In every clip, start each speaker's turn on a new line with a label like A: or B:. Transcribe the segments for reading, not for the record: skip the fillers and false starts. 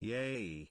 A: Yay!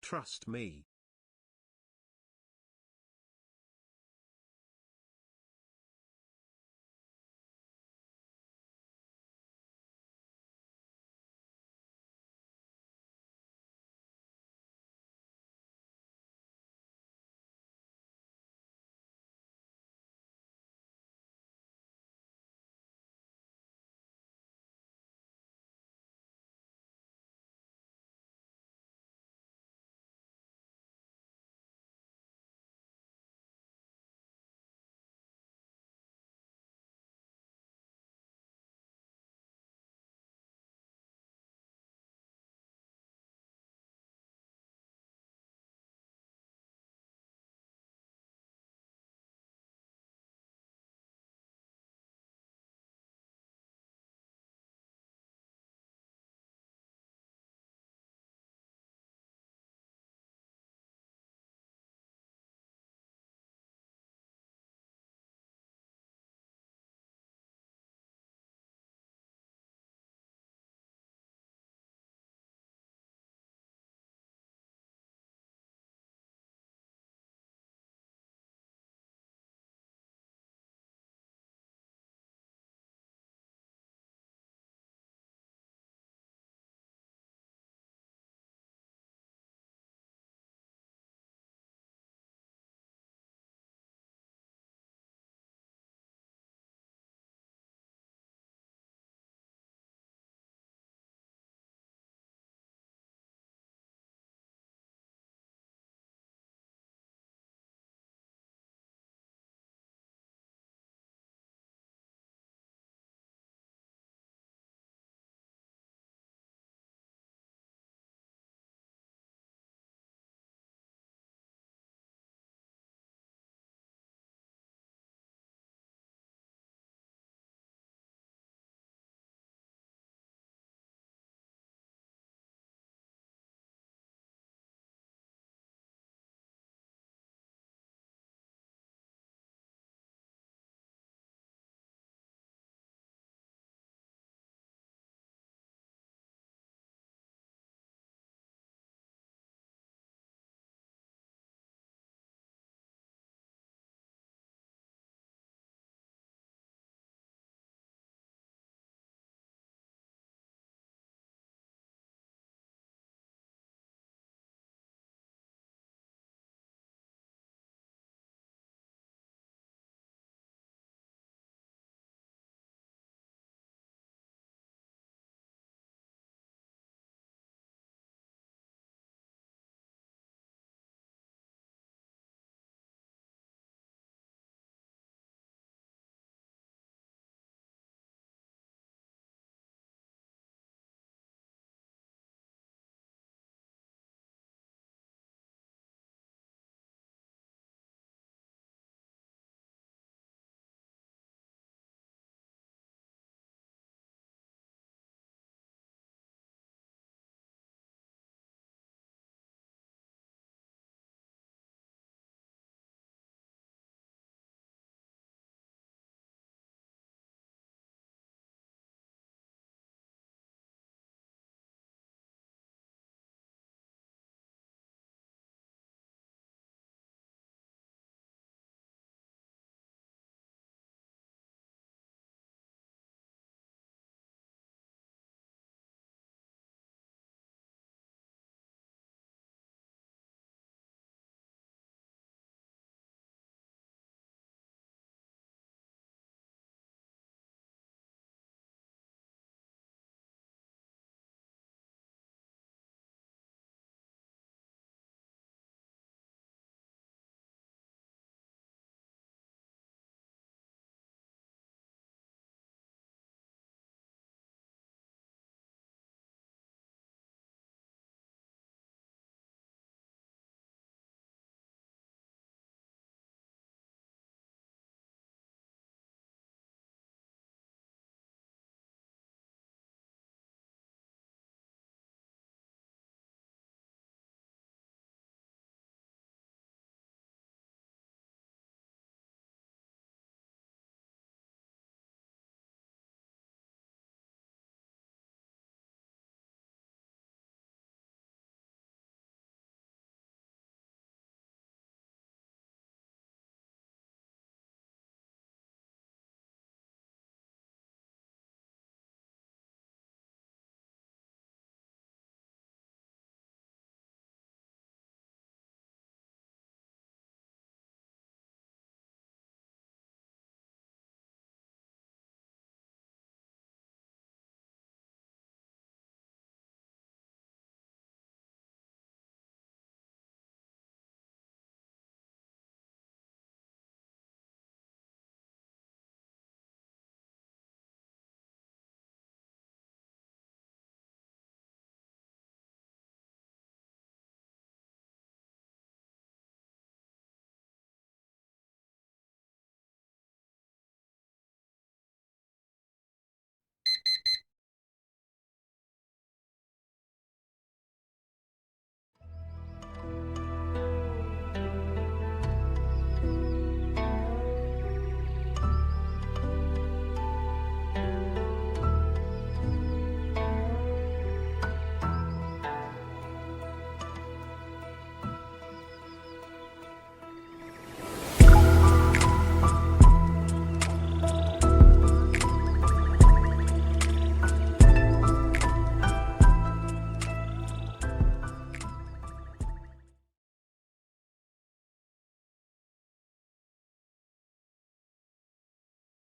A: Trust me.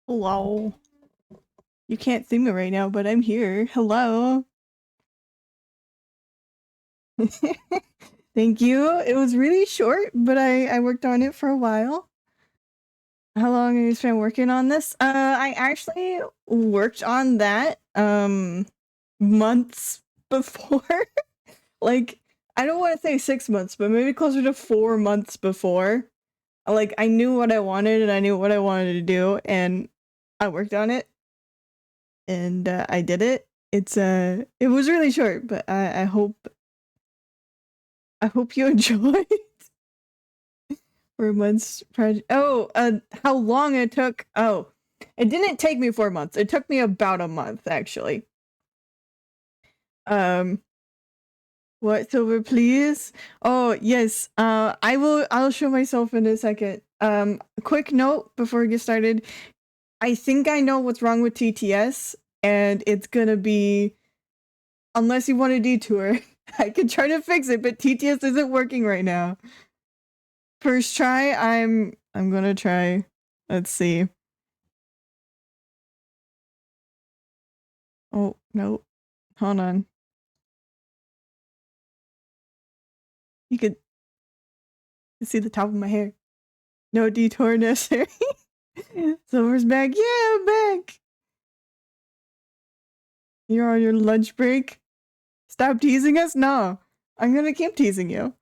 B: Hello. You can't see me right now, but I'm here. Hello. Thank you. It was really short, but I worked on it for a while. How long have you spent working on this? I actually worked on that months before. Like, I don't want to say 6 months, but maybe closer to 4 months before. Like, I knew what I wanted and I knew what I wanted to do, and I worked on it. And I did it. It was really short, but I hope you enjoyed. 4 months project. Oh, how long it took? Oh, it didn't take me 4 months. It took me about a month, actually. What silver, please? Oh, yes. I'll show myself in a second. Quick note before we get started. I think I know what's wrong with TTS, and it's gonna be, unless you want a detour, I could try to fix it, but TTS isn't working right now. First try, I'm gonna try. Let's see. Oh, no. Hold on. You could see the top of my hair. No detour necessary. Silver's back. Yeah, I'm back. You're on your lunch break? Stop teasing us? No. I'm gonna keep teasing you.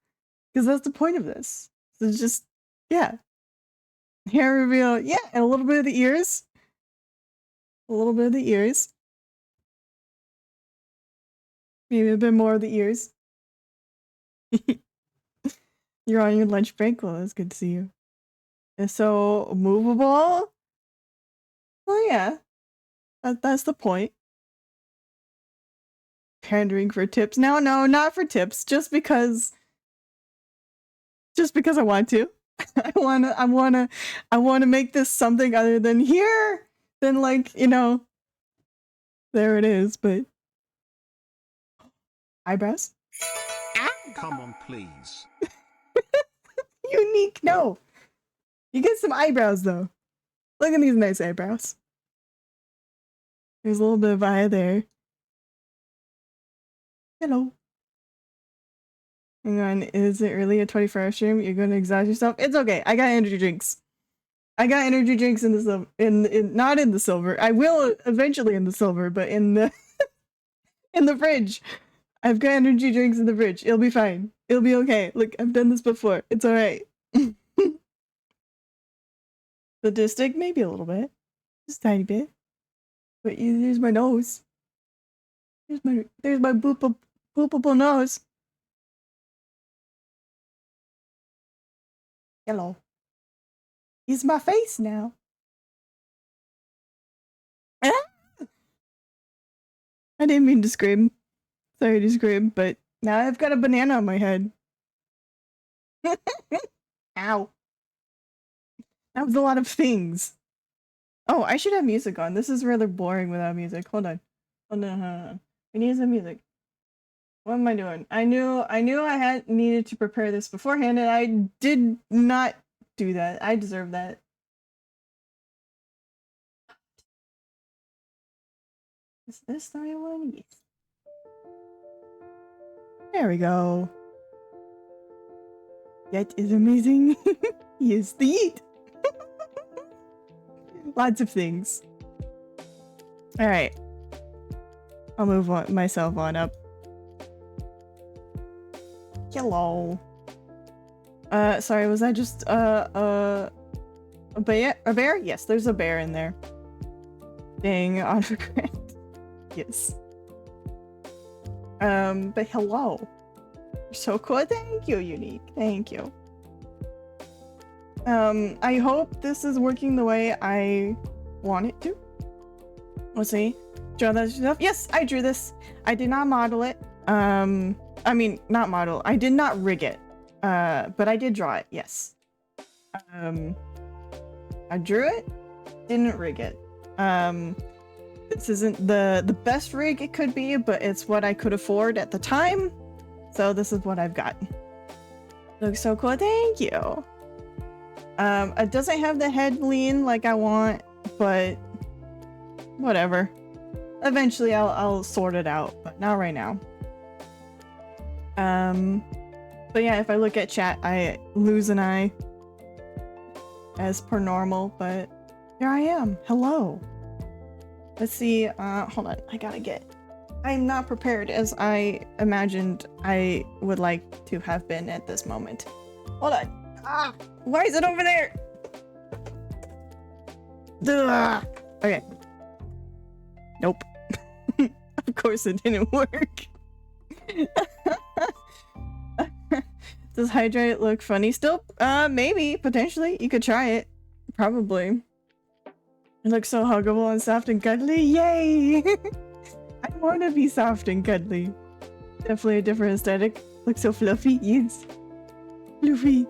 B: Because that's the point of this. So just, yeah. Hair reveal. Yeah, and a little bit of the ears. A little bit of the ears. Maybe a bit more of the ears. You're on your lunch break? Well, it's good to see you. And so, movable? Well, yeah. That's the point. Pandering for tips. No, not for tips. Just because I want to. I wanna make this something other than here. Than, like, you know. There it is, but eyebrows?
A: Come on, please.
B: Unique, no. You get some eyebrows though. Look at these nice eyebrows. There's a little bit of eye there. Hello. Hang on, is it really a 24-hour stream? You're gonna exhaust yourself? It's okay. I got energy drinks. I got energy drinks in the silver. Not in the silver. I will eventually in the silver, but in the in the fridge. I've got energy drinks in the fridge. It'll be fine. It'll be okay. Look, I've done this before. It's alright. Sadistic? Maybe a little bit. Just a tiny bit. But there's my nose. There's my boopable nose. Hello. It's my face now. Ah! I didn't mean to scream. Sorry to scream, but now I've got a banana on my head. Ow. That was a lot of things. Oh, I should have music on. This is rather boring without music. Hold on. Hold on. We need some music. What am I doing? I knew I had needed to prepare this beforehand, and I did not do that. I deserve that. Is this the right one? Yes. There we go. That is amazing. Yes, the eat. Lots of things. All right. I'll move myself on up. Hello. Sorry, was that just a bear? A bear? Yes, there's a bear in there. Dang, autocorrect. Yes. But hello. You're so cool. Thank you, Unique. Thank you. I hope this is working the way I want it to. Let's see. Draw that stuff. Yes, I drew this. I did not model it. I mean, not model. I did not rig it. But I did draw it. Yes. I drew it. Didn't rig it. This isn't the best rig it could be, but it's what I could afford at the time. So this is what I've got. Looks so cool. Thank you. It doesn't have the head lean like I want, but whatever. Eventually I'll sort it out, but not right now. But yeah, if I look at chat, I lose an eye as per normal, but here I am. Hello. Let's see, hold on, I'm not prepared as I imagined I would like to have been at this moment. Hold on. Ah, why is it over there? Ugh. Okay. Nope. Of course it didn't work. Does hydrate look funny still? Maybe, potentially. You could try it. Probably. It looks so huggable and soft and cuddly. Yay! I want to be soft and cuddly. Definitely a different aesthetic. Looks so fluffy. Yes. Fluffy.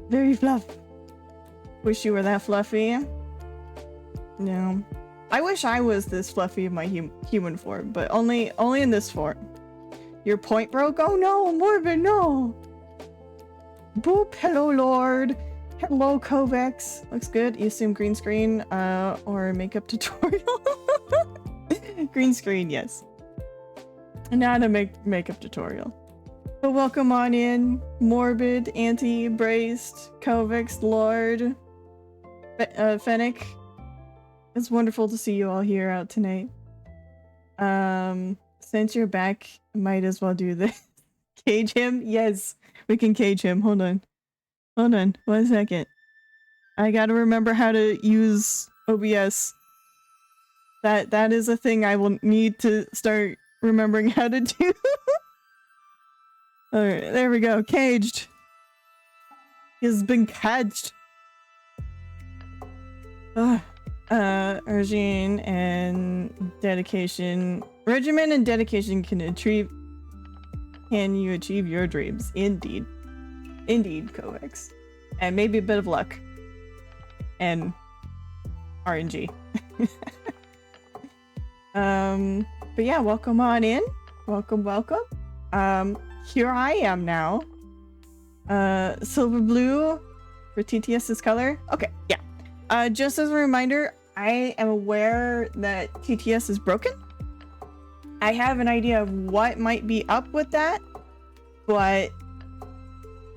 B: Very fluff. Wish you were that fluffy. No. I wish I was this fluffy in my human form, but only in this form. Your point broke? Oh no, Morbid, no! Boop, hello Lord. Hello Kovacs. Looks good. You assume green screen, or makeup tutorial? Green screen, yes. Not a makeup tutorial. But welcome on in, Morbid, Anti-Braced, Kovacs, Lord, Fennec. It's wonderful to see you all here out tonight. Since you're back, might as well do this. Cage him? Yes, we can cage him. Hold on. Hold on. 1 second. I gotta remember how to use OBS. That is a thing I will need to start remembering how to do. Alright, there we go. Caged. He's been caged. Ugh. Regimen and dedication can you achieve your dreams? Indeed. Indeed, Kovacs. And maybe a bit of luck. And RNG. But yeah, welcome on in. Welcome. Here I am now. Silver blue for TTS's color. Okay, yeah. Just as a reminder, I am aware that TTS is broken. I have an idea of what might be up with that, but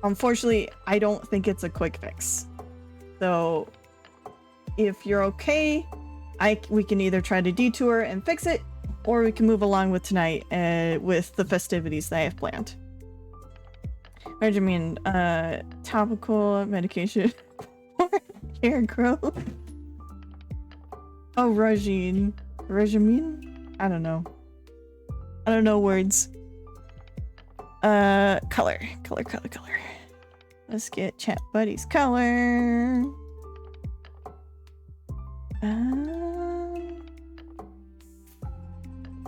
B: unfortunately, I don't think it's a quick fix. So if you're okay, we can either try to detour and fix it, or we can move along with tonight with the festivities that I have planned. Regimen, topical medication for hair growth. Oh, regimen? I don't know. I don't know words. Color. Let's get chat buddies color.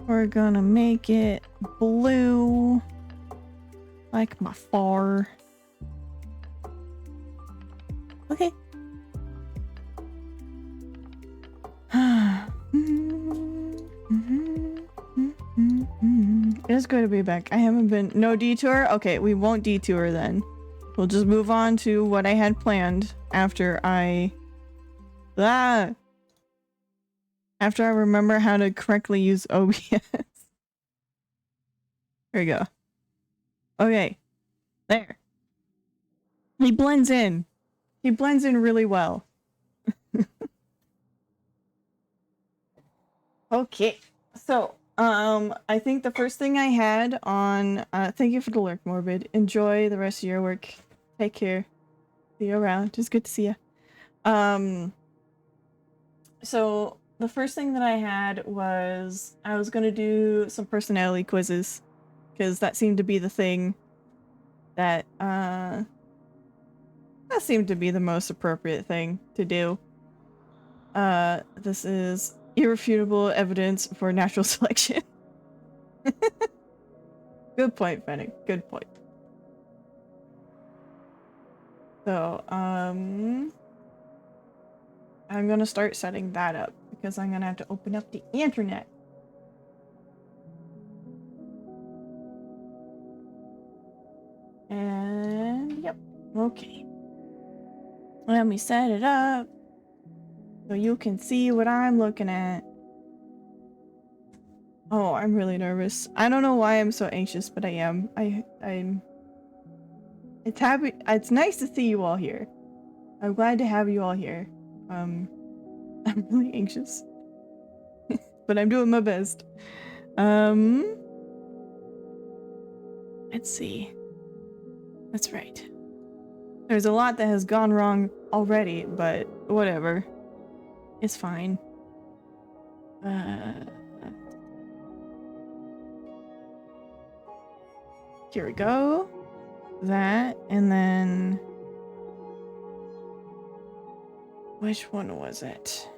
B: We're gonna make it blue. Like my far. Okay. It's good to be back. I haven't been... No detour? Okay, we won't detour then. We'll just move on to what I had planned after I... After I remember how to correctly use OBS. Here we go. Okay. There. He blends in. He blends in really well. Okay. So, I think the first thing I had on, thank you for the lurk, Morbid. Enjoy the rest of your work. Take care. See you around. Just good to see you. So the first thing that I had was I was gonna do some personality quizzes because that seemed to be the thing that, that seemed to be the most appropriate thing to do. This is irrefutable evidence for natural selection. Good point, Fennec. Good point. So, I'm gonna start setting that up because I'm gonna have to open up the internet. And yep, okay. Let me set it up so you can see what I'm looking at. Oh, I'm really nervous. I don't know why I'm so anxious, but I am. It's happy. It's nice to see you all here. I'm glad to have you all here. I'm really anxious, but I'm doing my best. Let's see. That's right. There's a lot that has gone wrong already, but whatever. It's fine. Here we go. That, and then... Which one was it?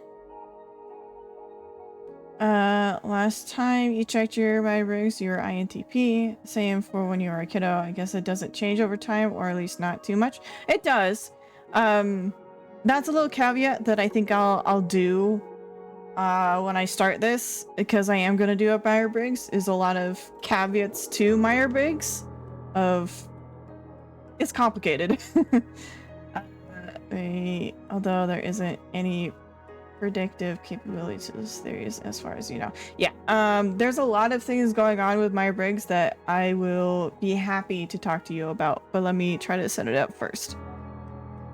B: Last time you checked your MyRigs, your INTP. Same for when you were a kiddo. I guess it doesn't change over time, or at least not too much. It does. That's a little caveat that I think I'll do when I start this, because I am gonna do a Myers-Briggs, is a lot of caveats to Myers-Briggs of it's complicated. Although there isn't any predictive capabilities there is, as far as you know. Yeah, there's a lot of things going on with Myers-Briggs that I will be happy to talk to you about, but let me try to set it up first.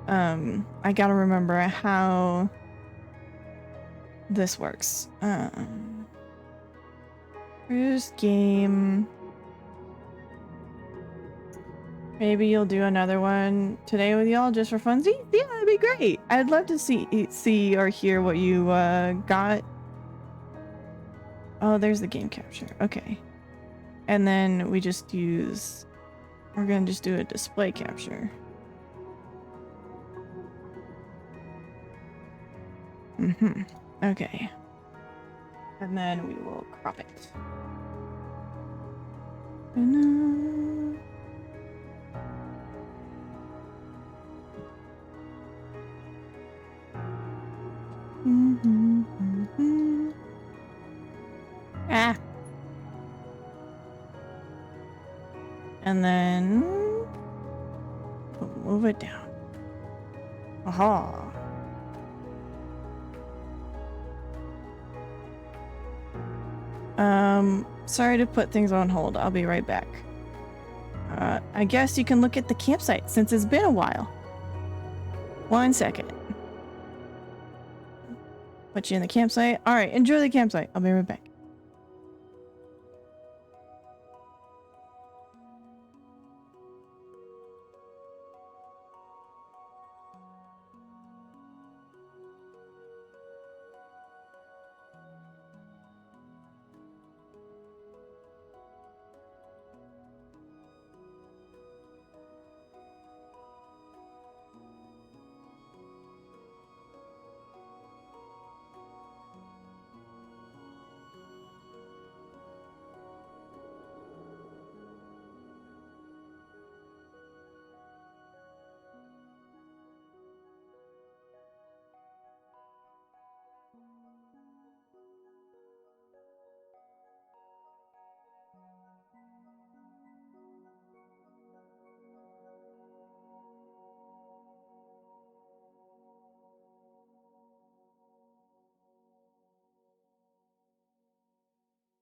B: I gotta remember how this works. First game. Maybe you'll do another one today with y'all just for funsies? Yeah, that'd be great. I'd love to see or hear what you got. Oh, there's the game capture. Okay. And then we just use... We're gonna just do a display capture. Okay. And then we will crop it. Ah. And then move it down. Aha. Sorry to put things on hold. I'll be right back. I guess you can look at the campsite since it's been a while. 1 second. Put you in the campsite. All right, enjoy the campsite. I'll be right back.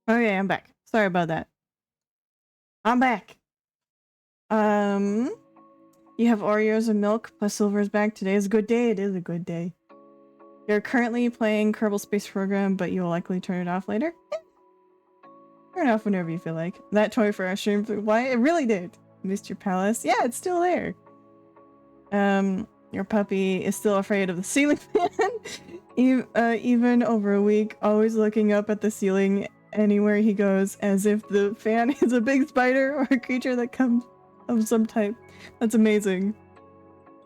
B: Okay, I'm back. Sorry about that. I'm back. You have Oreos and milk plus Silver's back. Today is a good day. It is a good day. You're currently playing Kerbal Space Program, but you will likely turn it off later. Turn it off whenever you feel like. That toy for our stream, why? It really did. Missed your palace. Yeah, it's still there. Your puppy is still afraid of the ceiling fan. Even over a week, always looking up at the ceiling anywhere he goes, as if the fan is a big spider or a creature that comes of some type. That's amazing.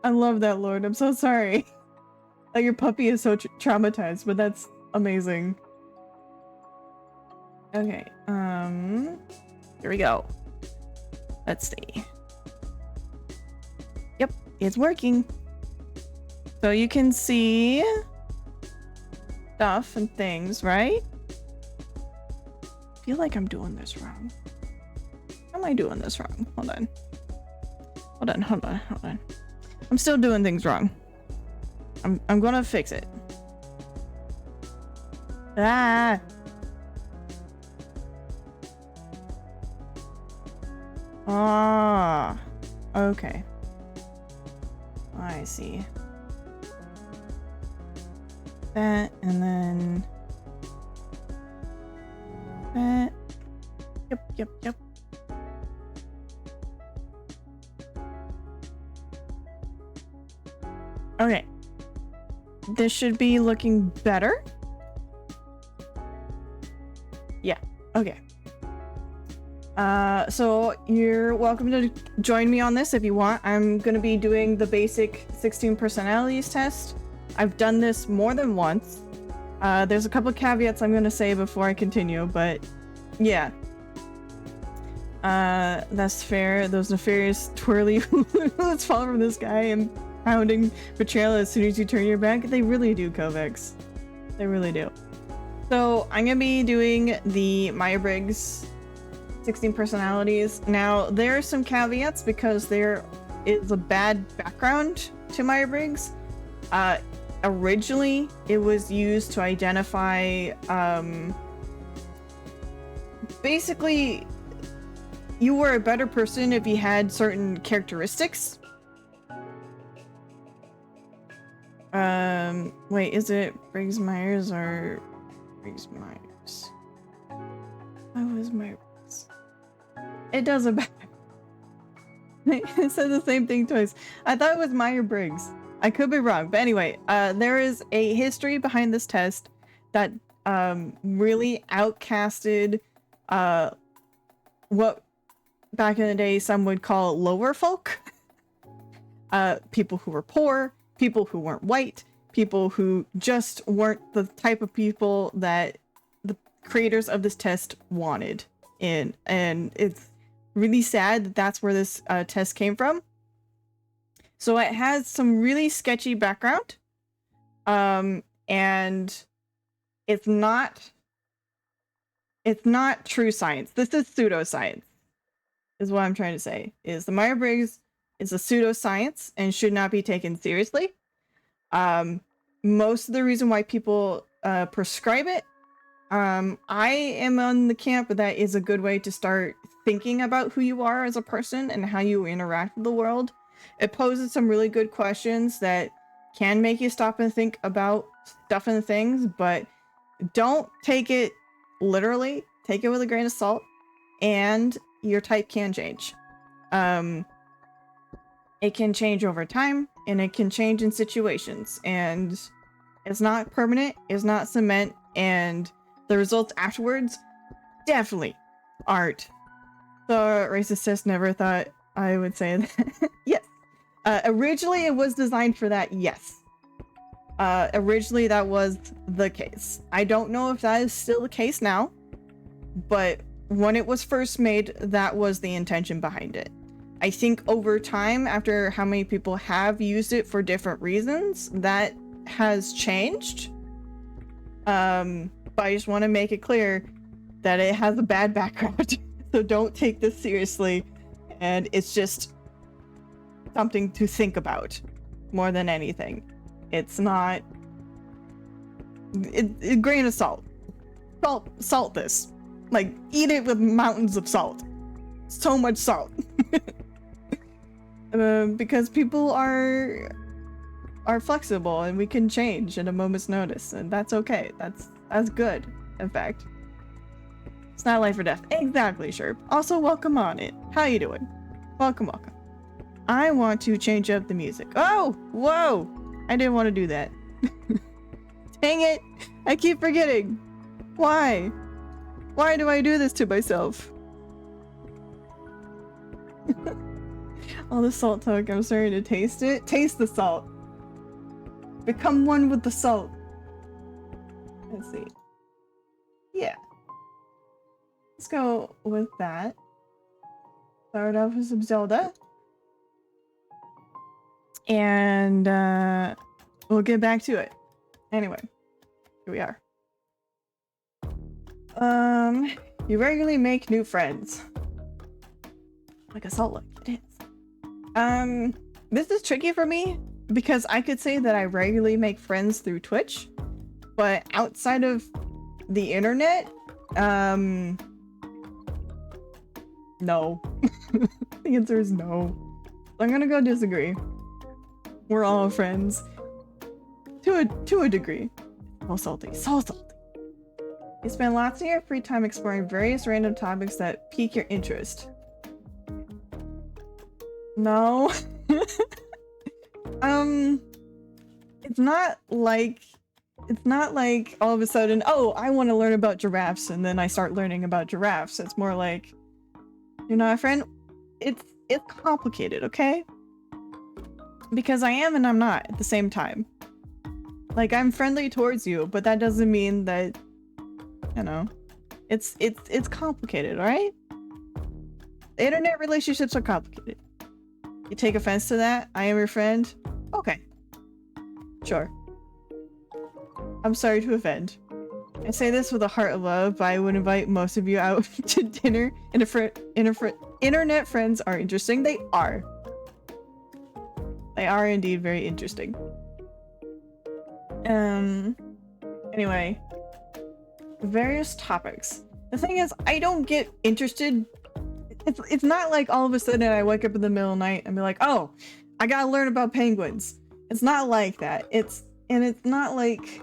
B: I love that, Lord. I'm so sorry that your puppy is so traumatized, but that's amazing. Okay, here we go. Let's see. Yep, it's working. So you can see stuff and things, right? I feel like I'm doing this wrong. How am I doing this wrong? Hold on. Hold on. I'm still doing things wrong. I'm gonna fix it. Ah! Ah, okay. I see. That, and then that. Yep. Okay. This should be looking better. Yeah, okay. So you're welcome to join me on this if you want. I'm gonna be doing the basic 16 personalities test. I've done this more than once. There's a couple of caveats I'm gonna say before I continue, but yeah. That's fair. Those nefarious twirly let's fall from the sky and pounding betrayal as soon as you turn your back. They really do, Kovacs. They really do. So I'm gonna be doing the Myers-Briggs 16 personalities. Now there are some caveats because there is a bad background to Myers-Briggs. Originally it was used to identify basically you were a better person if you had certain characteristics. Wait, is it Briggs-Myers or Briggs-Myers? I was Myers. It doesn't matter. It said the same thing twice. I thought it was Myers-Briggs. I could be wrong, but anyway, there is a history behind this test that really outcasted what back in the day some would call lower folk. People who were poor, people who weren't white, people who just weren't the type of people that the creators of this test wanted. And it's really sad that that's where this test came from. So it has some really sketchy background. And it's not true science. This is pseudoscience, is what I'm trying to say. Is the Myers-Briggs is a pseudoscience and should not be taken seriously. Most of the reason why people prescribe it, I am on the camp that is a good way to start thinking about who you are as a person and how you interact with the world. It poses some really good questions that can make you stop and think about stuff and things, but don't take it literally. Take it with a grain of salt, and your type can change. It can change over time, and it can change in situations, and it's not permanent, it's not cement, and the results afterwards definitely aren't. The racist test never thought I would say that. Yes. Originally it was designed for that, yes. Originally that was the case. I don't know if that is still the case now, but when it was first made, that was the intention behind it. I think over time, after how many people have used it for different reasons, that has changed. But I just want to make it clear that it has a bad background. So don't take this seriously. And it's just something to think about more than anything. It's not... grain of salt. Salt this. Like, eat it with mountains of salt. So much salt. Because people are flexible and we can change at a moment's notice, and that's okay. That's good, in fact. It's not life or death. Exactly, sure. Also, welcome on it. How you doing? Welcome. I want to change up the music. Oh, whoa! I didn't want to do that. Dang it! I keep forgetting. Why? Why do I do this to myself? All the salt talk, I'm starting to taste it. Taste the salt. Become one with the salt. Let's see. Yeah. Let's go with that. Start off with some Zelda. And we'll get back to it. Anyway, here we are. You regularly make new friends. Like a salt lick, it is. This is tricky for me because I could say that I regularly make friends through Twitch, but outside of the internet, no. The answer is no. I'm gonna go disagree. We're all friends. To a degree. So salty. So salty. You spend lots of your free time exploring various random topics that pique your interest. No. It's not like all of a sudden, oh, I want to learn about giraffes, and then I start learning about giraffes. It's more like, you're not a friend. It's complicated, okay? Because I am and I'm not at the same time. Like, I'm friendly towards you, but that doesn't mean that, you know, it's complicated, alright? The internet relationships are complicated. You take offense to that? I am your friend? Okay. Sure. I'm sorry to offend. I say this with a heart of love, but I would invite most of you out to dinner. Internet friends are interesting. They are. They are indeed very interesting. Anyway. Various topics. The thing is, I don't get interested. It's not like all of a sudden I wake up in the middle of the night and be like, oh, I gotta learn about penguins. It's not like that. It's not like...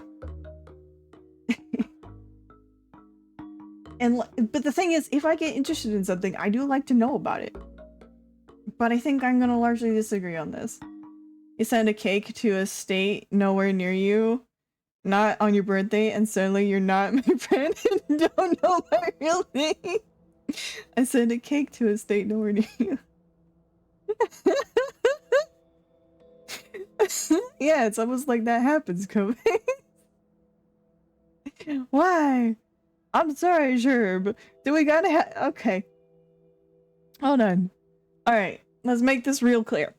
B: But the thing is, if I get interested in something, I do like to know about it. But I think I'm gonna largely disagree on this. You send a cake to a state nowhere near you, not on your birthday, and suddenly you're not my friend and don't know my real name. I send a cake to a state nowhere near you. Yeah, it's almost like that happens, Kobe. Why? I'm sorry, Sherb. Do we gotta okay. Hold on. Alright, let's make this real clear.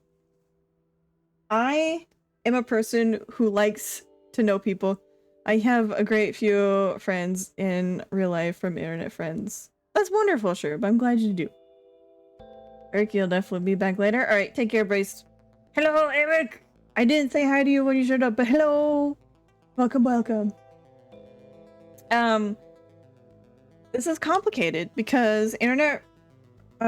B: I am a person who likes to know people. I have a great few friends in real life from internet friends. That's wonderful, Sherb. I'm glad you do. Eric, you'll definitely be back later. Alright, take care, Brace. Hello, Eric! I didn't say hi to you when you showed up, but hello! Welcome, welcome. This is complicated because internet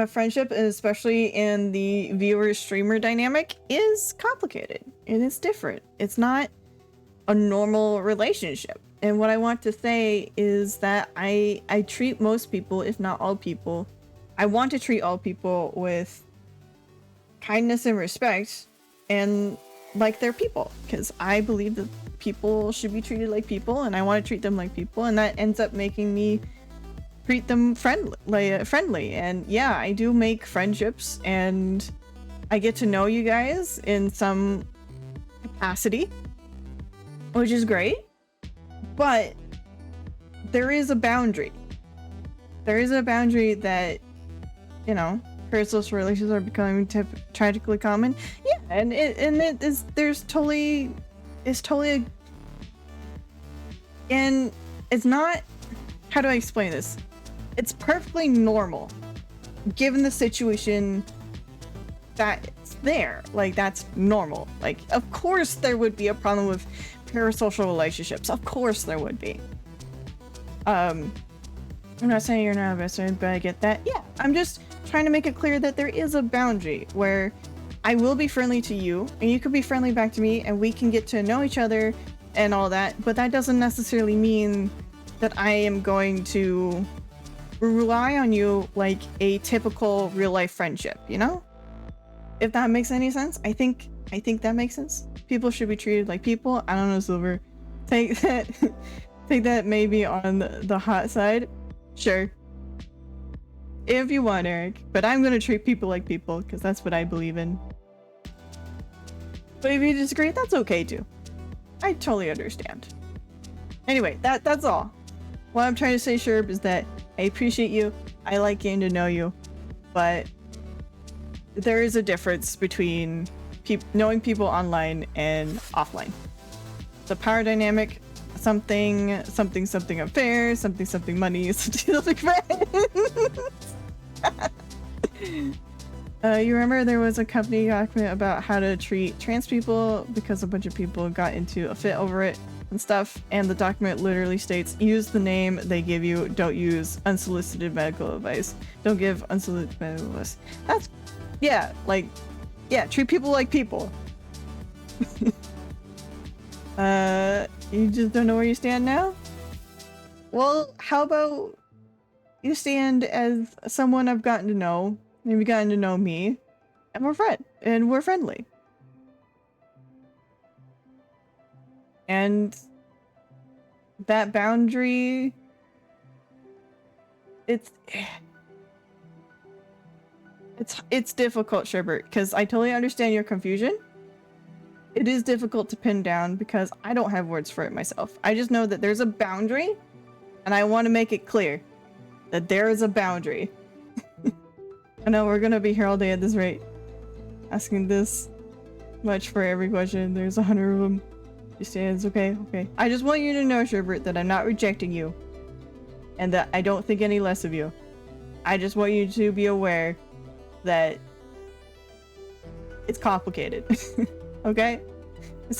B: friendship, especially in the viewer-streamer dynamic, is complicated. And it's different. It's not a normal relationship. And what I want to say is that I treat most people, if not all people, I want to treat all people with kindness and respect and like they're people. Because I believe that people should be treated like people and I want to treat them like people, and that ends up making me treat them friendly. And yeah, I do make friendships and I get to know you guys in some capacity, which is great, but there is a boundary. There is a boundary that, you know, social relations are becoming tragically common. Yeah, and it's totally, and it's not, how do I explain this? It's perfectly normal, given the situation that it's there. Like, that's normal. Like, of course there would be a problem with parasocial relationships. Of course there would be. I'm not saying you're not a best friend, but I get that. Yeah, I'm just trying to make it clear that there is a boundary where I will be friendly to you, and you could be friendly back to me, and we can get to know each other and all that, but that doesn't necessarily mean that I am going to rely on you like a typical real-life friendship, you know? If that makes any sense. I think that makes sense. People should be treated like people. I don't know, Silver. Take that maybe on the hot side. Sure. If you want, Eric. But I'm gonna treat people like people, because that's what I believe in. But if you disagree, that's okay too. I totally understand. Anyway, that's all. What I'm trying to say, Sherb, is that I appreciate you. I like getting to know you. But there is a difference between knowing people online and offline. The power dynamic, something unfair, something money, something friends. You remember there was a company document about how to treat trans people because a bunch of people got into a fit over it and stuff, and the document literally states, use the name they give you, don't use unsolicited medical advice. Don't give unsolicited medical advice. Yeah, like, yeah, treat people like people. You just don't know where you stand now? Well, how about you stand as someone I've gotten to know, and you've gotten to know me, and we're friendly. And that boundary, it's difficult, Sherbert, because I totally understand your confusion. It is difficult to pin down because I don't have words for it myself. I just know that there's a boundary, and I want to make it clear that there is a boundary. I know we're gonna be here all day at this rate, asking this much for every question. There's 100 of them. You say it's okay, okay. I just want you to know, Sherbert, that I'm not rejecting you, and that I don't think any less of you. I just want you to be aware that it's complicated. Okay?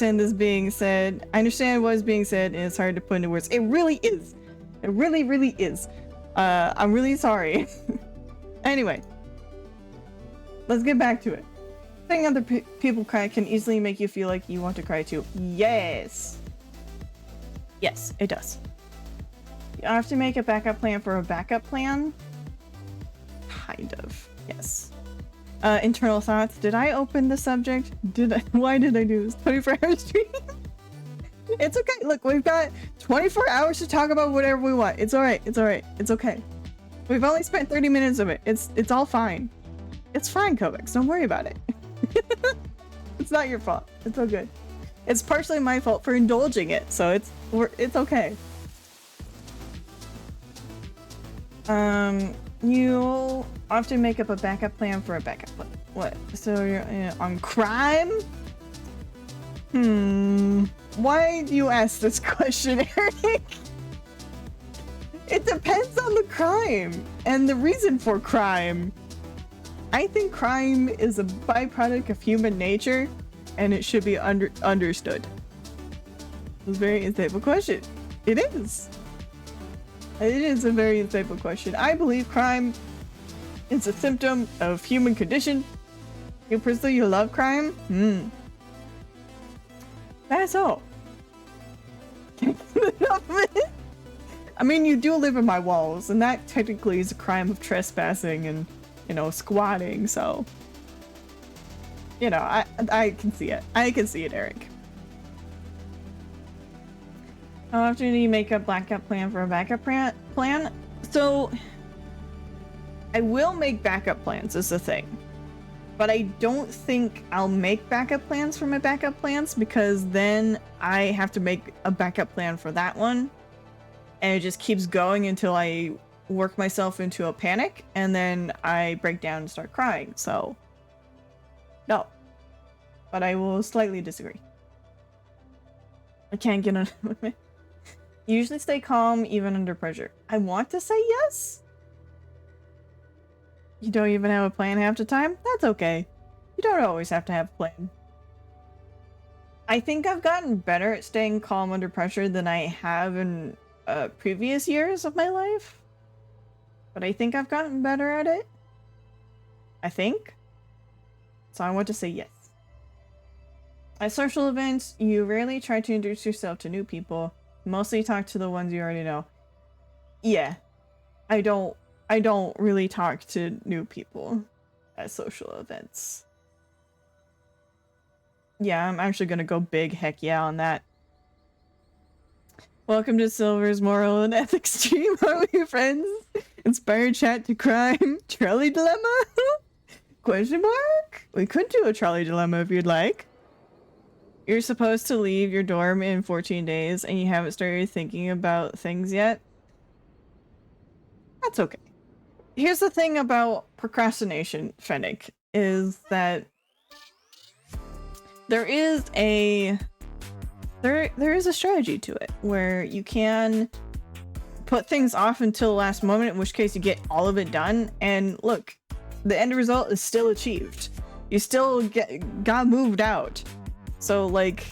B: And this being said, I understand what is being said and it's hard to put into words. It really is. It really, really is. I'm really sorry. Anyway, let's get back to it. Seeing other people cry can easily make you feel like you want to cry too. Yes. Yes, it does. You have to make a backup plan for a backup plan? Kind of. Yes. Internal thoughts. Did I open the subject? Why did I do this? 24-hour stream? It's okay. Look, we've got 24 hours to talk about whatever we want. It's alright. It's alright. It's okay. We've only spent 30 minutes of it. It's all fine. It's fine, Kovacs. Don't worry about it. It's not your fault. It's all good. It's partially my fault for indulging it, so it's okay. You often make up a backup plan for a backup plan. What? So you're on crime? Why do you ask this question, Eric? It depends on the crime and the reason for crime. I think crime is a byproduct of human nature and it should be understood. It's a very insightful question. It is. It is a very insightful question. I believe crime is a symptom of human condition. You personally, you love crime? That's all. I mean, you do live in my walls, and that technically is a crime of trespassing and, you know, squatting, so... You know, I can see it. I can see it, Eric. How often do you make a backup plan for a backup plan? So, I will make backup plans is the thing. But I don't think I'll make backup plans for my backup plans because then I have to make a backup plan for that one. And it just keeps going until I work myself into a panic and then I break down and start crying. So, no. But I will slightly disagree. I can't get on with it. You usually stay calm even under pressure. I want to say yes. You don't even have a plan half the time? That's okay. You don't always have to have a plan. I think I've gotten better at staying calm under pressure than I have in previous years of my life. But I think I've gotten better at it. I think. So I want to say yes. At social events, you rarely try to introduce yourself to new people. Mostly talk to the ones you already know. Yeah. I don't really talk to new people at social events. Yeah, I'm actually gonna go big heck yeah on that. Welcome to Silver's Moral and Ethics stream, are we friends? Inspired chat to crime. Trolley dilemma? Question mark? We could do a trolley dilemma if you'd like. You're supposed to leave your dorm in 14 days and you haven't started thinking about things yet. That's okay. Here's the thing about procrastination, Fennec, is that there is a strategy to it where you can put things off until the last moment, in which case you get all of it done, and look, the end result is still achieved. You still got moved out. So, like,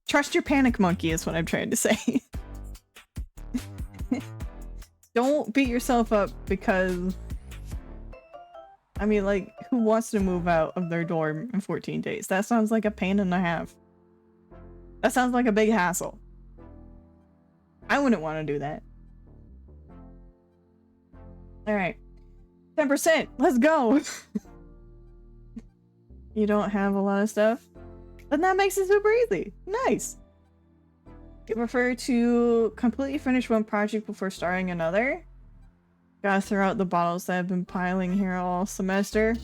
B: trust your panic monkey is what I'm trying to say. Don't beat yourself up because I mean, like, who wants to move out of their dorm in 14 days? That sounds like a pain and a half. That sounds like a big hassle. I wouldn't want to do that. Alright. 10%! Let's go! You don't have a lot of stuff? Then that makes it super easy. Nice! You prefer to completely finish one project before starting another? Gotta throw out the bottles that have been piling here all semester.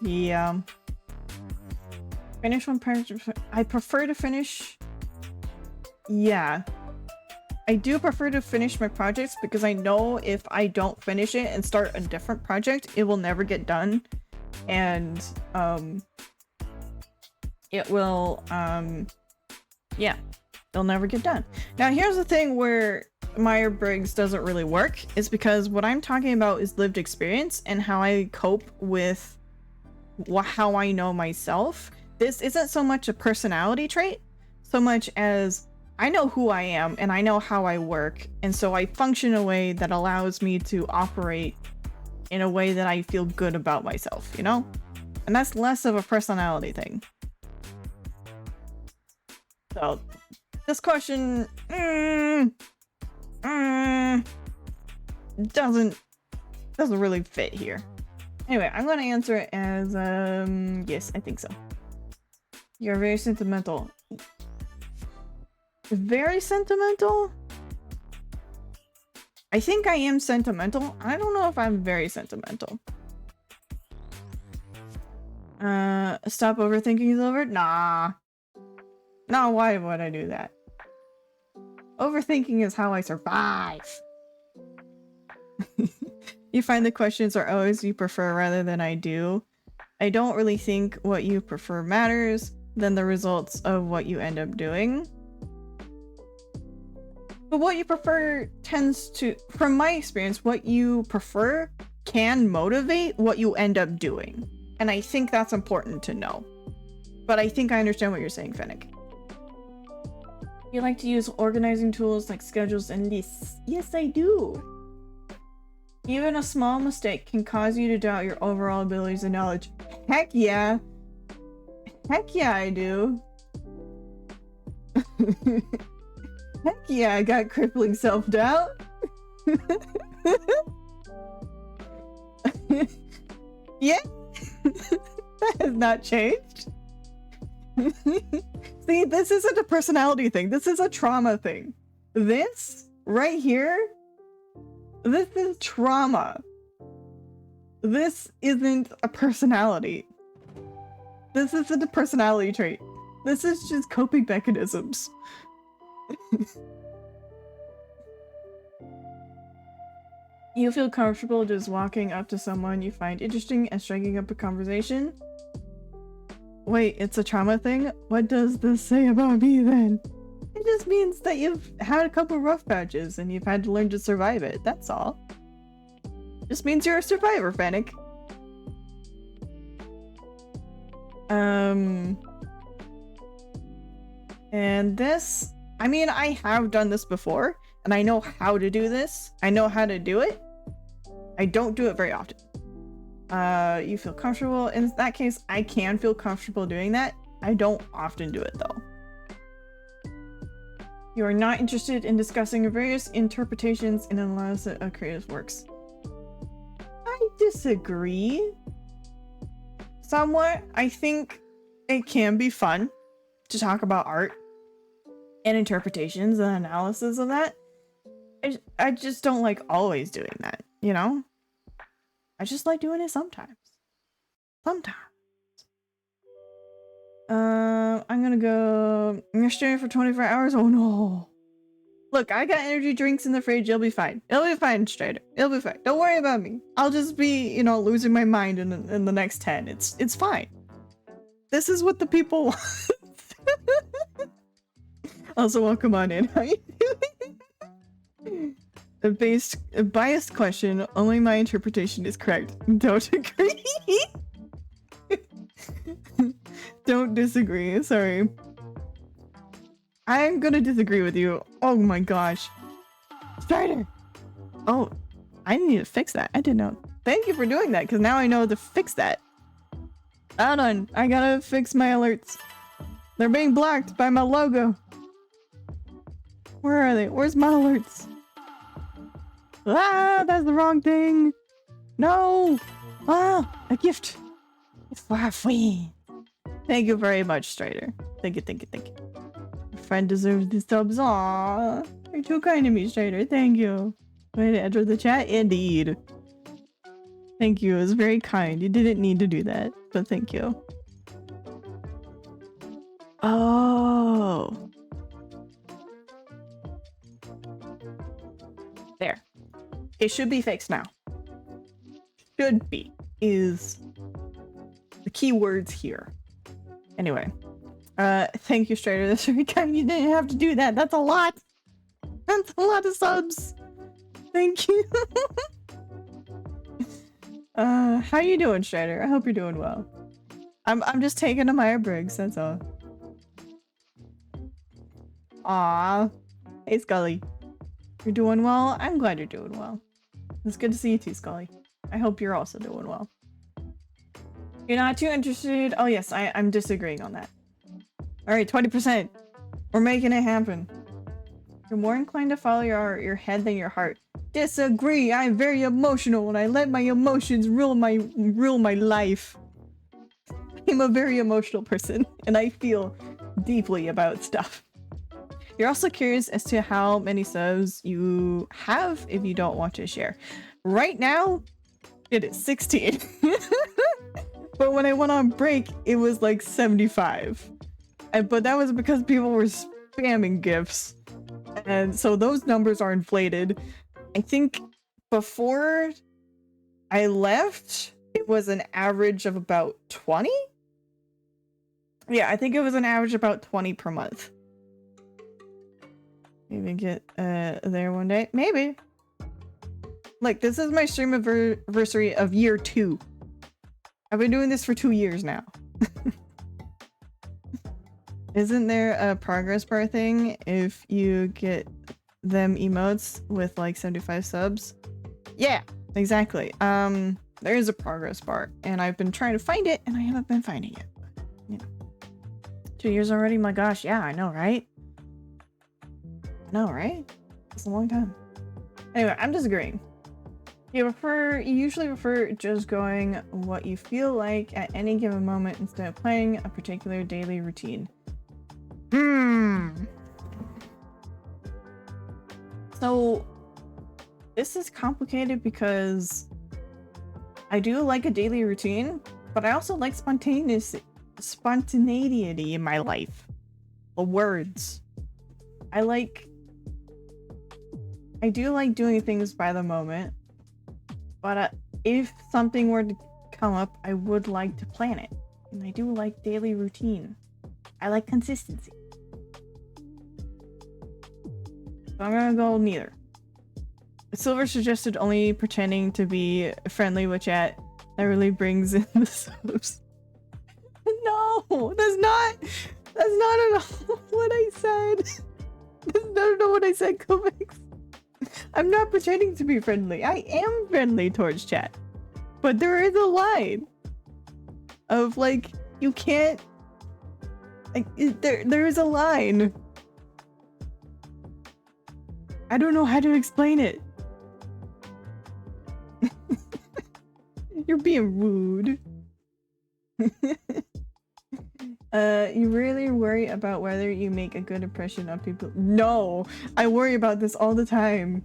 B: Yeah. Finish one project. I prefer to finish... Yeah. I do prefer to finish my projects because I know if I don't finish it and start a different project, it will never get done. And, it will, yeah. They'll never get done. Now, here's the thing where Myers-Briggs doesn't really work. Is because what I'm talking about is lived experience and how I cope with how I know myself. This isn't so much a personality trait, so much as I know who I am and I know how I work, and so I function in a way that allows me to operate in a way that I feel good about myself, you know? And that's less of a personality thing. So, this question doesn't really fit here. Anyway, I'm gonna answer it as yes, I think so. You're very sentimental. Very sentimental? I think I am sentimental. I don't know if I'm very sentimental. Stop overthinking is over? Nah. No, why would I do that? Overthinking is how I survive. You find the questions are always you prefer rather than I do. I don't really think what you prefer matters than the results of what you end up doing. But what you prefer tends to, from my experience, what you prefer can motivate what you end up doing. And I think that's important to know. But I think I understand what you're saying, Fennec. You like to use organizing tools like schedules and lists. Yes, I do. Even a small mistake can cause you to doubt your overall abilities and knowledge. Heck yeah. Heck yeah, I do. Heck yeah, I got crippling self-doubt. Yeah. That has not changed. See, this isn't a personality thing. This is a trauma thing. This right here, this is trauma. This isn't a personality. This isn't a personality trait. This is just coping mechanisms. You feel comfortable just walking up to someone you find interesting and striking up a conversation? Wait, it's a trauma thing? What does this say about me then? It just means that you've had a couple rough patches and you've had to learn to survive it, that's all. Just means you're a survivor, Fennec. And this, I mean, I have done this before, and I know how to do this. I know how to do it. I don't do it very often. You feel comfortable. In that case, I can feel comfortable doing that. I don't often do it, though. You are not interested in discussing various interpretations and analysis of creative works. I disagree. Somewhat. I think it can be fun to talk about art and interpretations and analysis of that. I just don't like always doing that, you know? I just like doing it sometimes. Sometimes. I'm gonna stream for 24 hours. Oh no. Look, I got energy drinks in the fridge. You'll be fine. It'll be fine, Strider. It'll be fine. Don't worry about me. I'll just be, you know, losing my mind in the next 10. It's fine. This is what the people want. Also, welcome on in. How you doing? A biased question. Only my interpretation is correct. Don't agree. Don't disagree. Sorry. I'm gonna disagree with you. Oh my gosh. Strider! Oh, I need to fix that. I didn't know. Thank you for doing that, because now I know to fix that. Hold on, I gotta fix my alerts. They're being blocked by my logo. Where are they? Where's my alerts? Ah, that's the wrong thing. No. Ah, a gift. It's for our friend. Thank you very much, Strider. Thank you, thank you, thank you. Your friend deserves the subs. Aww. You're too kind to me, Strider. Thank you. Way to enter the chat? Indeed. Thank you. It was very kind. You didn't need to do that, but thank you. Oh. There. It should be fixed now. Should be is the key words here. Anyway. Thank you, Strider. That's very kind. You didn't have to do that. That's a lot. That's a lot of subs. Thank you. How you doing, Strider? I hope you're doing well. I'm just taking a Myers-Briggs, that's all. Aw. Hey, Scully. You're doing well? I'm glad you're doing well. It's good to see you too, Scully. I hope you're also doing well. You're not too interested? Oh yes, I'm disagreeing on that. Alright, 20%. We're making it happen. You're more inclined to follow your head than your heart. Disagree! I'm very emotional and I let my emotions rule my life. I'm a very emotional person and I feel deeply about stuff. You're also curious as to how many subs you have if you don't want to share. Right now, it is 16. But when I went on break, it was like 75. But that was because people were spamming gifts. And so those numbers are inflated. I think before I left, it was an average of about 20? Yeah, I think it was an average about 20 per month. Maybe get there one day. Maybe. Like, this is my Streamaversary of year 2. I've been doing this for 2 years now. Isn't there a progress bar thing if you get them emotes with like 75 subs? Yeah, exactly. There is a progress bar and I've been trying to find it and I haven't been finding it. But, you know. 2 years already? My gosh, yeah, I know, right? I know, right? It's a long time. Anyway, I'm disagreeing. You usually prefer just going what you feel like at any given moment instead of playing a particular daily routine. So this is complicated because I do like a daily routine, but I also like spontaneity in my life. The words. I do like doing things by the moment, but if something were to come up, I would like to plan it. And I do like daily routine. I like consistency. So I'm gonna go neither. Silver suggested only pretending to be friendly with chat. That really brings in the subs. No, that's not at all what I said. That's not at all what I said, Kovacs. I'm not pretending to be friendly. I am friendly towards chat. But there is a line of like, you can't, like, there is a line. I don't know how to explain it. You're being rude. You really worry about whether you make a good impression on people. No, I worry about this all the time.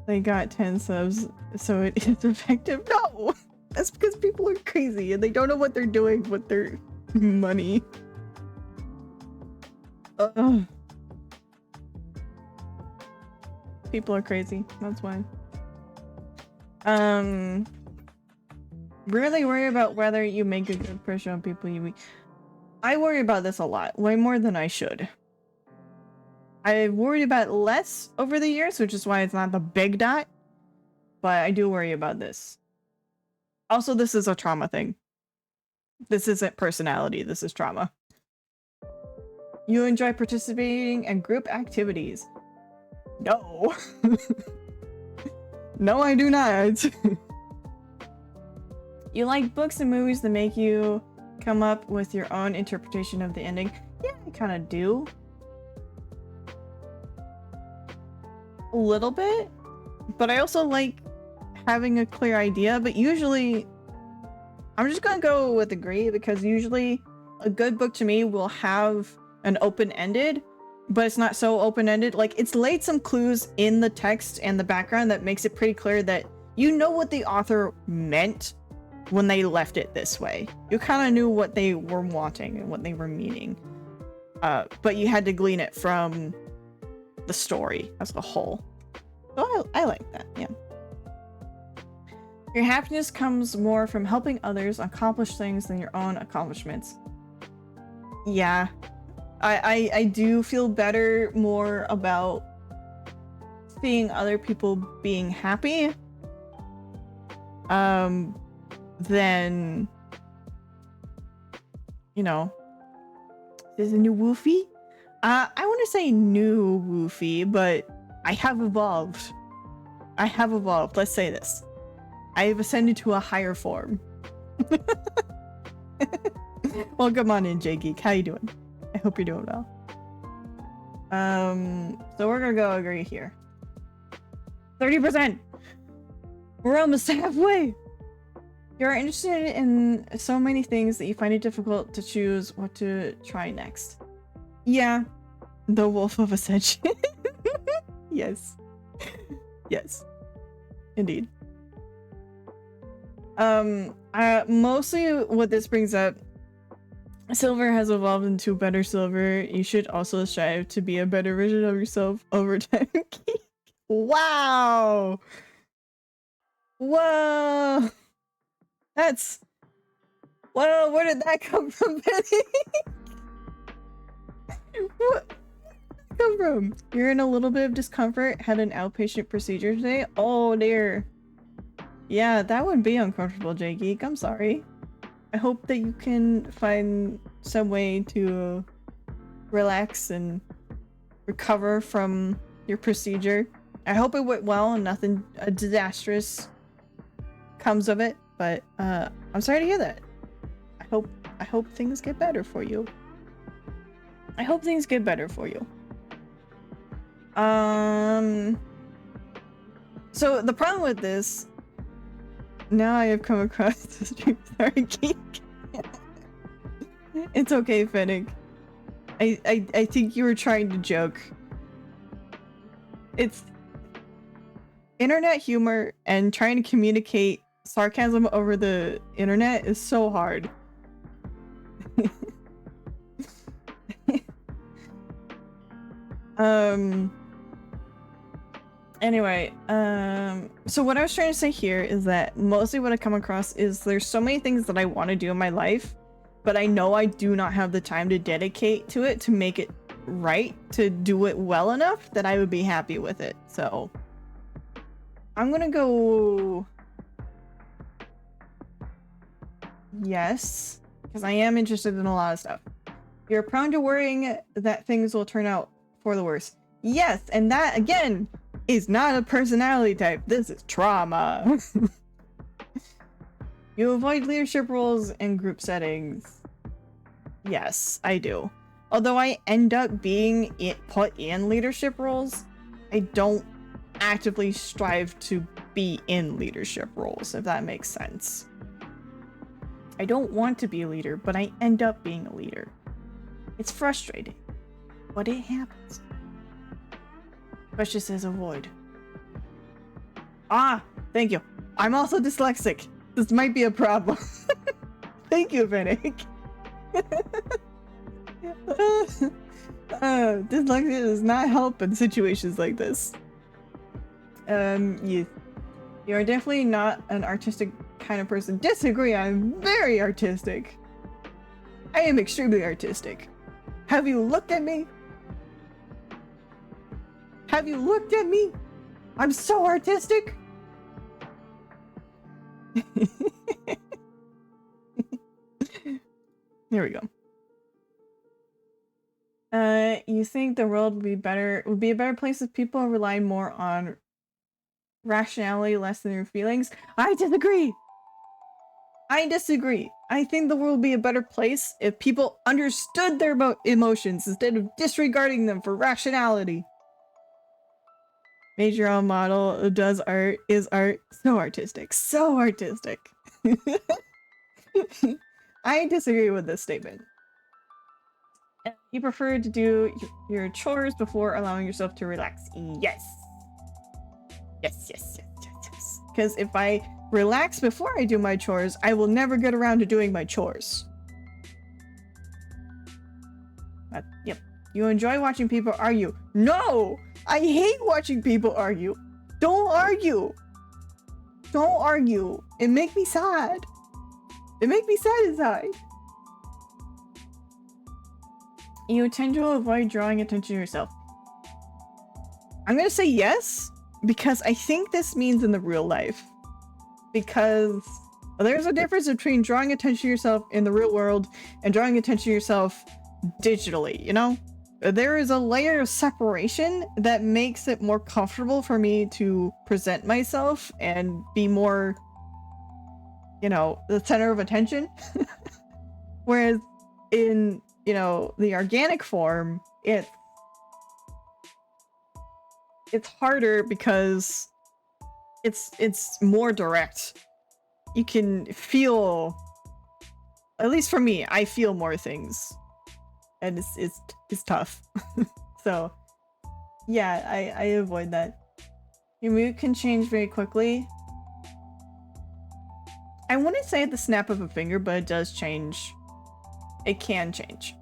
B: They got 10 subs, so it is effective. No, that's because people are crazy and they don't know what they're doing with their money. People are crazy. That's why. Really worry about whether you make a good impression on people you meet. I worry about this a lot, way more than I should. I've worried about it less over the years, which is why it's not the big dot. But I do worry about this. Also, this is a trauma thing. This isn't personality, this is trauma. You enjoy participating in group activities. No. No, I do not. You like books and movies that make you come up with your own interpretation of the ending? Yeah, I kind of do. A little bit. But I also like having a clear idea, but usually I'm just gonna go with agree, because usually a good book to me will have an open-ended, but it's not so open-ended. Like, it's laid some clues in the text and the background that makes it pretty clear that you know what the author meant when they left it this way. You kind of knew what they were wanting and what they were meaning. But you had to glean it from the story as a whole. So I like that, yeah. Your happiness comes more from helping others accomplish things than your own accomplishments. Yeah. I do feel better more about seeing other people being happy than, you know, there's a new Woofy. I want to say new Woofy, but I have evolved. Let's say this. I have ascended to a higher form. Welcome on in, J-Geek. How you doing? I hope you're doing well. So we're gonna go agree here. 30%! We're almost halfway! You're interested in so many things that you find it difficult to choose what to try next. Yeah. The Wolf of Ascension. Yes. Yes. Indeed. Mostly what this brings up, Silver has evolved into better Silver. You should also strive to be a better version of yourself over time. Wow! Whoa! That's... Whoa, where did that come from, Penny? What did that come from? You're in a little bit of discomfort, had an outpatient procedure today? Oh dear. Yeah, that would be uncomfortable, J-Geek. I'm sorry. I hope that you can find some way to relax and recover from your procedure. I hope it went well and nothing disastrous comes of it, but I'm sorry to hear that. I hope things get better for you. I hope things get better for you. So the problem with this, now I have come across the Streamaversary geek. It's okay, Fennec. I think you were trying to joke. It's internet humor, and trying to communicate sarcasm over the internet is so hard. Anyway, so what I was trying to say here is that mostly what I come across is there's so many things that I want to do in my life, but I know I do not have the time to dedicate to it to make it right, to do it well enough that I would be happy with it. So I'm gonna go yes, because I am interested in a lot of stuff. You're prone to worrying that things will turn out for the worse. Yes, and that again is not a personality type. This is trauma. You avoid leadership roles in group settings. Yes, I do. Although I end up being put in leadership roles, I don't actively strive to be in leadership roles, if that makes sense. I don't want to be a leader, but I end up being a leader. It's frustrating, but it happens. Precious says avoid. Ah, thank you. I'm also dyslexic. This might be a problem. Thank you, Fennec. Dyslexia does not help in situations like this. You are definitely not an artistic kind of person. Disagree, I'm very artistic. I am extremely artistic. Have you looked at me? Have you looked at me? I'm so artistic. Here we go. You think the world would be a better place if people rely more on rationality less than your feelings. I disagree. I think the world would be a better place if people understood their emotions instead of disregarding them for rationality. Made your own model, does art, is art. So artistic. So artistic. I disagree with this statement. You prefer to do your chores before allowing yourself to relax. Yes. Yes. Because if I relax before I do my chores, I will never get around to doing my chores. Yep. You enjoy watching people argue. No! I hate watching people argue. Don't argue. Don't argue. It makes me sad. It makes me sad inside. You tend to avoid drawing attention to yourself. I'm gonna say yes, because I think this means in the real life. Because there's a difference between drawing attention to yourself in the real world and drawing attention to yourself digitally, you know? There is a layer of separation that makes it more comfortable for me to present myself and be more, you know, the center of attention. Whereas in, you know, the organic form, it's harder because it's more direct. You can feel, at least for me, I feel more things. And it's tough. So yeah, I avoid that. Your mood can change very quickly. I wouldn't say at the snap of a finger, but it does change. It can change.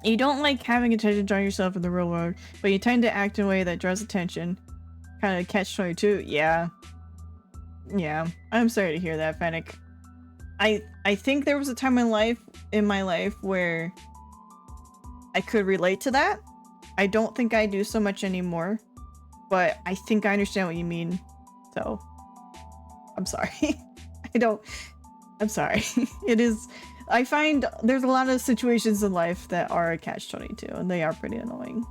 B: You don't like having attention drawn yourself in the real world, but you tend to act in a way that draws attention. Kind of catch-22. Yeah. I'm sorry to hear that, Fennec. I think there was a time in my life where I could relate to that. I don't think I do so much anymore, but I think I understand what you mean. So, I'm sorry. I'm sorry. It is, I find there's a lot of situations in life that are a catch-22, and they are pretty annoying.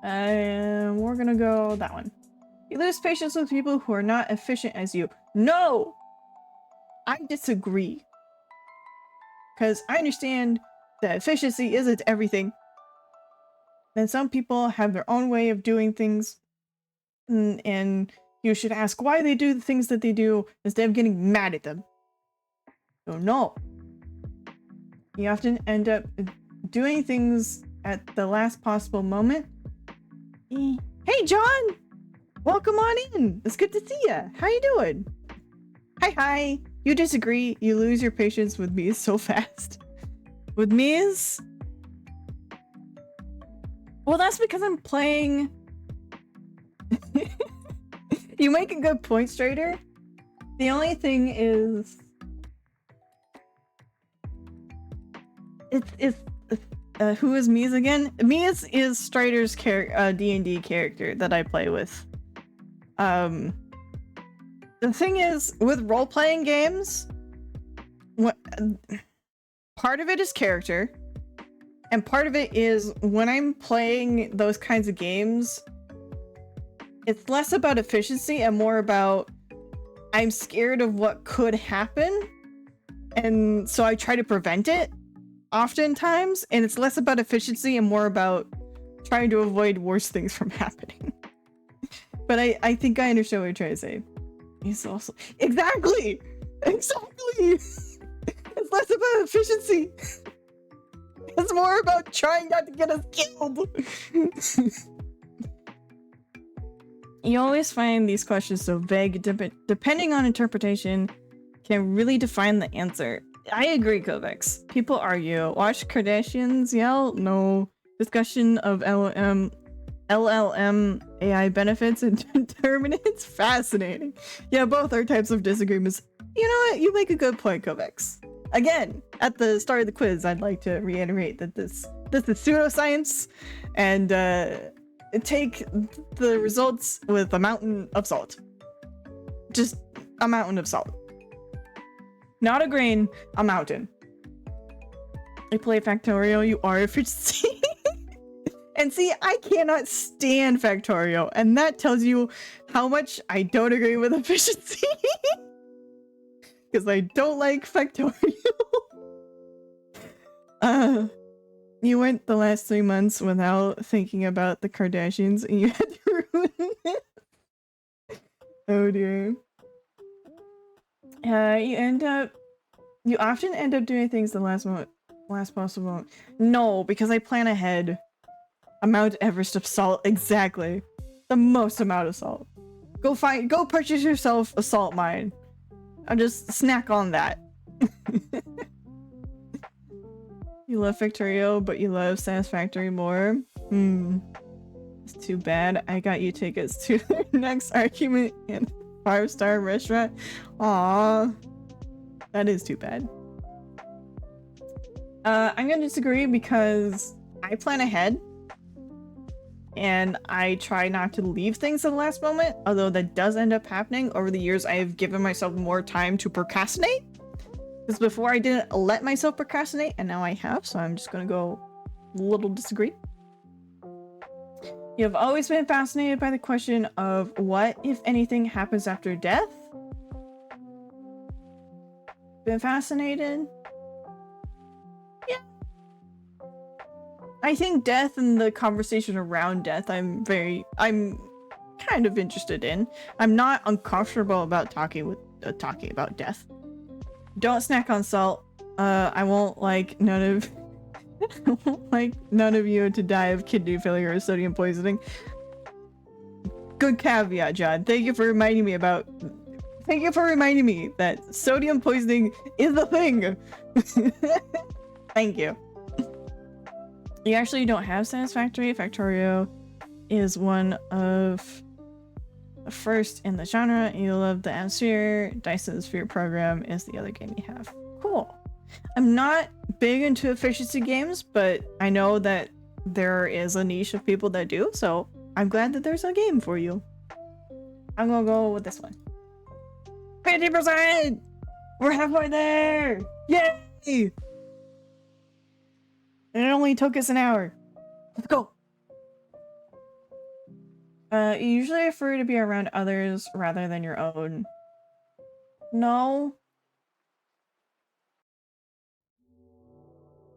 B: We're gonna go that one. You lose patience with people who are not efficient as you. No! I disagree. Because I understand that efficiency isn't everything. And some people have their own way of doing things. And you should ask why they do the things that they do instead of getting mad at them. So no. You often end up doing things at the last possible moment. Hey, John! Welcome on in. It's good to see ya. How you doing? Hi. You disagree. You lose your patience with me so fast. With Mies? Well, that's because I'm playing... You make a good point, Strider. The only thing is... who is Mies again? Mies is Strider's D&D character that I play with. The thing is, with role-playing games, part of it is character, and part of it is when I'm playing those kinds of games, it's less about efficiency and more about I'm scared of what could happen, and so I try to prevent it oftentimes, and it's less about efficiency and more about trying to avoid worse things from happening. But I think I understand what you're trying to say. He's also exactly. It's less about efficiency. It's more about trying not to get us killed. You always find these questions so vague, depending on interpretation, can really define the answer. I agree, Kovacs. People argue. Watch Kardashians yell? No. Discussion of LLM AI benefits and determinants? Fascinating. Yeah, both are types of disagreements. You know what? You make a good point, Kovacs. Again, at the start of the quiz, I'd like to reiterate that this is pseudoscience, and take the results with a mountain of salt. Just a mountain of salt. Not a grain, a mountain. I play Factorio, you are efficiency. And see, I cannot stand Factorio, and that tells you how much I don't agree with efficiency. Because I don't like Factorio. You went the last 3 months without thinking about the Kardashians, and you had to ruin it. Oh dear. You often end up doing things the last possible moment. No, because I plan ahead. Mount Everest of salt, exactly. The most amount of salt. Go purchase yourself a salt mine. I'll just snack on that. You love Factorio, but you love Satisfactory more? It's too bad. I got you tickets to their next argument in 5-star restaurant. Aww. That is too bad. I'm gonna disagree because I plan ahead. And I try not to leave things to the last moment, although that does end up happening. Over the years, I have given myself more time to procrastinate. Because before I didn't let myself procrastinate, and now I have, so I'm just gonna go a little disagree. You have always been fascinated by the question of what, if anything, happens after death? Been fascinated? Yeah. I think death and the conversation around death I'm kind of interested in. I'm not uncomfortable about talking about death. Don't snack on salt. I won't like none of you to die of kidney failure or sodium poisoning. Good caveat, John. Thank you for reminding me that sodium poisoning is a thing. Thank you. You actually don't have Satisfactory. Factorio is one of the first in the genre. You love the Atmosphere. Dyson's Sphere program is the other game you have. Cool. I'm not big into efficiency games, but I know that there is a niche of people that do, so I'm glad that there's a game for you. I'm gonna go with this one. 50%! We're halfway there! Yay! And it only took us an hour. Let's go! You usually prefer to be around others rather than your own. No.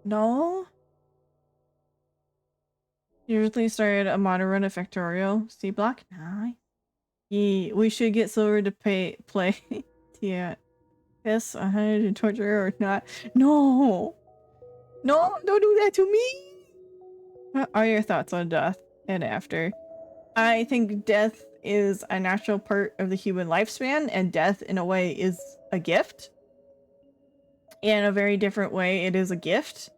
B: No? Usually started a modern run of Factorio. C block? Nice. Yeah, we should get Silver to play. Yeah. Yes, 100 torture or not. No! No, don't do that to me! What are your thoughts on death and after? I think death is a natural part of the human lifespan, and death, in a way, is a gift. In a very different way, it is a gift.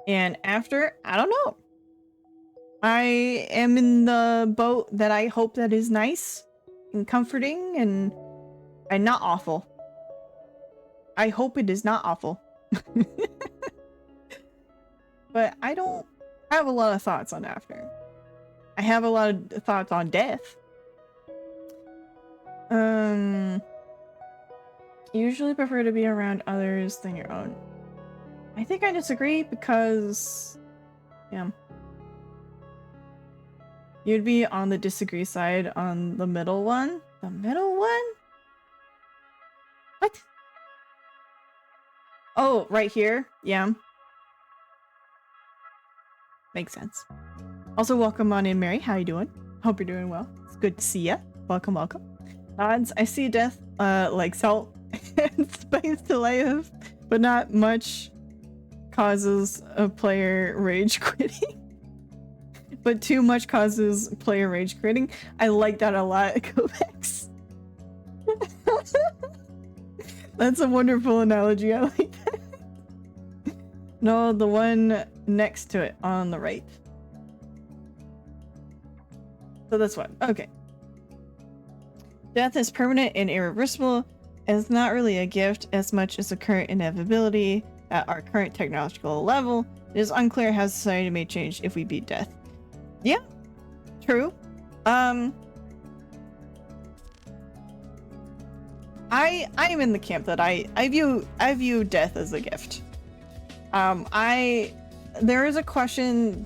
B: And after, I don't know. I am in the boat that I hope that is nice and comforting and not awful. I hope it is not awful. But I don't have a lot of thoughts on after. I have a lot of thoughts on death. Usually prefer to be around others than your own. I think I disagree because, yeah. You'd be on the disagree side on the middle one. The middle one? What? Oh, right here? Yeah. Makes sense. Also, welcome on in, Mary. How you doing? Hope you're doing well. It's good to see ya. Welcome, welcome. Odds, I see death, like salt and spice to life, but not much causes a player rage quitting. But too much causes player rage quitting. I like that a lot, Kovacs. That's a wonderful analogy. I like that. No, the one next to it on the right. So this one. Okay. Death is permanent and irreversible. It's not really a gift as much as a current inevitability at our current technological level. It is unclear how society may change if we beat death. Yeah, true. I am in the camp that I view death as a gift. There is a question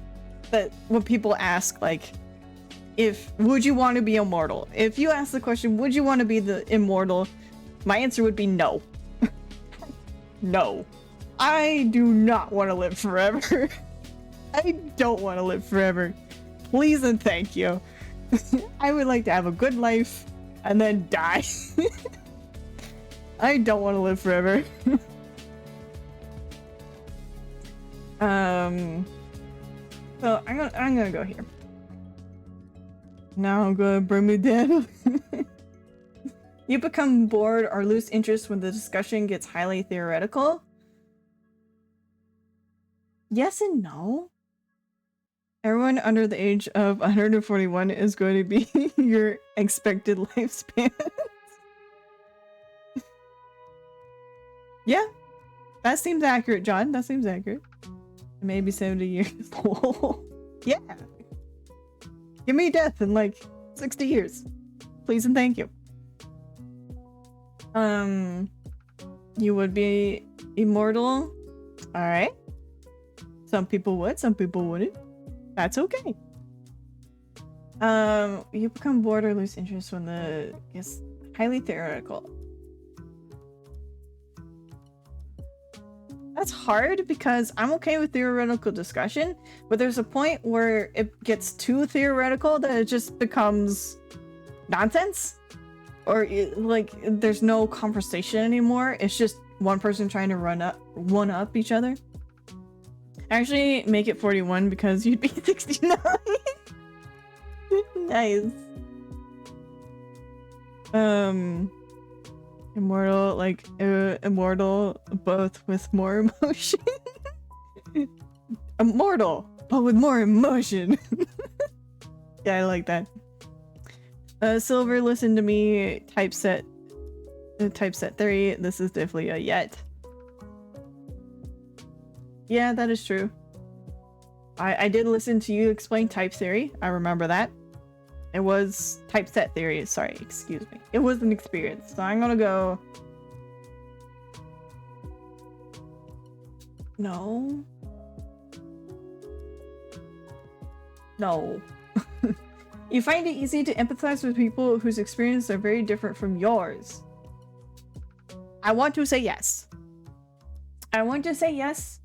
B: that when people ask, like, would you want to be immortal? If you ask the question, would you want to be the immortal? My answer would be no. No. I do not want to live forever. I don't want to live forever. Please and thank you. I would like to have a good life and then die. I don't want to live forever. So I'm gonna go here. Now I'm gonna bring me down. You become bored or lose interest when the discussion gets highly theoretical. Yes and no. Everyone under the age of 141 is going to be your expected lifespan. Yeah, that seems accurate, John. That seems accurate. Maybe 70 years old. Yeah. Give me death in like 60 years. Please and thank you. You would be immortal. Alright. Some people would, some people wouldn't. That's okay. You become bored or lose interest when the gets highly theoretical. That's hard because I'm okay with theoretical discussion, but there's a point where it gets too theoretical that it just becomes nonsense, or like there's no conversation anymore. It's just one person trying to one up each other. Actually, make it 41 because you'd be 69. Nice. Immortal, like immortal, both with more emotion. Immortal, but with more emotion. Yeah, I like that. Silver, listen to me. Typeset 3. This is definitely a yet. Yeah, that is true. I did listen to you explain type theory. I remember that. It was typeset theory. Sorry, excuse me. It was an experience. So I'm gonna go... No. No. You find it easy to empathize with people whose experiences are very different from yours. I want to say yes. I want to say yes,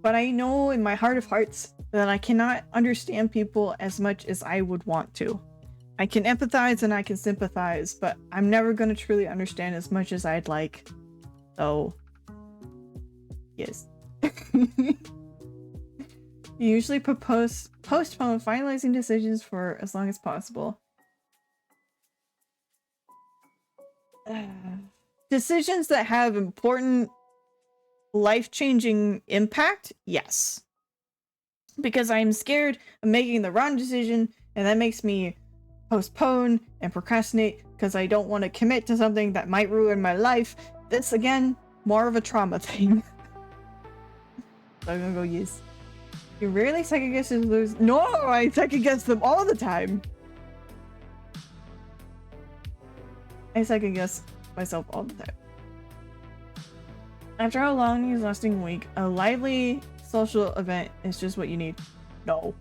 B: but I know in my heart of hearts that I cannot understand people as much as I would want to. I can empathize and I can sympathize, but I'm never going to truly understand as much as I'd like. So, yes. You usually postpone finalizing decisions for as long as possible. Decisions that have important life-changing impact? Yes. Because I'm scared of making the wrong decision, and that makes me postpone and procrastinate because I don't want to commit to something that might ruin my life. This, again, more of a trauma thing. So I'm gonna go yes. You rarely second guess and lose. No, I second guess them all the time. I second guess myself all the time. After a long, exhausting week, a lively social event is just what you need. No.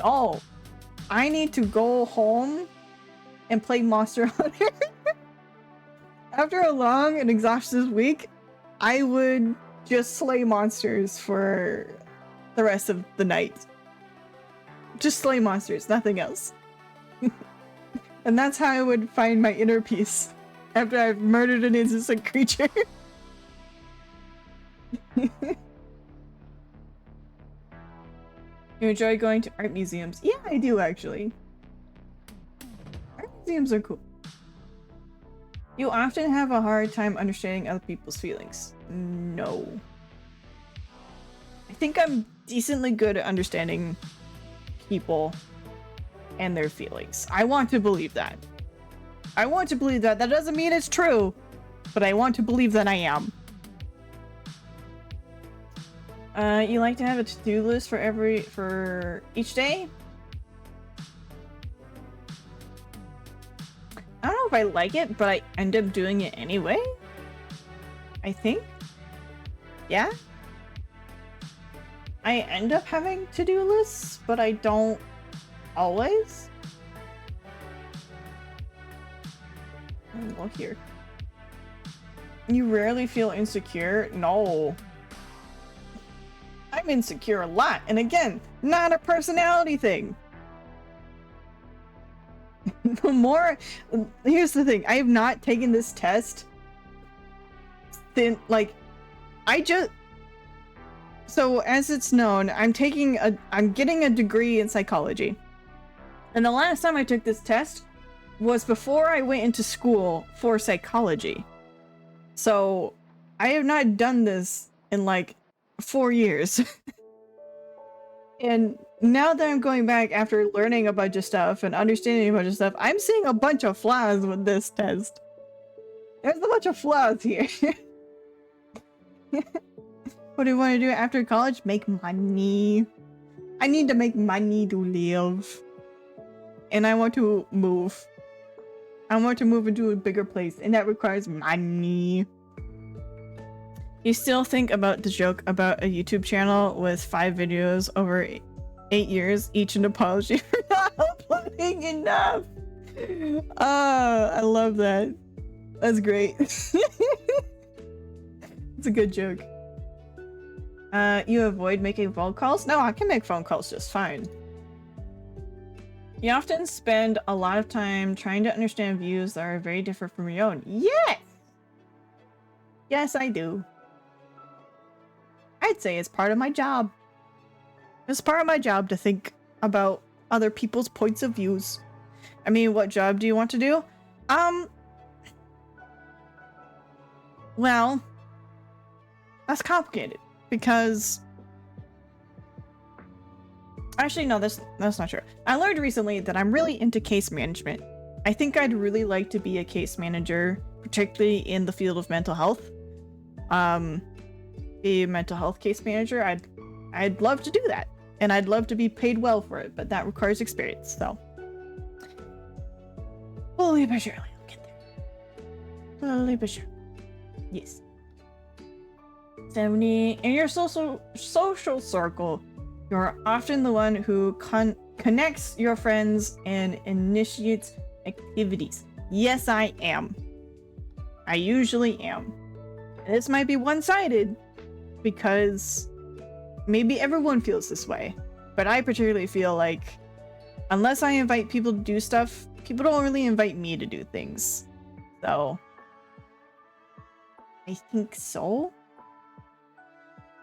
B: No. I need to go home and play Monster Hunter. After a long and exhaustive week, I would just slay monsters for the rest of the night. Just slay monsters, nothing else. And that's how I would find my inner peace after I've murdered an innocent creature. You enjoy going to art museums? Yeah, I do actually. Art museums are cool. You often have a hard time understanding other people's feelings. No. I think I'm decently good at understanding people and their feelings. I want to believe that. I want to believe that. That doesn't mean it's true, but I want to believe that I am. You like to have a to-do list for each day? I don't know if I like it, but I end up doing it anyway. I think. Yeah? I end up having to-do lists, but I don't always. Look here. You rarely feel insecure? No. I'm insecure a lot, and again, not a personality thing. Here's the thing, I have not taken this test since, like, so as it's known, I'm getting a degree in psychology. And the last time I took this test was before I went into school for psychology. So I have not done this in like 4 years. And now that I'm going back after learning a bunch of stuff and understanding a bunch of stuff, I'm seeing a bunch of flaws with this test. There's a bunch of flaws here. What do you want to do after college? Make money. I need to make money to live. And I want to move. I want to move into a bigger place, and that requires money. You still think about the joke about a YouTube channel with 5 videos over 8 years, each an apology for not uploading enough. I love that. That's great. It's a good joke. You avoid making phone calls? No, I can make phone calls just fine. You often spend a lot of time trying to understand views that are very different from your own. Yes! Yes, I do. I'd say it's part of my job. It's part of my job to think about other people's points of views. I mean, what job do you want to do? Well, that's complicated because actually, no, that's not true. I learned recently that I'm really into case management. I think I'd really like to be a case manager, particularly in the field of mental health. Be a mental health case manager. I'd love to do that, and I'd love to be paid well for it, but that requires experience. So, slowly but surely, I'll get there. Slowly but surely. Yes. 70. In your social circle, you're often the one who connects your friends and initiates activities. Yes, I am. I usually am. And this might be one-sided because maybe everyone feels this way, but I particularly feel like unless I invite people to do stuff, people don't really invite me to do things. So I think so.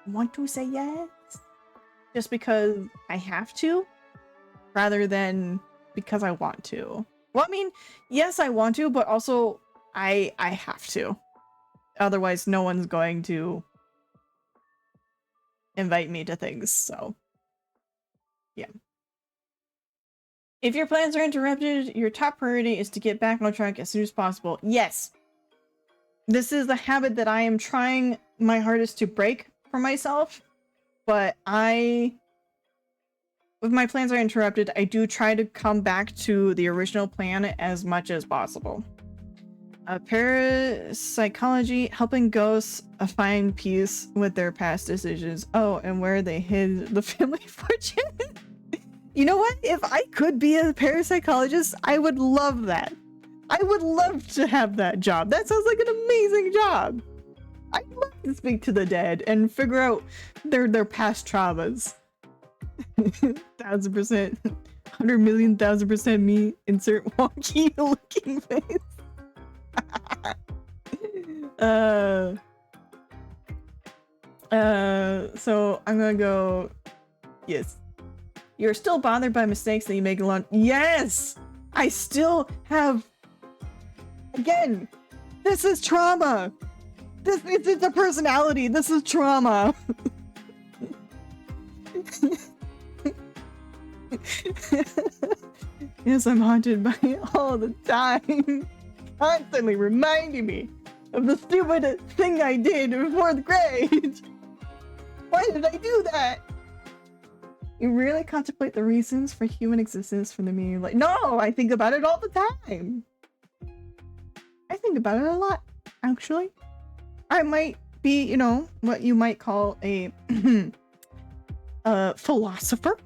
B: Want to say yes? Just because I have to, rather than because I want to. Well, I mean, yes, I want to, but also I have to. Otherwise, no one's going to invite me to things, so yeah. If your plans are interrupted, your top priority is to get back on track as soon as possible. Yes. This is the habit that I am trying my hardest to break for myself, but if my plans are interrupted, I do try to come back to the original plan as much as possible. Parapsychology, helping ghosts find peace with their past decisions. Oh, and where they hid the family fortune. You know what? If I could be a parapsychologist, I would love that. I would love to have that job. That sounds like an amazing job. I'd love to speak to the dead and figure out their past traumas. 1000%, 100,000,000% me. Insert wonky looking face. So I'm gonna go. Yes. You're still bothered by mistakes that you make alone. Yes! I still have. Again, this is trauma. It's a personality. This is trauma. Yes, I'm haunted by it all the time. Constantly reminding me of the stupid thing I did in 4th grade. Why did I do that? You really contemplate the reasons for human existence for the meaning. Like, no, I think about it all the time. I think about it a lot, actually. I might be, you know, what you might call a philosopher.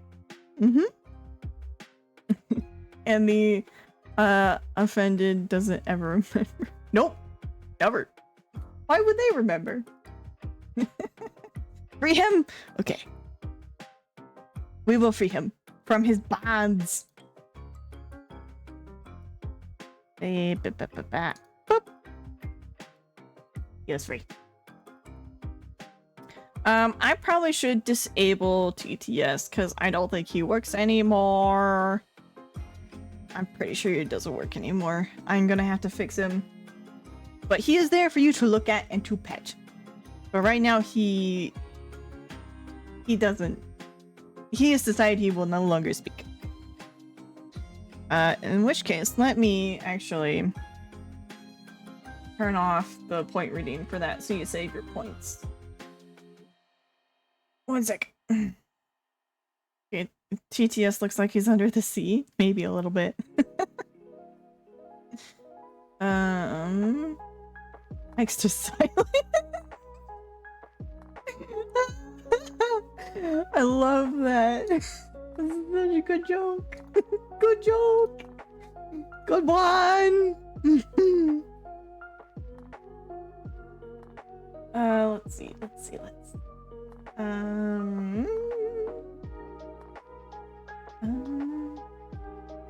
B: Mm-hmm. And the offended doesn't ever remember. Nope, never. Why would they remember? Free him. Okay, we will free him from his bonds. Boop. He is free. I probably should disable TTS because I don't think he works anymore. I'm pretty sure it doesn't work anymore. I'm gonna have to fix him. But he is there for you to look at and to pet. But right now he doesn't. He has decided he will no longer speak. In which case, let me actually turn off the point reading for that so you save your points. 1 sec. Okay, TTS looks like he's under the sea. Maybe a little bit. Extra silent. I love that. This is such a good joke. Good joke. Good one. Let's see.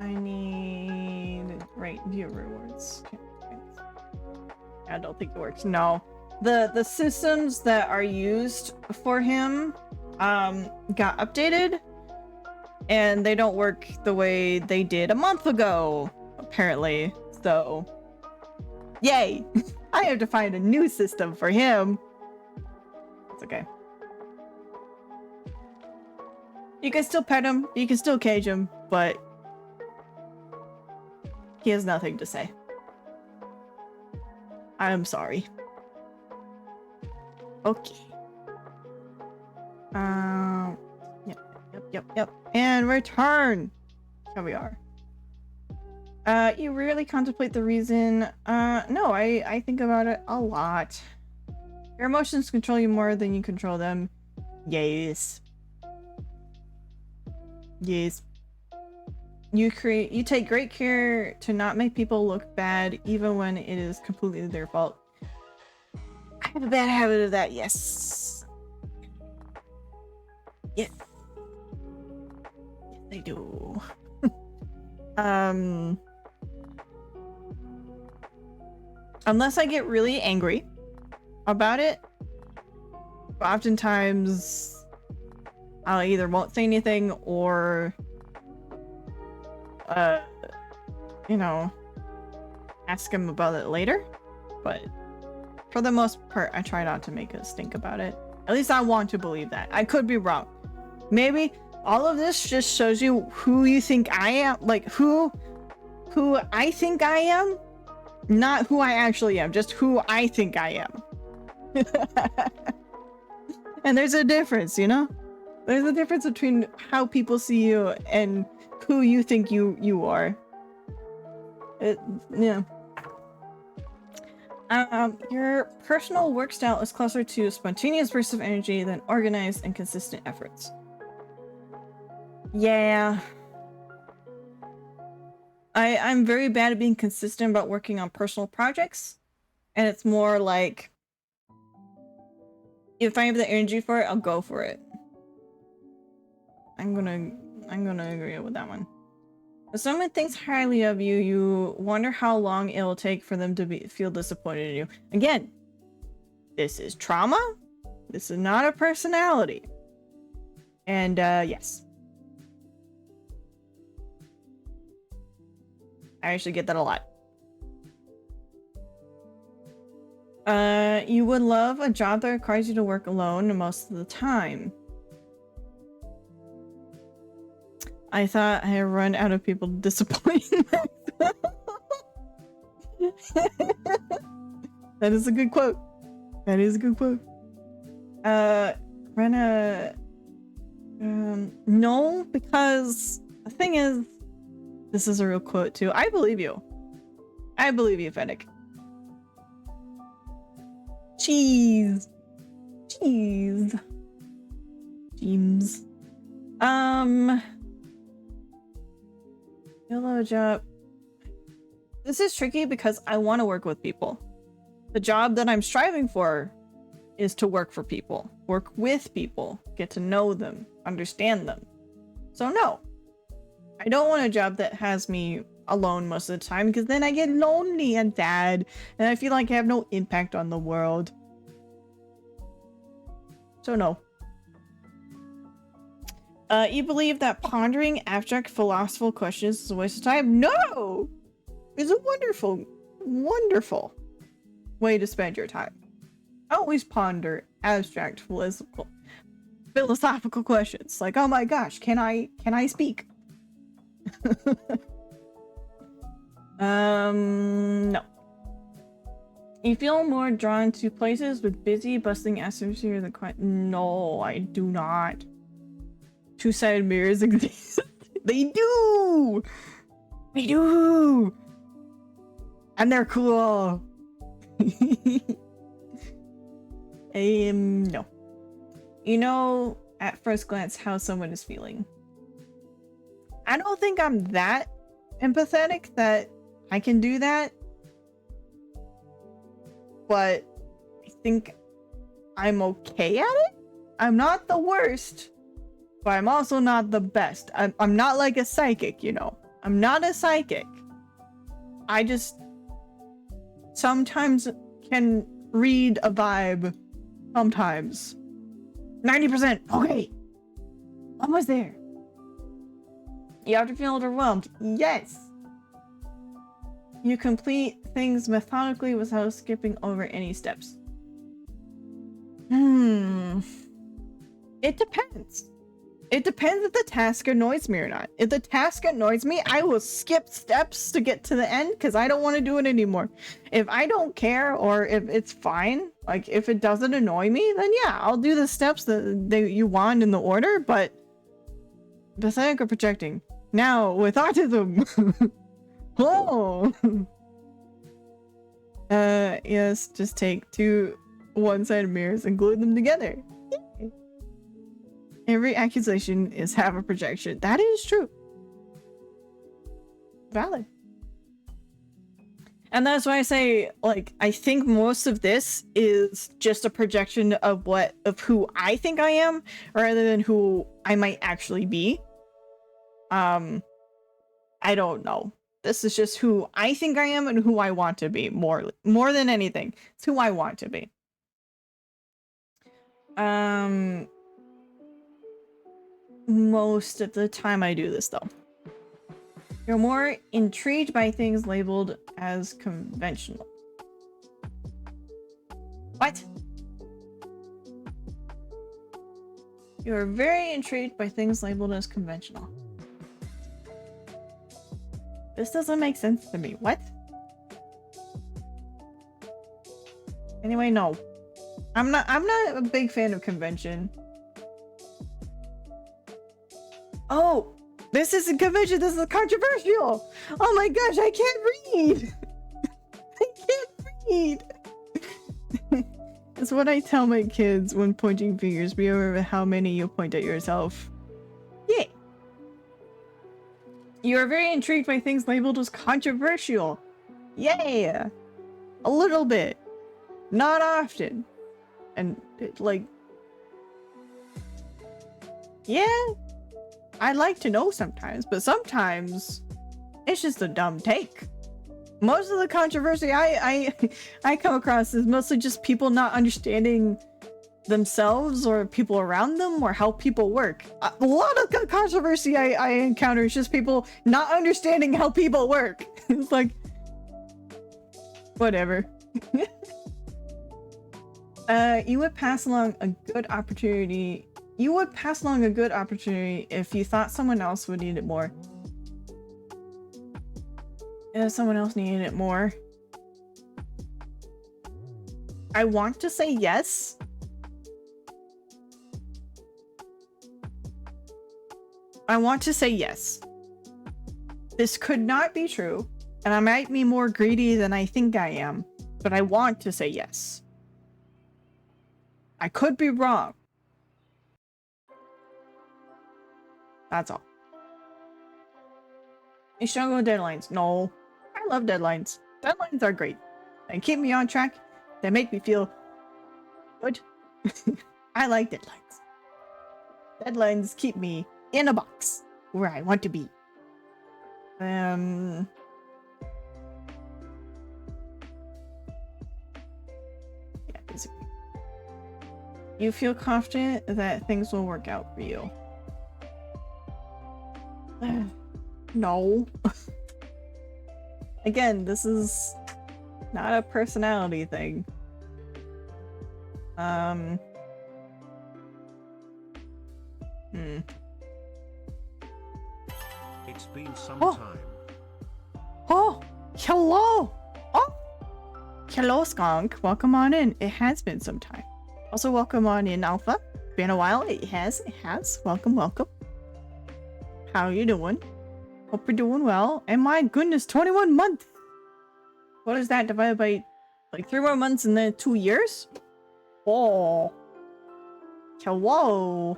B: I need view rewards. I don't think it works. No, the systems that are used for him got updated, and they don't work the way they did a month ago, apparently. So, yay! I have to find a new system for him. It's okay. You can still pet him, you can still cage him, but he has nothing to say. I'm sorry. Okay. Yep. And return! Here we are. You rarely contemplate the reason. No, I think about it a lot. Your emotions control you more than you control them. Yes. Yes. You take great care to not make people look bad, even when it is completely their fault. I have a bad habit of that, yes. Yes. Yes, I do. Unless I get really angry about it, oftentimes I either won't say anything or ask him about it later. But for the most part, I try not to make a stink about it. At least I want to believe that. I could be wrong. Maybe all of this just shows you who you think I am, like who I think I am, not who I actually am, just who I think I am. And there's a difference, you know? There's a difference between how people see you and who you think you are. Yeah. Your personal work style is closer to spontaneous bursts of energy than organized and consistent efforts. Yeah. I'm very bad at being consistent about working on personal projects. And it's more like, if I have the energy for it, I'll go for it. I'm gonna agree with that one. If someone thinks highly of you, you wonder how long it will take for them to feel disappointed in you. Again, this is trauma. This is not a personality. And yes. I actually get that a lot. You would love a job that requires you to work alone most of the time. I thought I had run out of people to disappoint myself. That is a good quote. That is a good quote. Rena... no, because the thing is, this is a real quote too. I believe you. I believe you, Fennec. Cheese. Cheese. James. Yellow job. This is tricky because I want to work with people. The job that I'm striving for is to work for people, work with people, get to know them, understand them. So no, I don't want a job that has me alone most of the time because then I get lonely and sad and I feel like I have no impact on the world. So no. You believe that pondering abstract philosophical questions is a waste of time? No! It's a wonderful, wonderful way to spend your time. I always ponder abstract philosophical questions. Like, oh my gosh, can I speak? No. You feel more drawn to places with busy, bustling atmosphere than quiet. No, I do not. Two-sided mirrors exist. They do! They do! And they're cool. No. You know at first glance how someone is feeling. I don't think I'm that empathetic that I can do that. But I think I'm okay at it. I'm not the worst, but I'm also not the best. I'm not like a psychic, you know. I'm not a psychic. I just sometimes can read a vibe. Sometimes. 90%. Okay. Almost there. You have to feel overwhelmed. Yes. You complete things methodically without skipping over any steps. It depends. It depends if the task annoys me or not. If the task annoys me, I will skip steps to get to the end because I don't want to do it anymore. If I don't care or if it's fine, like if it doesn't annoy me, then yeah, I'll do the steps that you want in the order, but pathetic or projecting. Now, with autism. Oh. Yes, just take two one-sided mirrors and glue them together. Every accusation is half a projection. That is true. Valid. And that's why I say, like, I think most of this is just a projection of who I think I am, rather than who I might actually be. I don't know. This is just who I think I am and who I want to be, more than anything. It's who I want to be. Most of the time I do this, though. You're more intrigued by things labeled as conventional. What? You are very intrigued by things labeled as conventional. This doesn't make sense to me. What? Anyway, no. I'm not a big fan of convention. Oh, this isn't convention, this is controversial. Oh my gosh, I can't read. I can't read. It's what I tell my kids when pointing fingers. Be aware of how many you point at yourself. Yeah. You are very intrigued by things labeled as controversial. Yeah. A little bit. Not often. And like... yeah. I like to know sometimes, but sometimes it's just a dumb take. Most of the controversy I come across is mostly just people not understanding themselves or people around them or how people work. A lot of controversy I encounter is just people not understanding how people work. It's like, whatever. You would pass along a good opportunity. You would pass along a good opportunity if you thought someone else would need it more. If someone else needed it more. I want to say yes. I want to say yes. This could not be true, and I might be more greedy than I think I am, but I want to say yes. I could be wrong. That's all. You struggle with deadlines. No. I love deadlines. Deadlines are great. They keep me on track. They make me feel good. I like deadlines. Deadlines keep me in a box where I want to be. Yeah, basically. You feel confident that things will work out for you. No. Again, this is not a personality thing.
A: It's been some
B: Oh.
A: time.
B: Oh, hello. Oh, hello, Skunk. Welcome on in. It has been some time. Also, welcome on in, Alpha. Been a while. It has. Welcome, welcome. How you doing? Hope you're doing well. And my goodness, 21 months. What is that divided by like 3 more months and then 2 years? Oh. Hello.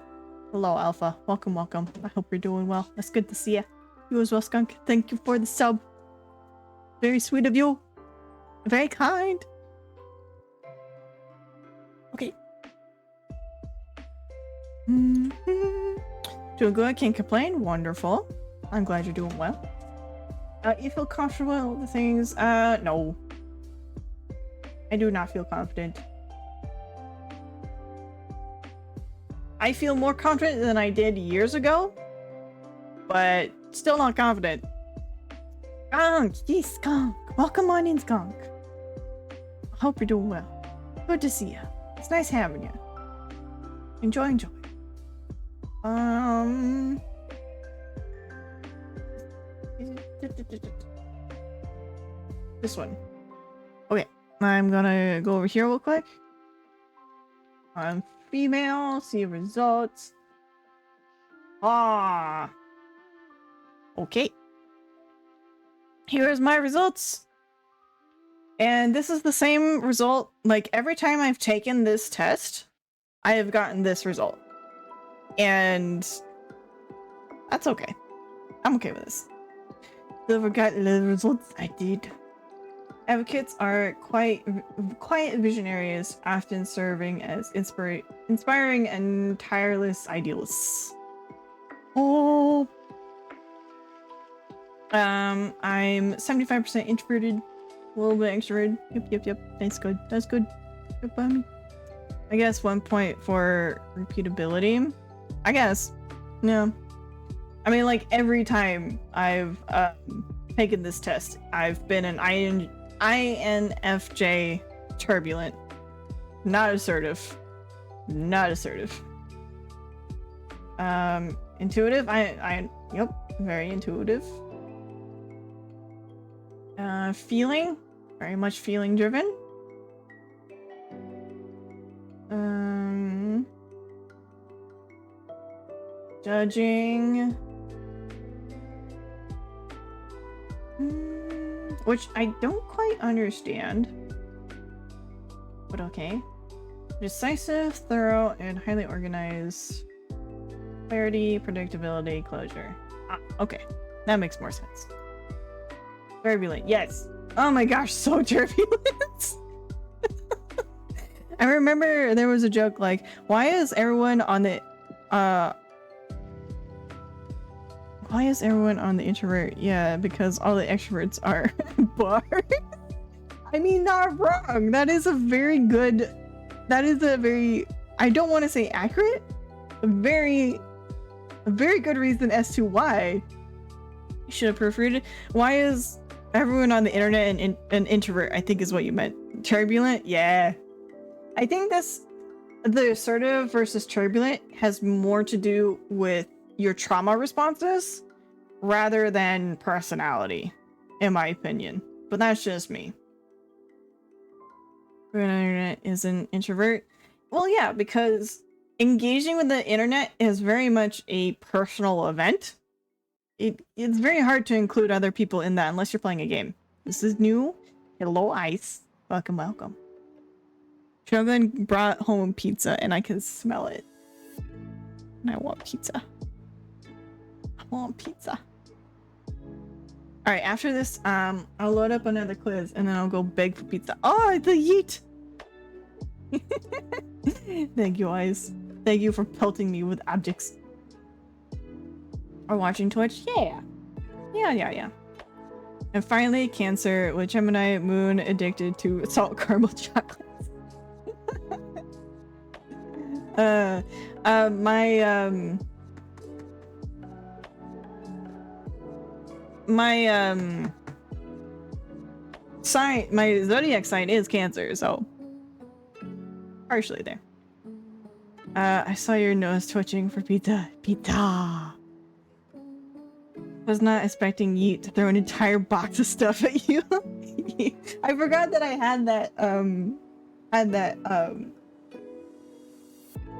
B: Hello, Alpha. Welcome, welcome. I hope you're doing well. That's good to see you. You as well, Skunk. Thank you for the sub. Very sweet of you. Very kind. Okay. Doing good. Can't complain. Wonderful. I'm glad you're doing well. You feel comfortable with the things? No. I do not feel confident. I feel more confident than I did years ago, but still not confident. Skunk! Yes, Skunk! Welcome on in, Skunk. I hope you're doing well. Good to see you. It's nice having you. Enjoy, enjoy. This one. Okay, I'm gonna go over here real quick. I'm female, see results. Ah. Okay. Here's my results. And this is the same result. Like every time I've taken this test, I have gotten this result. And that's okay. I'm okay with this. Never got the results I did. Advocates are quite quiet visionaries, often serving as inspiring and tireless idealists. Oh. I'm 75% introverted, a little bit extroverted. Yep. That's good. That's good. Good by me. I guess 1 point for repeatability. I guess. Yeah. I mean, like every time I've taken this test, I've been an INFJ turbulent. Not assertive. Not assertive. Intuitive. Yep, very intuitive. Feeling, very much feeling driven. Judging. Which I don't quite understand. But okay. Decisive, thorough, and highly organized. Clarity, predictability, closure. Ah, okay. That makes more sense. Turbulent, yes. Oh my gosh, so turbulent. I remember there was a joke like, why is everyone on the introvert? Yeah, because all the extroverts are bars. I mean, not wrong. That is a very, I don't want to say accurate, a very good reason as to why. You should have proofread. Why is everyone on the internet an introvert? I think is what you meant. Turbulent? Yeah. I think the assertive versus turbulent has more to do with your trauma responses rather than personality, in my opinion. But that's just me. Everyone on the internet is an introvert. Well, yeah, because engaging with the internet is very much a personal event. It's very hard to include other people in that unless you're playing a game. This is new. Hello, Ice. Welcome, welcome. Shogun brought home pizza and I can smell it. And I want pizza. want pizza. All right, after this, I'll load up another quiz and then I'll go beg for pizza. Oh, the yeet! Thank you, Eyes. Thank you for pelting me with objects. Or watching Twitch? Yeah. Yeah. And finally, Cancer with Gemini Moon addicted to salt caramel chocolates. My sign, my zodiac sign is Cancer, so partially there. I saw your nose twitching for pizza. Pizza. Was not expecting Yeet to throw an entire box of stuff at you. I forgot that I had that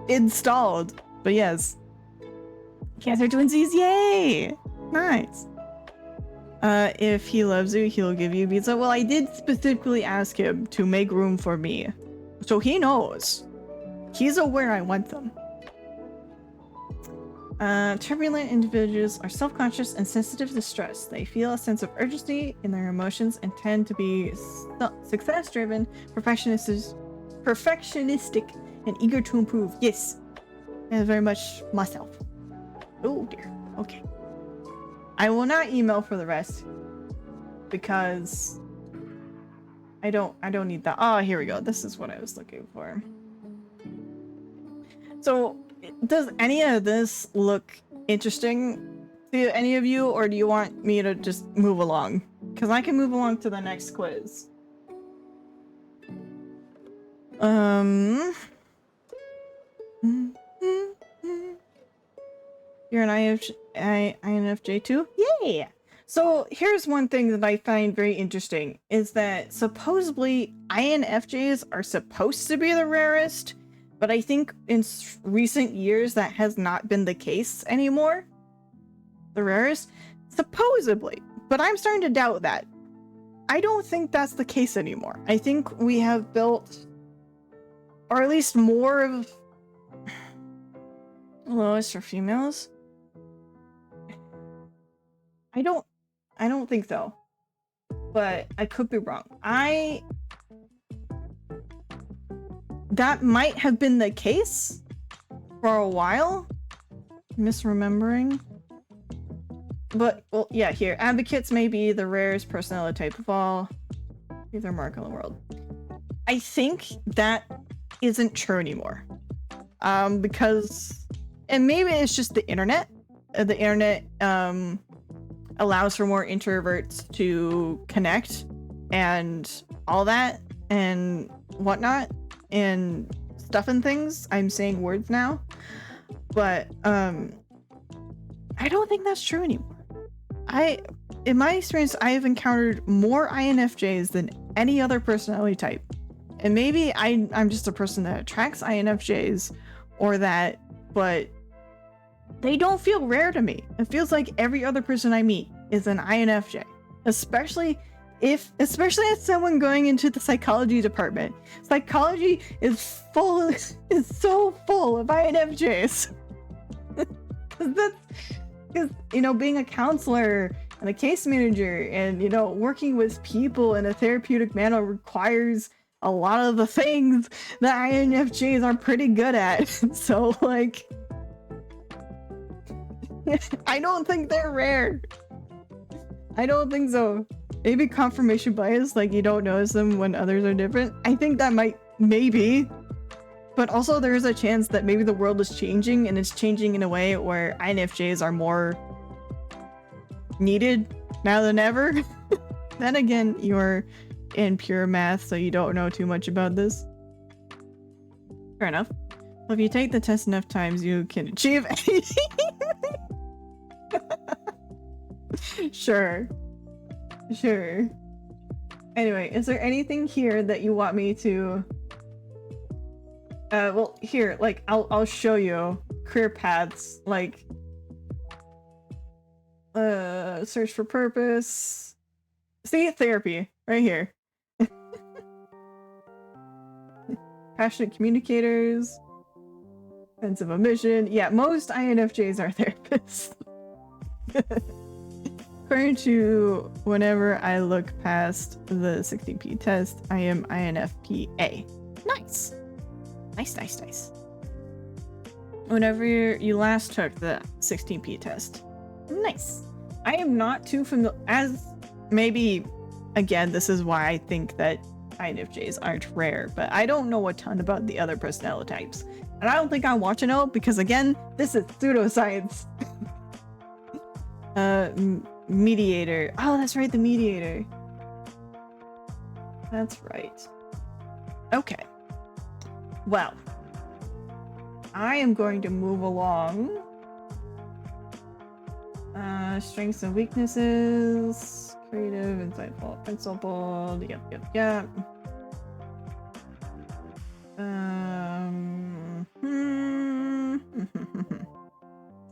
B: installed. But yes. Cancer twinsies, yay! Nice. If he loves you, he'll give you pizza. Well, I did specifically ask him to make room for me. So he knows. He's aware I want them. Turbulent individuals are self-conscious and sensitive to stress. They feel a sense of urgency in their emotions and tend to be success-driven, perfectionistic, and eager to improve. Yes, and very much myself. Oh dear. Okay. I will not email for the rest because I don't need that. Oh, here we go. This is what I was looking for. So, does any of this look interesting to any of you, or do you want me to just move along? Because I can move along to the next quiz. You're an INFJ too? Yay! So here's one thing that I find very interesting is that supposedly INFJs are supposed to be the rarest, but I think in recent years that has not been the case anymore. The rarest? Supposedly. But I'm starting to doubt that. I don't think that's the case anymore. I think we have built, or at least more of, lowest for females. I don't think so. But I could be wrong. That might have been the case for a while. Misremembering. But, well, yeah, here. Advocates may be the rarest personality type of all. Either mark in the world. I think that isn't true anymore. Because, and maybe it's just the internet. The internet allows for more introverts to connect and all that and whatnot. And stuff and things. I'm saying words now, but I don't think that's true anymore. In my experience, I have encountered more INFJs than any other personality type, and maybe I'm just a person that attracts INFJs or that, but they don't feel rare to me. It feels like every other person I meet is an INFJ, especially as someone going into the psychology department. Psychology is so full of INFJs. Because, you know, being a counselor and a case manager and, you know, working with people in a therapeutic manner requires a lot of the things that INFJs are pretty good at. So, like, I don't think they're rare. I don't think so. Maybe confirmation bias, like you don't notice them when others are different. I think that maybe. But also there is a chance that maybe the world is changing and it's changing in a way where INFJs are more needed now than ever. Then again, you're in pure math, so you don't know too much about this. Fair enough. Well, if you take the test enough times, you can achieve anything. Sure. Anyway, is there anything here that you want me to well, here, like I'll show you career paths, like search for purpose. See, therapy right here. Passionate communicators, sense of a mission. Yeah, most INFJs are therapists. According to whenever I look past the 16p test, I am INFPA. Nice. Nice. Whenever you last took the 16p test. Nice. I am not too familiar, as maybe, again, this is why I think that INFJs aren't rare, but I don't know a ton about the other personality types. And I don't think I want to know, because again, this is pseudoscience. Mediator. Oh, that's right, the mediator. That's right. Okay. Well, I am going to move along. Strengths and weaknesses. Creative, insightful, principled. Yep.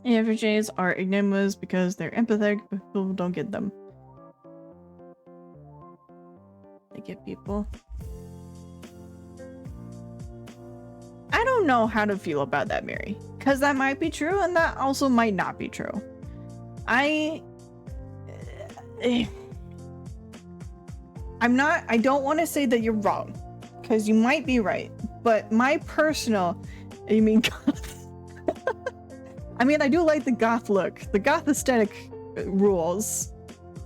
B: INFJs are enigmas because they're empathetic, but people don't get them. They get people. I don't know how to feel about that, Mary, because that might be true and that also might not be true. I don't want to say that you're wrong, because you might be right, but my personal, you mean goth? I mean, I do like the goth look. The goth aesthetic rules.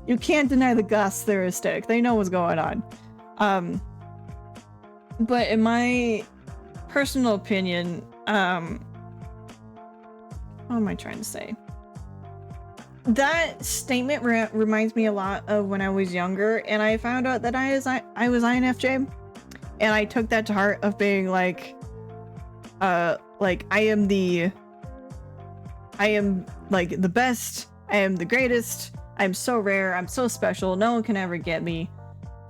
B: You can't deny the goths their aesthetic. They know what's going on. But in my personal opinion, what am I trying to say? That statement reminds me a lot of when I was younger, and I found out that I was INFJ, and I took that to heart of being like I am like the best, I am the greatest, I'm so rare, I'm so special, no one can ever get me.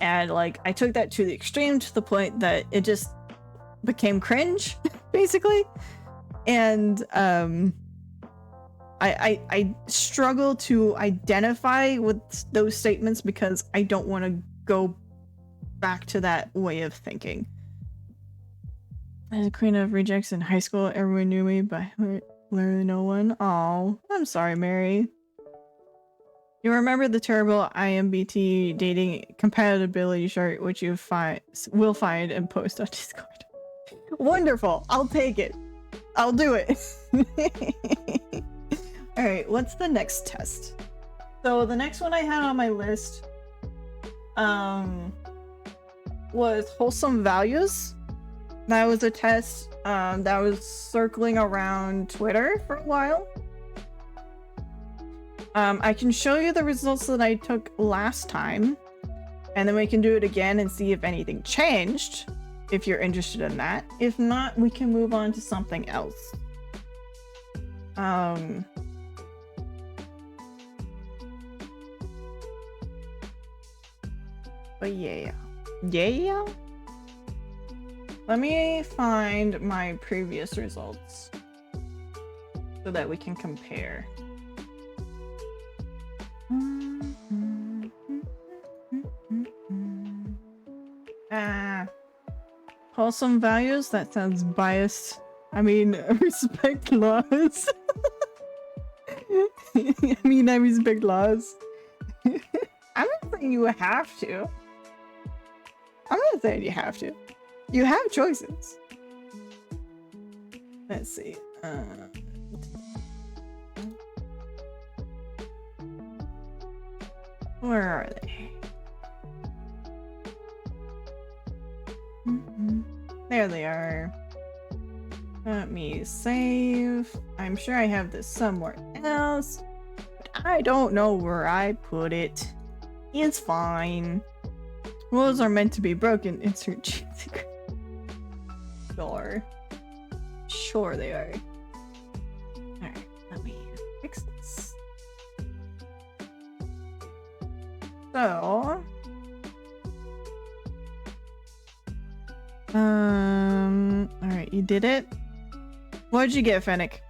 B: And like I took that to the extreme, to the point that it just became cringe, basically. And I struggle to identify with those statements because I don't want to go back to that way of thinking. As a queen of rejects in high school, everyone knew me, but literally no one. Oh, I'm sorry, Mary. You remember the terrible IMBT dating compatibility chart, which you will find and post on Discord. Wonderful. I'll take it. I'll do it. All right, what's the next test? So the next one I had on my list was wholesome values. That was a test that was circling around Twitter for a while. I can show you the results that I took last time, and then we can do it again and see if anything changed, if you're interested in that. If not, we can move on to something else. But yeah. Let me find my previous results so that we can compare. Wholesome values? That sounds biased. I mean, respect laws. I respect laws. I'm not saying you have to. I'm not saying you have to. You have choices. Let's see. Where are they? There they are. Let me save. I'm sure I have this somewhere else, but I don't know where I put it. It's fine. Rules are meant to be broken. Insert cheat. Sure they are. Alright, let me fix this. So alright, you did it. What'd you get, Fennec?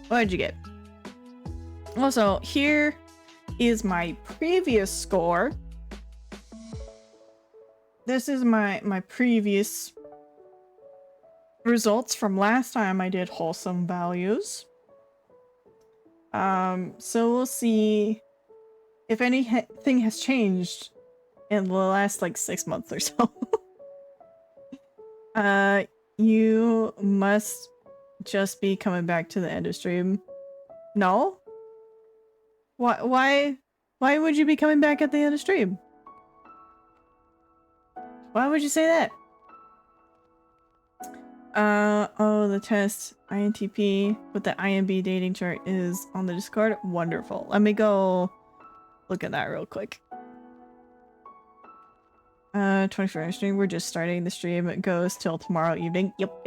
B: What'd you get? Also, here is my previous score. This is my previous results from last time I did wholesome values. So we'll see if anything has changed in the last like 6 months or so. You must just be coming back to the end of stream. No? Why would you be coming back at the end of stream? Why would you say that? Oh, the test INTP with the IMB dating chart is on the Discord. Wonderful. Let me go look at that real quick. 24-hour stream. We're just starting the stream. It goes till tomorrow evening. Yep.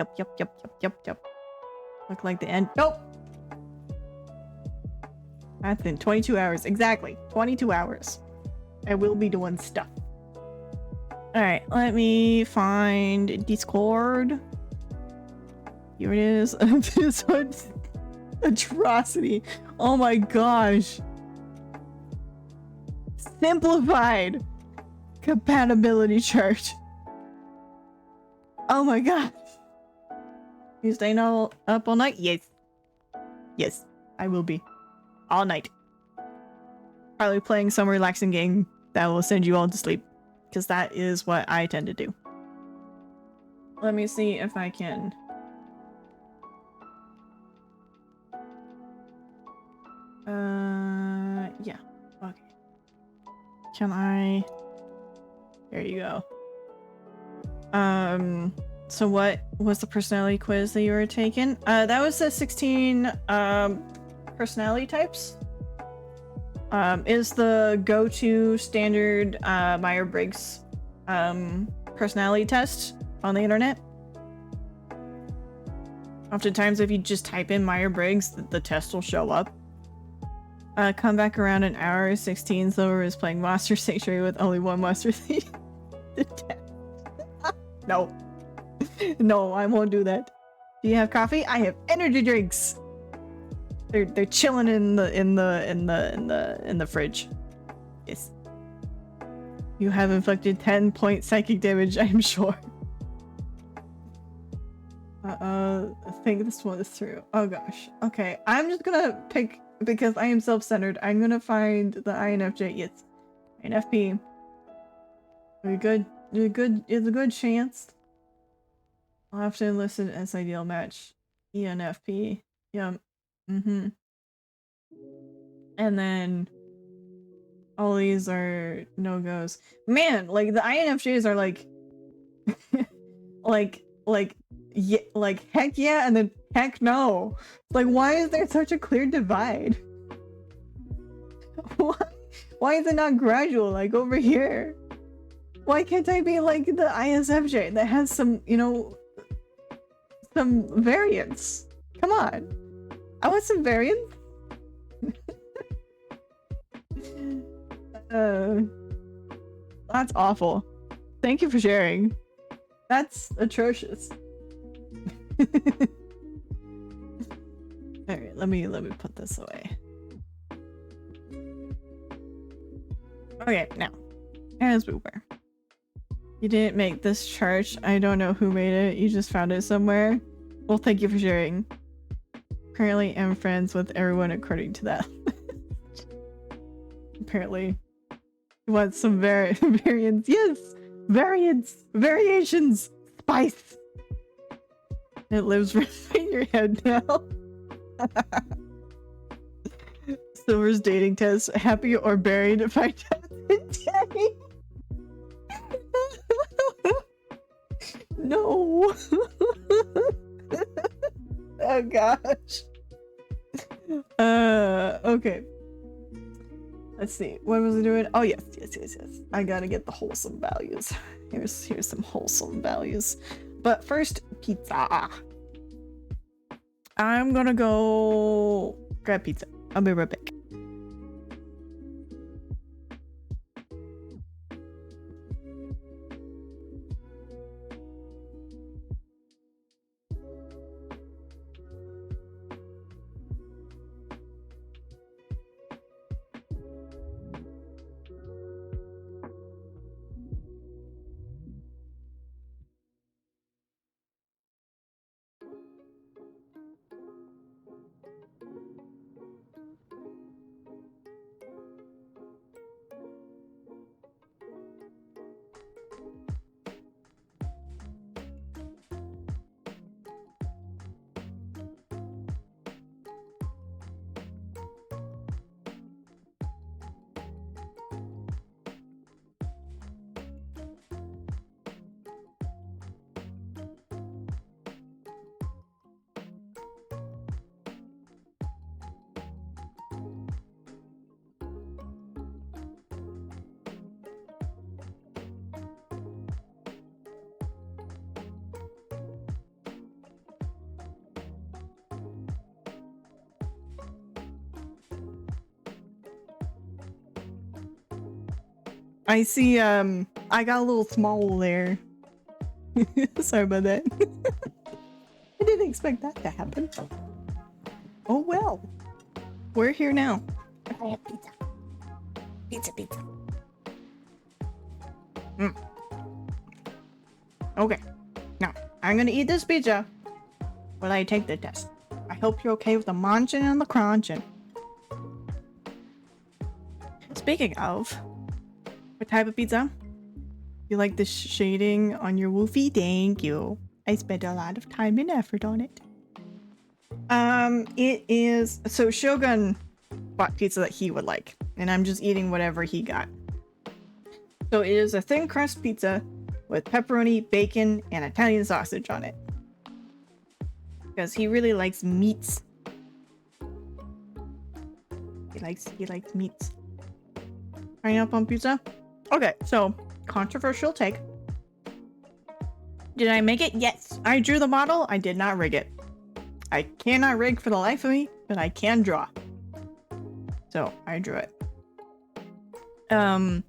B: Look like the end. Nope. That's in 22 hours. Exactly. 22 hours. I will be doing stuff. Alright, let me find Discord. Here it is. This one's atrocity. Oh my gosh. Simplified compatibility chart. Oh my gosh. You staying up all night? Yes. Yes, I will be. All night. Probably playing some relaxing game that will send you all to sleep. Because that is what I tend to do. Let me see if I can... yeah. Okay. Can I... There you go. So what was the personality quiz that you were taking? That was the 16, personality types. Is the go-to standard, Myers-Briggs, personality test on the internet. Oftentimes, if you just type in Myers-Briggs, the test will show up. Come back around an hour. 16 Silver is playing Monster Sanctuary with only one Monster Thief. No. No, I won't do that. Do you have coffee? I have energy drinks. They're chilling in the fridge. Yes. You have inflicted 10-point psychic damage, I'm sure. I think this one is through. Oh gosh. Okay, I'm just gonna pick, because I am self-centered, I'm gonna find the INFJ. Yes. INFP. It's a good chance. I'll have to enlist as ideal match. ENFP. Yep. And then all these are no-goes. Man, like the INFJs are like like heck yeah and then heck no. Like, why is there such a clear divide? Why is it not gradual like over here? Why can't I be like the ISFJ that has some, you know, some variance? Come on. I want some variance. That's awful. Thank you for sharing. That's atrocious. Alright, let me put this away. Okay, now, as we were. You didn't make this chart. I don't know who made it. You just found it somewhere. Well, thank you for sharing. Currently am friends with everyone according to that. Apparently. You want some variance. Yes! Variance! Variations! Spice! It lives right in your head now. Silver's dating test. Happy or buried? Find out today. No. Oh gosh. Okay. Let's see. What was I doing? Oh yes. I gotta get the wholesome values. Here's some wholesome values. But first, pizza. I'm gonna go grab pizza. I'll be right back. I see, I got a little small there. Sorry about that. I didn't expect that to happen. Oh well. We're here now.
C: I have pizza. Pizza.
B: Okay. Now, I'm gonna eat this pizza while I take the test. I hope you're okay with the munching and the crunching. Speaking of, what type of pizza? You like the shading on your woofie? Thank you. I spent a lot of time and effort on it. It is... So Shogun bought pizza that he would like, and I'm just eating whatever he got. So it is a thin crust pizza with pepperoni, bacon, and Italian sausage on it. Because he really likes meats. He likes meats. Pineapple on pizza? Okay, so controversial take. Did I make it? Yes. I drew the model. I did not rig it. I cannot rig for the life of me, but I can draw. So I drew it. Man,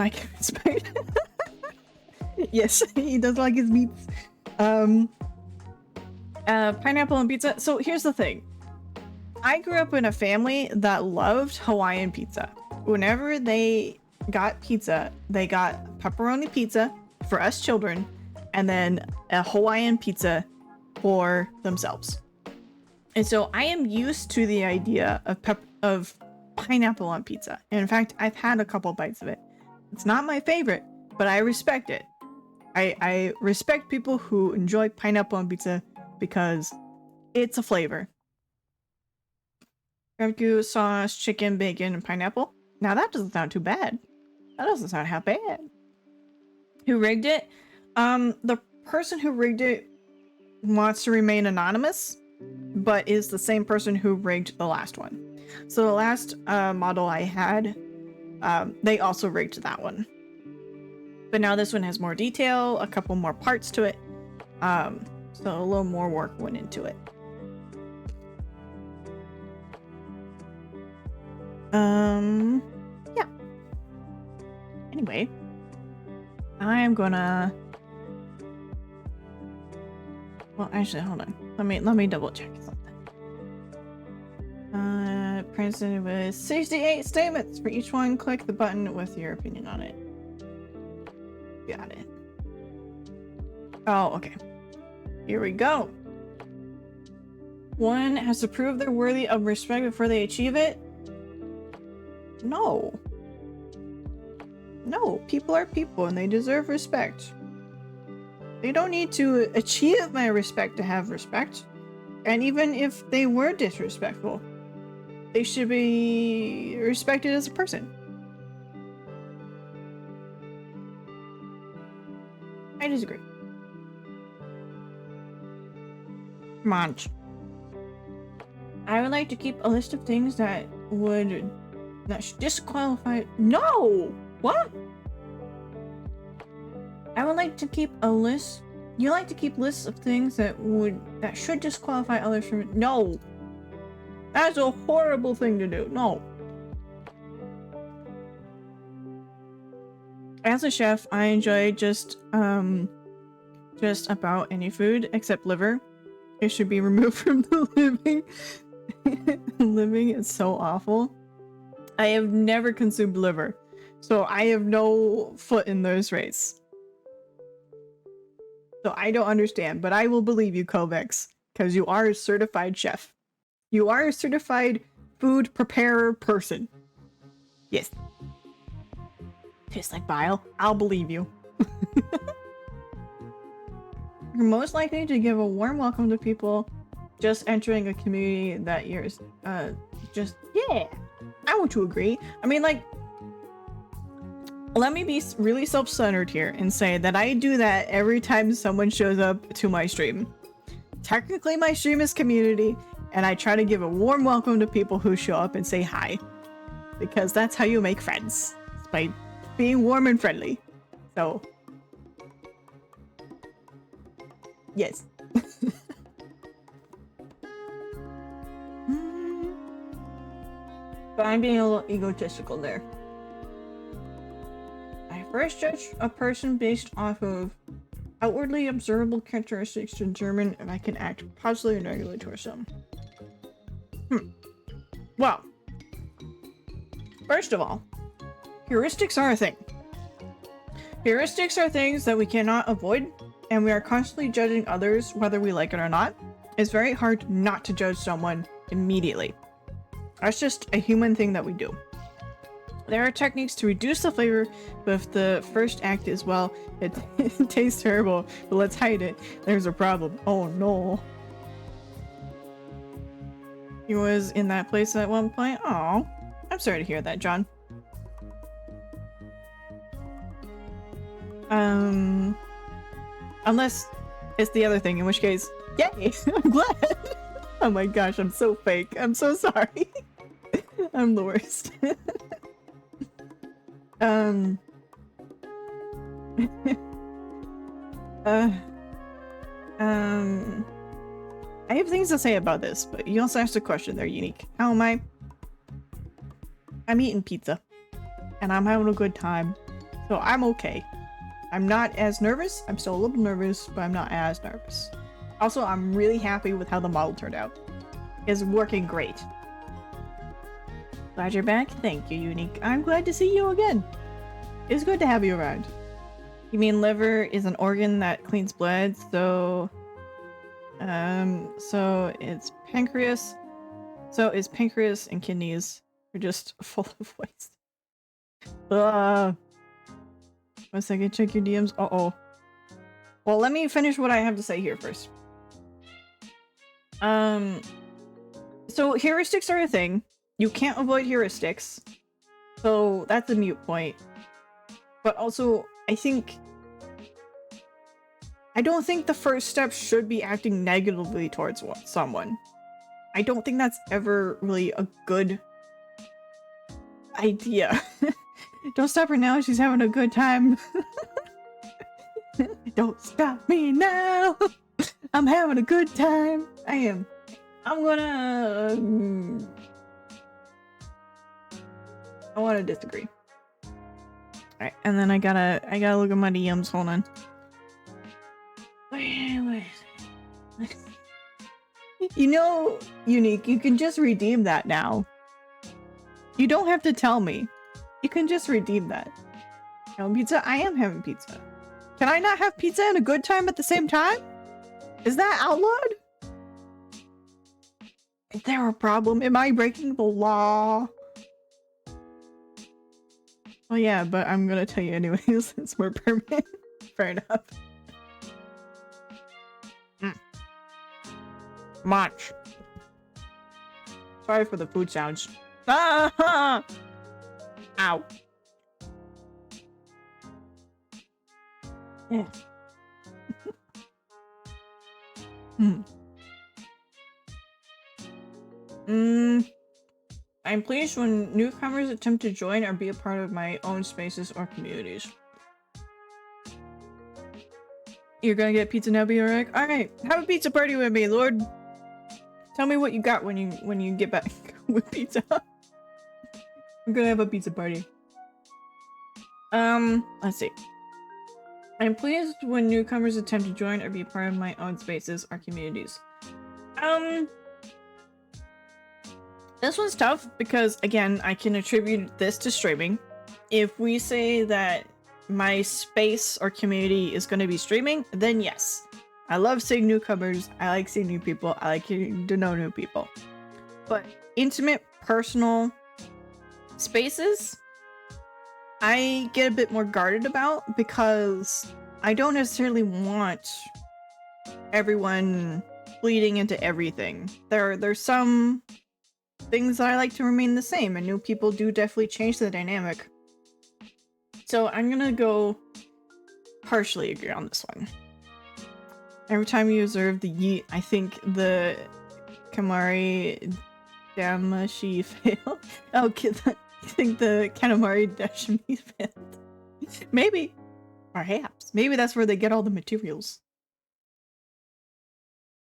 B: I can expect. Yes, he does like his meats. Pineapple on pizza. So here's the thing. I grew up in a family that loved Hawaiian pizza. Whenever they got pizza, they got pepperoni pizza for us children, and then a Hawaiian pizza for themselves. And so I am used to the idea of pineapple on pizza. And in fact, I've had a couple bites of it. It's not my favorite, but I respect it. I respect people who enjoy pineapple on pizza because it's a flavor. Barbecue sauce, chicken, bacon, and pineapple. Now that doesn't sound too bad. That doesn't sound half bad. Who rigged it? The person who rigged it wants to remain anonymous, but is the same person who rigged the last one. So the last model I had, they also rigged that one. But now this one has more detail, a couple more parts to it. So a little more work went into it. Yeah. Anyway, I'm gonna... Well, actually, hold on. Let me double check something. Presented with 68 statements. For each one, click the button with your opinion on it. Got it. Oh, okay. Here we go. One has to prove they're worthy of respect before they achieve it. No. No, people are people and they deserve respect. They don't need to achieve my respect to have respect. And even if they were disrespectful, they should be respected as a person. I disagree. Munch. I would like to keep a list of things that should disqualify. No! What? I would like to keep a list. You like to keep lists of things that should disqualify others from. No! That's a horrible thing to do. No. As a chef, I enjoy just about any food except liver. It should be removed from the living. Living is so awful. I have never consumed liver, so I have no foot in those race. So I don't understand, but I will believe you, Kovacs, because you are a certified chef. You are a certified food preparer person. Yes. Tastes like bile. I'll believe you. You're most likely to give a warm welcome to people just entering a community that you're yeah. I want to agree. I mean, like, let me be really self-centered here and say that I do that every time someone shows up to my stream. Technically, my stream is community, and I try to give a warm welcome to people who show up and say hi. Because that's how you make friends. It's by being warm and friendly. So, yes. But I'm being a little egotistical there. First, judge a person based off of outwardly observable characteristics to determine if I can act positively or negatively towards them. Well, first of all, heuristics are a thing. Heuristics are things that we cannot avoid, and we are constantly judging others whether we like it or not. It's very hard not to judge someone immediately. That's just a human thing that we do. There are techniques to reduce the flavor, but if the first act is, well, it tastes terrible, but let's hide it, there's a problem. Oh no. He was in that place at one point? Oh, I'm sorry to hear that, John. Unless it's the other thing, in which case, yay! I'm glad! Oh my gosh, I'm so fake. I'm so sorry. I'm the worst. I have things to say about this, but you also asked a question there, Unique. How am I? I'm eating pizza. And I'm having a good time. So I'm okay. I'm not as nervous. I'm still a little nervous, but I'm not as nervous. Also, I'm really happy with how the model turned out. It's working great. Glad you're back. Thank you, Unique. I'm glad to see you again. It's good to have you around. You mean liver is an organ that cleans blood, so it's pancreas. So is pancreas and kidneys are just full of waste. 1 second, check your DMs. Uh-oh. Well, let me finish what I have to say here first. So heuristics are a thing. You can't avoid heuristics. So that's a mute point. But also, I don't think the first step should be acting negatively towards someone. I don't think that's ever really a good idea. Don't stop her now, she's having a good time. Don't stop me now. I'm having a good time. I am. I'm gonna... I want to disagree. Alright, and then I gotta look at my DMs. Hold on. Wait. You know, Unique, you can just redeem that now. You don't have to tell me. You can just redeem that. Having pizza? I am having pizza. Can I not have pizza and a good time at the same time? Is that outlawed? Is there a problem? Am I breaking the law? Well, yeah, but I'm gonna tell you anyways, since we're permanent. Fair enough. Much. Sorry for the food sounds. Ah! Ow. Yeah. I'm pleased when newcomers attempt to join or be a part of my own spaces or communities. You're gonna get pizza now, be alright? Alright, have a pizza party with me, Lord. Tell me what you got when you get back with pizza. I'm gonna have a pizza party. Let's see. I'm pleased when newcomers attempt to join or be part of my own spaces or communities. This one's tough because, again, I can attribute this to streaming. If we say that my space or community is going to be streaming, then yes. I love seeing newcomers, I like seeing new people, I like getting to know new people. But intimate, personal spaces, I get a bit more guarded about because I don't necessarily want everyone bleeding into everything. There's some things that I like to remain the same, and new people do definitely change the dynamic. So I'm gonna go partially agree on this one. Every time you observe the yeet, I think the Kamari Damashi failed. Oh, I think the Kanamari Dashimi failed. Maybe. Perhaps. Maybe that's where they get all the materials.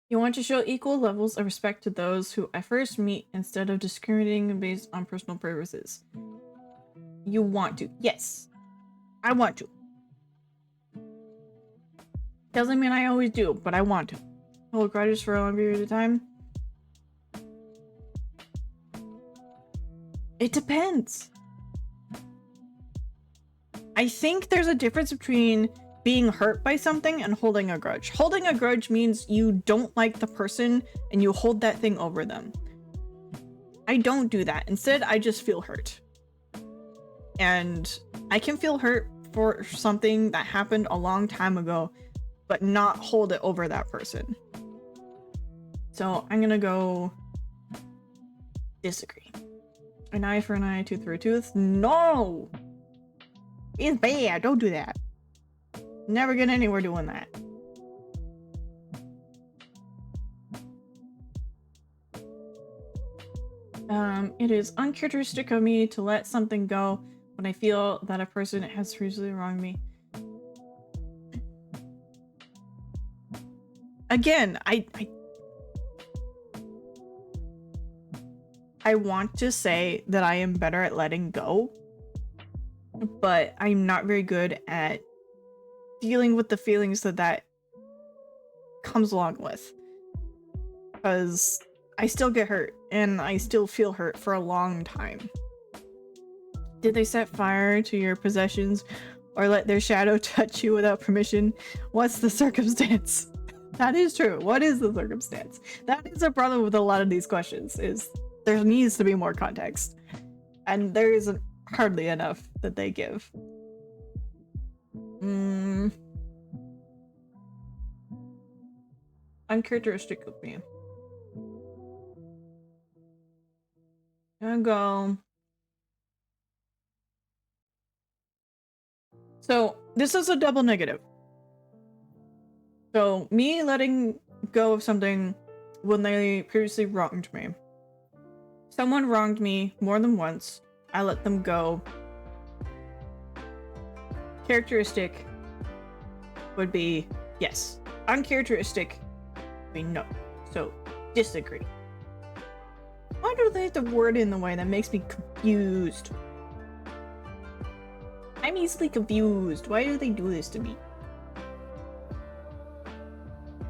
B: You want to show equal levels of respect to those who I first meet instead of discriminating based on personal preferences. You want to. Yes. I want to. Doesn't mean I always do, but I want to. Hold grudges for a long period of time. It depends. I think there's a difference between being hurt by something and holding a grudge. Holding a grudge means you don't like the person and you hold that thing over them. I don't do that. Instead, I just feel hurt. And I can feel hurt for something that happened a long time ago, but not hold it over that person. So I'm gonna go disagree. An eye for an eye, tooth for a tooth. No! It's bad. Don't do that. Never get anywhere doing that. It is uncharacteristic of me to let something go when I feel that a person has seriously wronged me. Again, I want to say that I am better at letting go, but I'm not very good at dealing with the feelings that comes along with. Because I still get hurt, and I still feel hurt for a long time. Did they set fire to your possessions, or let their shadow touch you without permission? What's the circumstance? That is true. What is the circumstance? That is a problem with a lot of these questions, is there needs to be more context. And there isn't hardly enough that they give. Uncharacteristic of me. Gonna go. So this is a double negative. So me letting go of something when they previously wronged me. Someone wronged me more than once. I let them go. Characteristic would be yes. Uncharacteristic would be no. So disagree. Why do they have to word in the way that makes me confused? I'm easily confused. Why do they do this to me?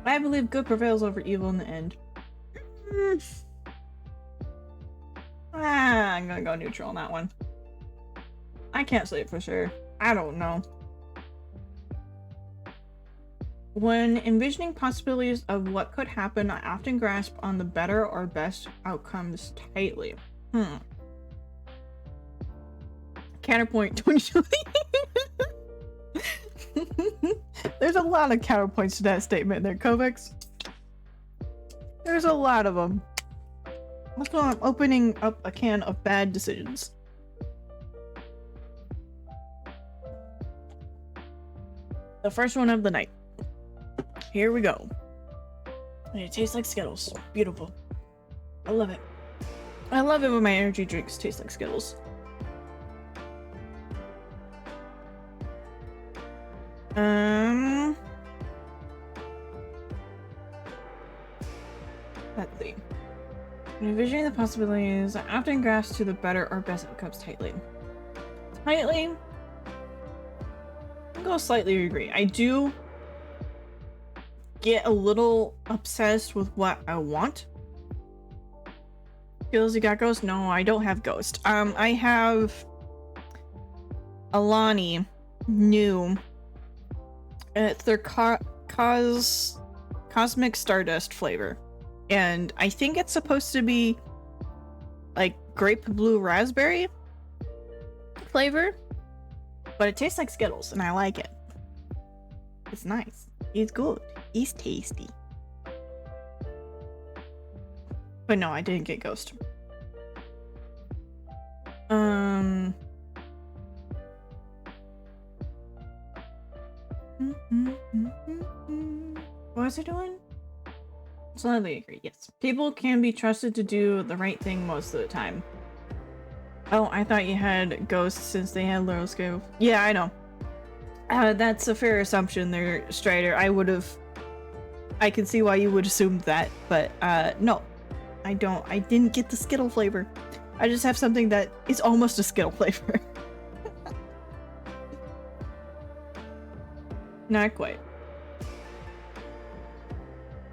B: I believe good prevails over evil in the end. I'm gonna go neutral on that one. I can't say it for sure. I don't know. When envisioning possibilities of what could happen, I often grasp on the better or best outcomes tightly. Counterpoint 2020. There's a lot of counterpoints to that statement there, Kovacs. There's a lot of them. That's why I'm opening up a can of bad decisions. The first one of the night. Here we go. And it tastes like Skittles. Beautiful. I love it. I love it when my energy drinks taste like Skittles. Let's see. When envisioning the possibilities, I often grasp to the better or best outcomes tightly. I'll go slightly agree. I do get a little obsessed with what I want. Feels you got ghost? No, I don't have ghost. I have Alani new. It's their Cosmic Stardust flavor. And I think it's supposed to be like grape blue raspberry flavor. But it tastes like Skittles and I like it. It's nice. It's good. It's tasty. But no, I didn't get ghost. What was I doing? Slightly agree, yes. People can be trusted to do the right thing most of the time. Oh, I thought you had ghosts since they had low skill. Yeah, I know. That's a fair assumption there, Strider. I can see why you would assume that, but no. I don't. I didn't get the Skittle flavor. I just have something that is almost a Skittle flavor. Not quite.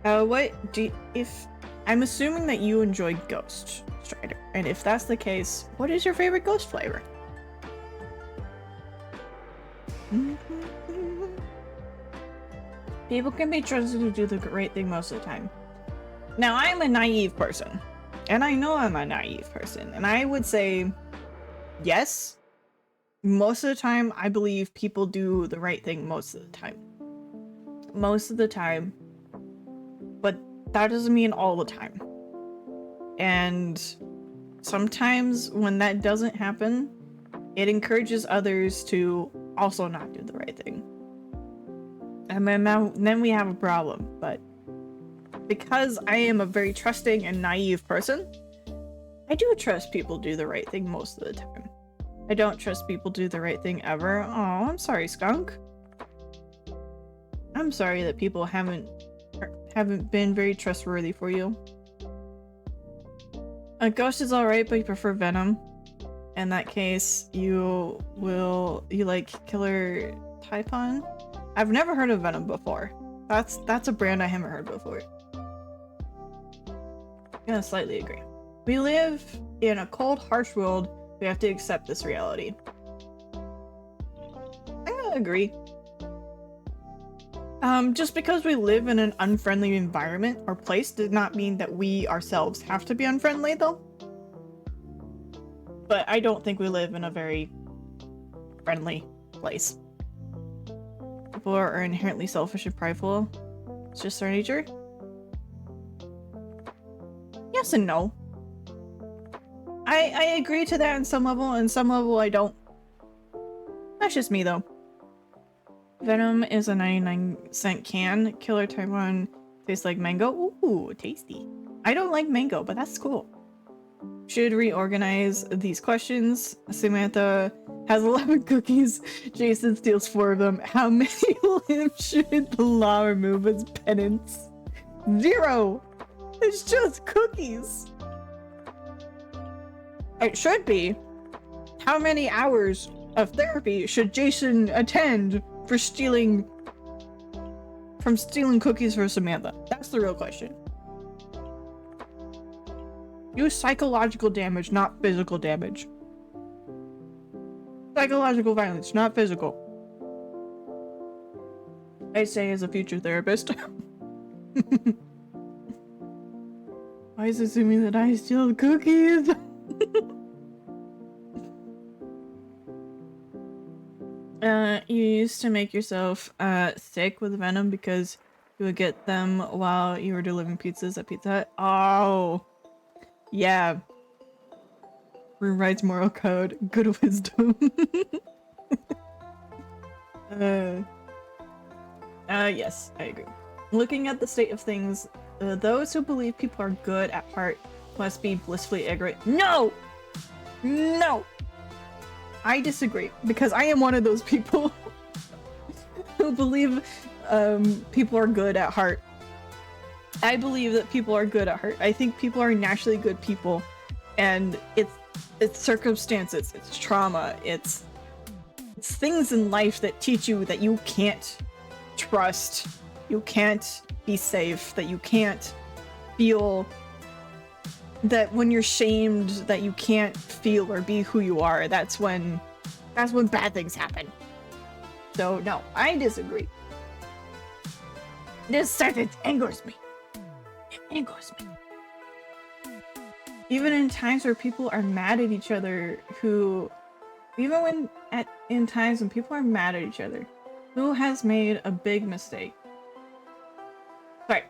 B: If I'm assuming that you enjoy Ghost Strider, and if that's the case, what is your favorite Ghost flavor? People can be trusted to do the right thing most of the time. Now, I'm a naive person, and I know I'm a naive person, and I would say, yes, most of the time, I believe people do the right thing most of the time. Most of the time, but that doesn't mean all the time. And sometimes when that doesn't happen, it encourages others to also not do the right thing. And then we have a problem. But because I am a very trusting and naive person, I do trust people do the right thing most of the time. I don't trust people do the right thing ever. Oh, I'm sorry, Skunk. I'm sorry that people haven't been very trustworthy for you. Ghost is alright, but you prefer Venom. In that case, you like Killer Typhon? I've never heard of Venom before. That's a brand I haven't heard before. I'm gonna slightly agree. We live in a cold, harsh world. We have to accept this reality. I'm gonna agree. Just because we live in an unfriendly environment or place does not mean that we ourselves have to be unfriendly, though. But I don't think we live in a very friendly place. People are inherently selfish and prideful. It's just our nature. Yes and no. I agree to that on some level, and some level I don't. That's just me, though. Venom is a 99-cent can. Killer Typhon tastes like mango. Ooh, tasty. I don't like mango, but that's cool. Should reorganize these questions. Samantha has 11 cookies. Jason steals 4 of them. How many limbs should the law remove as penance? 0! It's just cookies! It should be. How many hours of therapy should Jason attend for stealing cookies for Samantha? That's the real question. Use psychological damage, not physical damage. Psychological violence, not physical. I say as a future therapist. Why is it assuming that I steal cookies? You used to make yourself sick with venom because you would get them while you were delivering pizzas at Pizza Hut. Oh, yeah. Rewrites moral code. Good wisdom. Yes, I agree. Looking at the state of things, those who believe people are good at heart must be blissfully ignorant. No! No! I disagree, because I am one of those people who believe people are good at heart. I believe that people are good at heart. I think people are naturally good people, and it's circumstances, it's trauma, it's things in life that teach you that you can't trust, you can't be safe, that you can't feel, that when you're shamed that you can't feel or be who you are. That's when bad things happen. So no, I disagree. This sentence angers me. It angers me. Even in times where people are mad at each other, in times when people are mad at each other, who has made a big mistake? Sorry.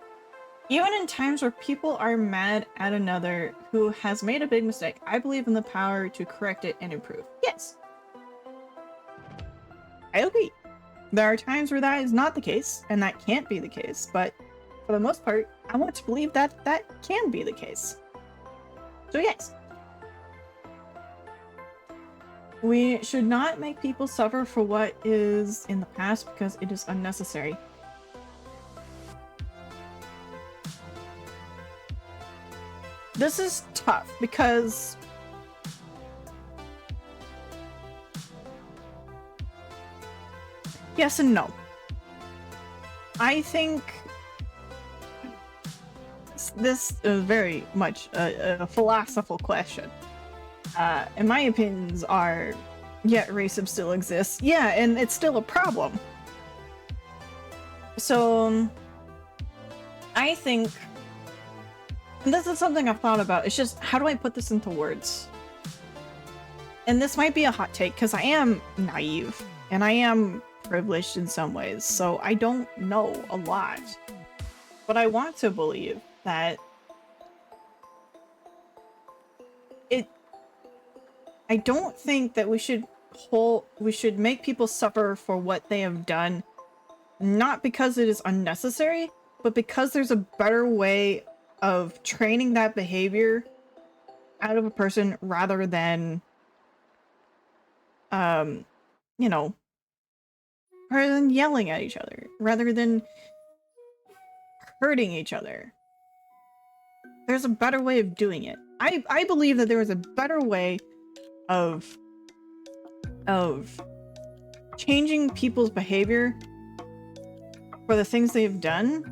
B: Even in times where people are mad at another who has made a big mistake, I believe in the power to correct it and improve. Yes. I agree. There are times where that is not the case, and that can't be the case, but for the most part, I want to believe that that can be the case. So yes. We should not make people suffer for what is in the past because it is unnecessary. This is tough because yes and no. I think this is very much a philosophical question. And my opinions are, yeah, racism still exists. Yeah, and it's still a problem. So, I think, and this is something I've thought about, it's just, how do I put this into words? And this might be a hot take, because I am naive, and I am privileged in some ways, so I don't know a lot. But I want to believe that I don't think that we should make people suffer for what they have done, not because it is unnecessary, but because there's a better way of training that behavior out of a person rather than, you know, rather than yelling at each other, rather than hurting each other. There's a better way of doing it. I believe that there is a better way of changing people's behavior for the things they've done,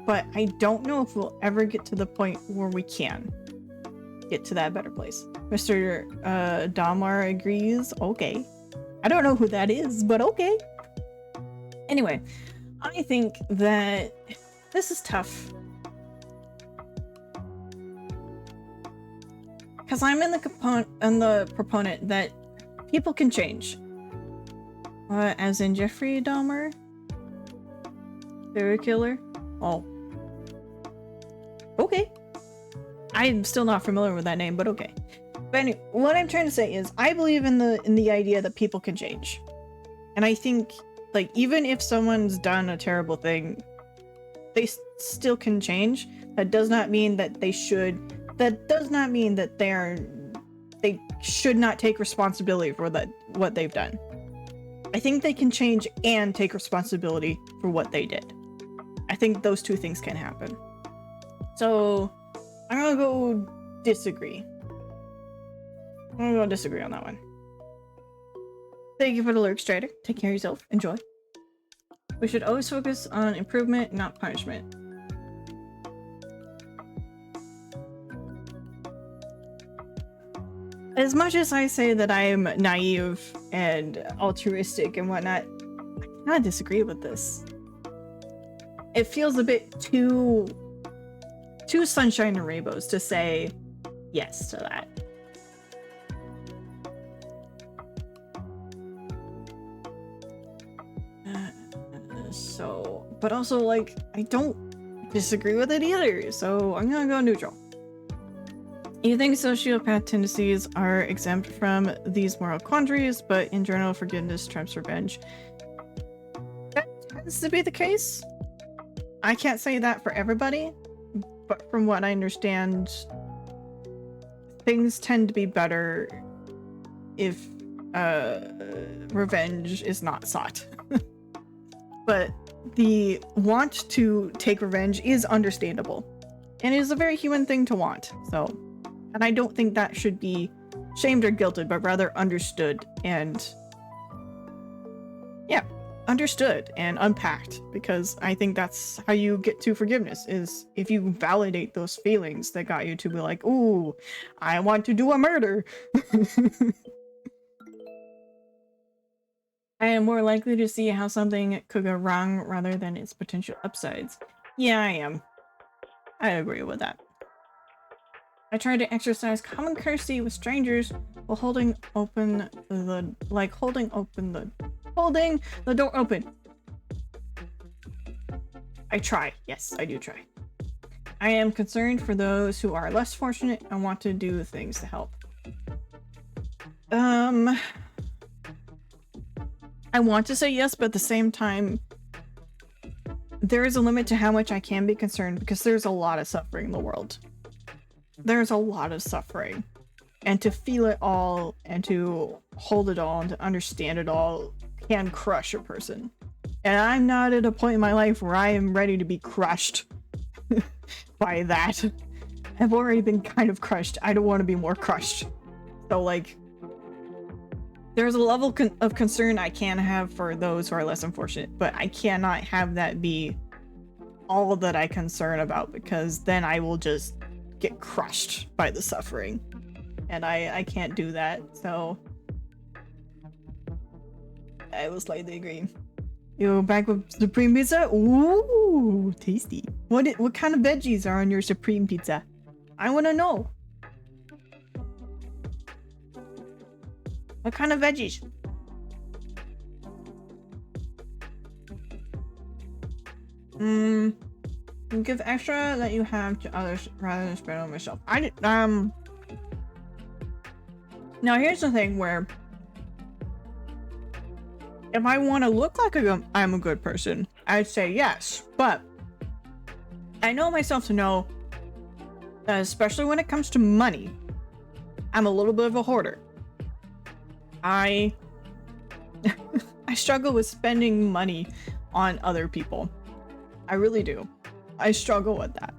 B: but I don't know if we'll ever get to the point where we can get to that better place. Mr. Damar agrees. Okay. I don't know who that is, but okay. Anyway, I think that this is tough. Because I'm in the proponent that people can change. As in Jeffrey Dahmer? Serial killer? Oh. Okay. I'm still not familiar with that name, but okay. But anyway, what I'm trying to say is I believe in the idea that people can change. And I think, like, even if someone's done a terrible thing, they still can change. That does not mean that they should. That does not mean that they should not take responsibility for what they've done. I think they can change and take responsibility for what they did. I think those two things can happen. So I'm gonna go disagree. I'm gonna go disagree on that one. Thank you for the lyrics, Strider. Take care of yourself. Enjoy. We should always focus on improvement, not punishment. As much as I say that I am naive and altruistic and whatnot, I cannot disagree with this. It feels a bit too sunshine and rainbows to say yes to that. But also, like, I don't disagree with it either, so I'm gonna go neutral. You think sociopath tendencies are exempt from these moral quandaries, but in general, forgiveness trumps revenge. That tends to be the case. I can't say that for everybody, but from what I understand, things tend to be better if revenge is not sought. But the want to take revenge is understandable, and it is a very human thing to want, so. And I don't think that should be shamed or guilted, but rather understood and, yeah, understood and unpacked, because I think that's how you get to forgiveness, is if you validate those feelings that got you to be like, ooh, I want to do a murder. I am more likely to see how something could go wrong rather than its potential upsides. Yeah, I am. I agree with that. I try to exercise common courtesy with strangers while holding the door open. I try. Yes, I do try. I am concerned for those who are less fortunate and want to do things to help. I want to say yes, but at the same time, there is a limit to how much I can be concerned, because there's a lot of suffering in the world. There's a lot of suffering, and to feel it all and to hold it all and to understand it all can crush a person. And I'm not at a point in my life where I am ready to be crushed by that. I've already been kind of crushed. I don't want to be more crushed. So, like, there's a level of concern I can have for those who are less unfortunate, but I cannot have that be all that I concern about, because then I will just get crushed by the suffering. And I can't do that, so I will slightly agree. You back with Supreme Pizza? Ooh, tasty. What kind of veggies are on your Supreme Pizza? I want to know. What kind of veggies? Give extra that you have to others rather than spend on myself. Now here's the thing where if I want to look like I'm a good person, I'd say yes, but I know myself to know that especially when it comes to money, I'm a little bit of a hoarder. I struggle with spending money on other people. I really do. I struggle with that.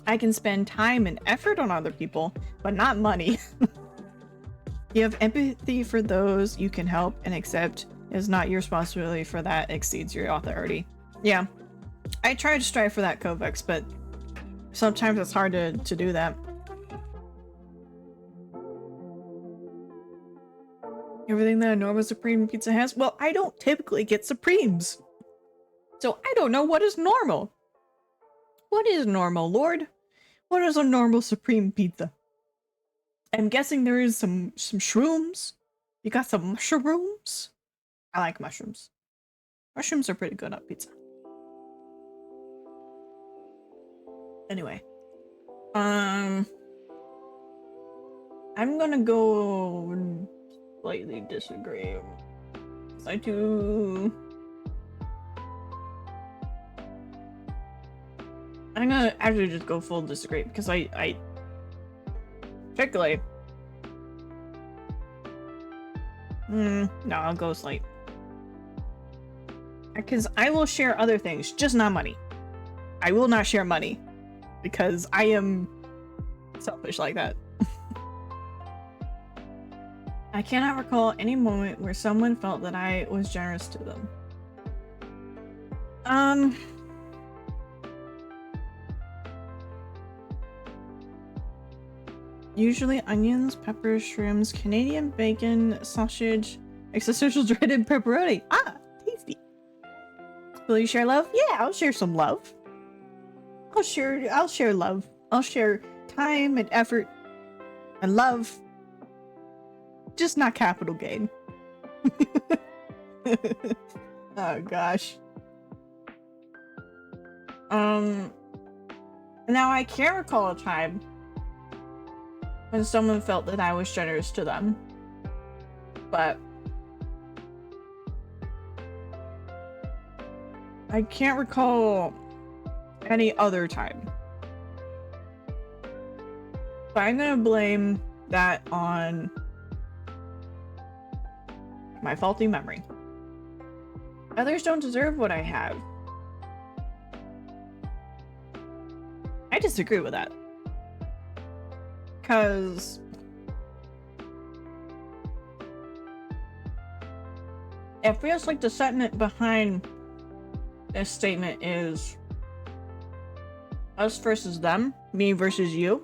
B: I can spend time and effort on other people, but not money. You have empathy for those you can help and accept is not your responsibility for that exceeds your authority. Yeah, I try to strive for that, Kovacs, but sometimes it's hard to do that. Everything that a normal Supreme Pizza has? Well, I don't typically get Supremes. So I don't know what is normal. What is normal, Lord? What is a normal Supreme Pizza? I'm guessing there is some shrooms. You got some mushrooms? I like mushrooms. Mushrooms are pretty good on pizza. Anyway. I'm gonna go slightly disagree. I do. I'm gonna actually just go full disagree because I particularly. No, I'll go slight. Because I will share other things, just not money. I will not share money because I am selfish like that. I cannot recall any moment where someone felt that I was generous to them. Usually onions, peppers, shrooms, Canadian bacon, sausage, extra dreaded pepperoni. Ah, tasty. Will you share love? Yeah, I'll share some love. I'll share love. I'll share time and effort and love. Just not capital gain. Oh gosh. Now I can't recall a time when someone felt that I was generous to them, but I can't recall any other time. But I'm gonna blame that on my faulty memory. Others don't deserve what I have. I disagree with that. Because it feels like the sentiment behind this statement is us versus them, me versus you.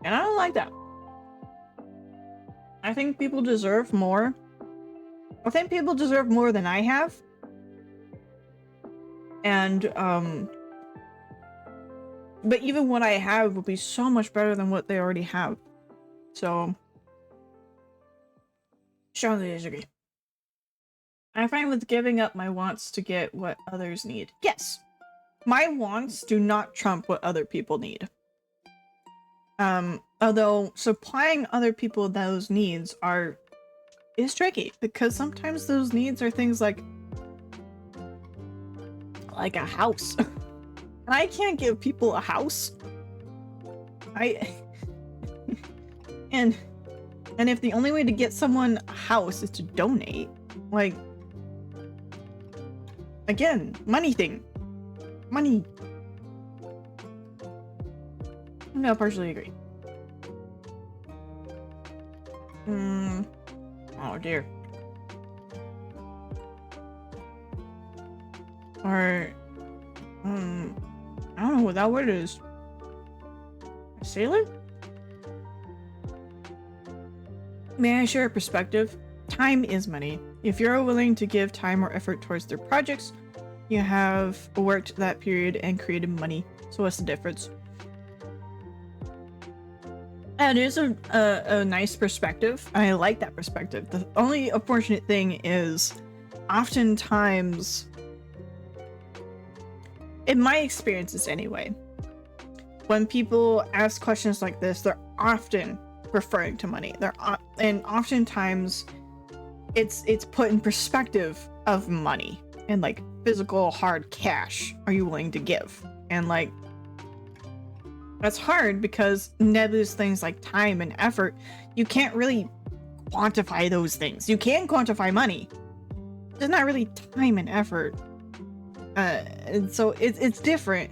B: And I don't like that. I think people deserve more. I think people deserve more than I have. And, but even what I have will be so much better than what they already have. So, strongly disagree. I'm fine with giving up my wants to get what others need. Yes! My wants do not trump what other people need. Although supplying other people those needs is tricky, because sometimes those needs are things like a house. And I can't give people a house. And if the only way to get someone a house is to donate, like, again, money thing. Money. I'm gonna partially agree. Oh dear. Or, I don't know what that word is. A sailor? May I share a perspective? Time is money. If you're willing to give time or effort towards their projects, you have worked that period and created money. So what's the difference? That is a nice perspective. I like that perspective. The only unfortunate thing is oftentimes, in my experiences anyway, when people ask questions like this, they're often referring to money. And oftentimes it's put in perspective of money and like physical hard cash are you willing to give, and like that's hard because nebulous things like time and effort, you can't really quantify those things. You can quantify money, there's not really time and effort, and so it's different,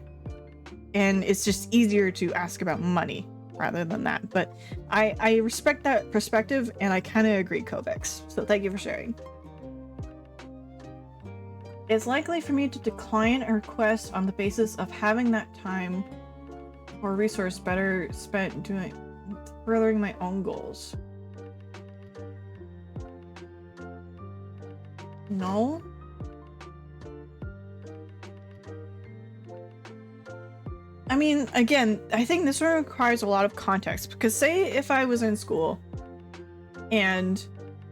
B: and it's just easier to ask about money rather than that. But I respect that perspective, and I kind of agree, Kovacs. So thank you for sharing. It's likely for me to decline a request on the basis of having that time or resource better spent doing furthering my own goals. No? I mean, again, I think this one requires a lot of context, because say if I was in school and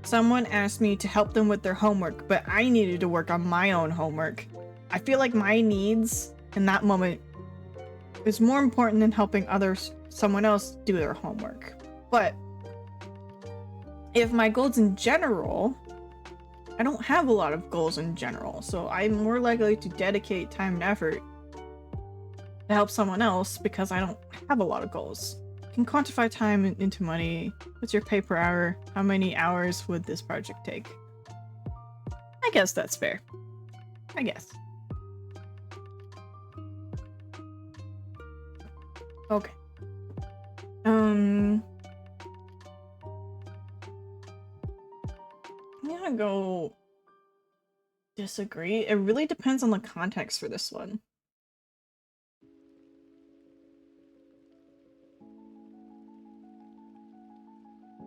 B: someone asked me to help them with their homework, but I needed to work on my own homework, I feel like my needs in that moment is more important than helping someone else do their homework. But if my goals in general, I don't have a lot of goals in general, so I'm more likely to dedicate time and effort to help someone else because I don't have a lot of goals. You can quantify time into money. What's your pay per hour? How many hours would this project take? I guess that's fair. I guess. Okay. I'm gonna go disagree. It really depends on the context for this one.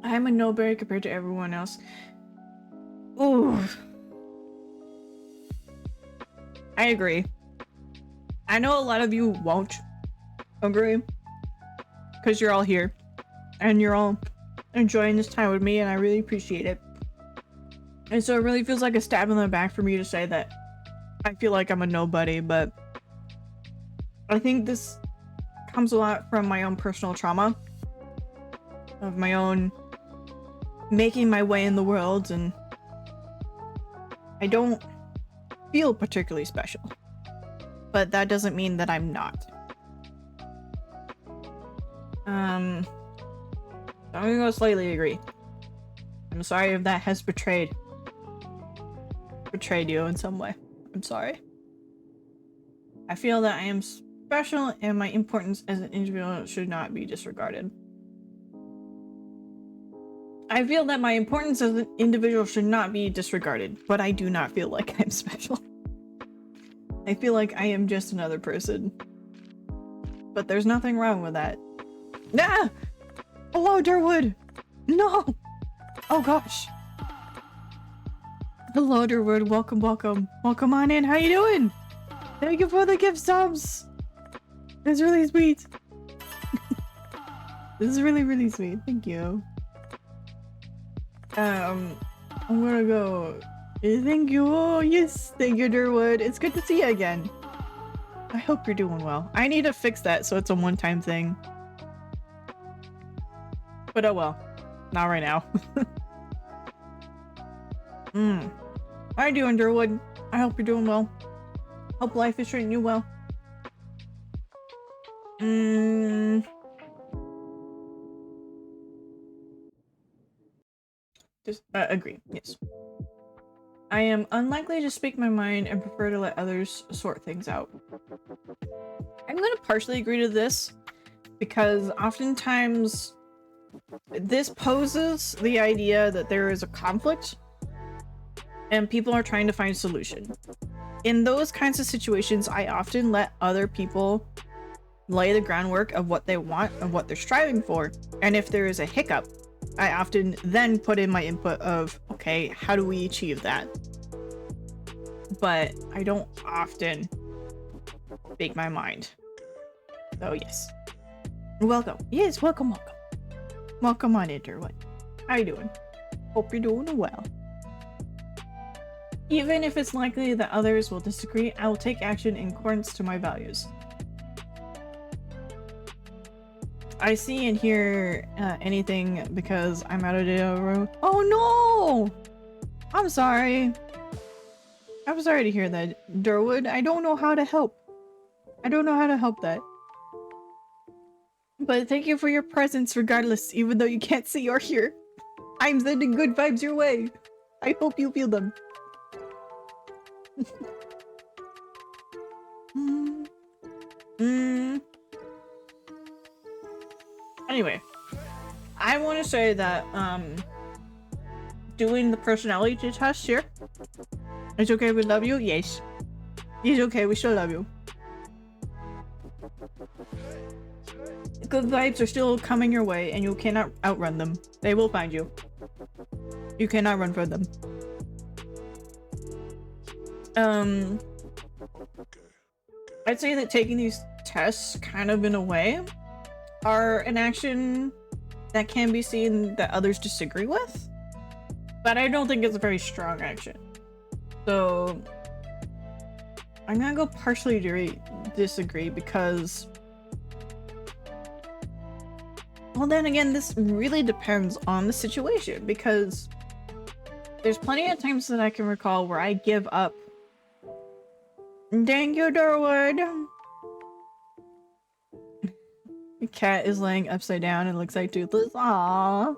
B: I'm a nobody compared to everyone else. Ooh. I agree. I know a lot of you won't agree because you're all here and you're all enjoying this time with me, and I really appreciate it. And so it really feels like a stab in the back for me to say that I feel like I'm a nobody, but I think this comes a lot from my own personal trauma of my own making my way in the world, and I don't feel particularly special, but that doesn't mean that I'm not. I'm gonna go slightly agree. I'm sorry if that has betrayed you in some way. I'm sorry. I feel that I am special and my importance as an individual should not be disregarded. I feel that my importance as an individual should not be disregarded, but I do not feel like I'm special. I feel like I am just another person. But there's nothing wrong with that. Ah! Hello, Durwood! No! Oh gosh. Hello, Durwood. Welcome, welcome. Welcome on in. How you doing? Thank you for the gift subs! That's really sweet. This is really, really sweet. Thank you. I'm gonna go. Thank you. Oh, yes. Thank you, Durwood. It's good to see you again. I hope you're doing well. I need to fix that so it's a one-time thing. But oh well. Not right now. How you doing, Durwood? I hope you're doing well. Hope life is treating you well. Just agree. Yes. I am unlikely to speak my mind and prefer to let others sort things out. I'm going to partially agree to this because oftentimes this poses the idea that there is a conflict and people are trying to find a solution. In those kinds of situations, I often let other people lay the groundwork of what they want and what they're striving for. And if there is a hiccup, I often then put in my input of, okay, how do we achieve that? But I don't often speak my mind. So yes. Welcome. Yes, welcome. Welcome on Interwood. How you doing? Hope you're doing well. Even if it's likely that others will disagree, I will take action in accordance to my values. I see and hear anything because I'm out of data. Oh no! I'm sorry. I'm sorry to hear that, Durwood. I don't know how to help. I don't know how to help that. But thank you for your presence regardless, even though you can't see or hear. I'm sending good vibes your way. I hope you feel them. Anyway, I want to say that doing the personality test here, it's okay, we love you. Yes, it's okay, we still love you. Good vibes are still coming your way and you cannot outrun them. They will find you. You cannot run from them. I'd say that taking these tests kind of in a way are an action that can be seen that others disagree with, but I don't think it's a very strong action. So I'm gonna go partially disagree because, well, then again, this really depends on the situation, because there's plenty of times that I can recall where I give up. Thank you, Durwood. The cat is laying upside down and looks like Toothless. Aww.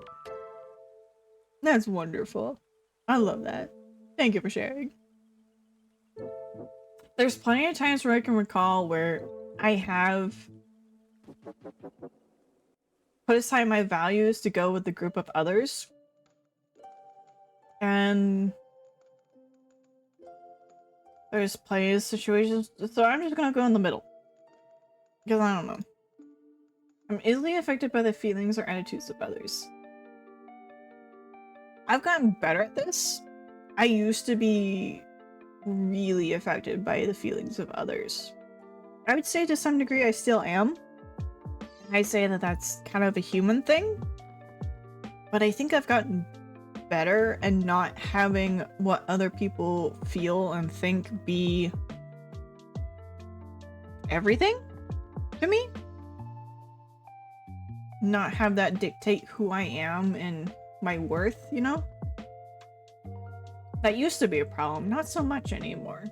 B: That's wonderful. I love that. Thank you for sharing. There's plenty of times where I can recall where I have put aside my values to go with the group of others. And there's plenty of situations, so I'm just gonna go in the middle. Because I don't know. I'm easily affected by the feelings or attitudes of others. I've gotten better at this. I used to be really affected by the feelings of others. I would say to some degree I still am. I say that that's kind of a human thing. But I think I've gotten better and not having what other people feel and think be everything to me. Not have that dictate who I am and my worth, you know? That used to be a problem, not so much anymore.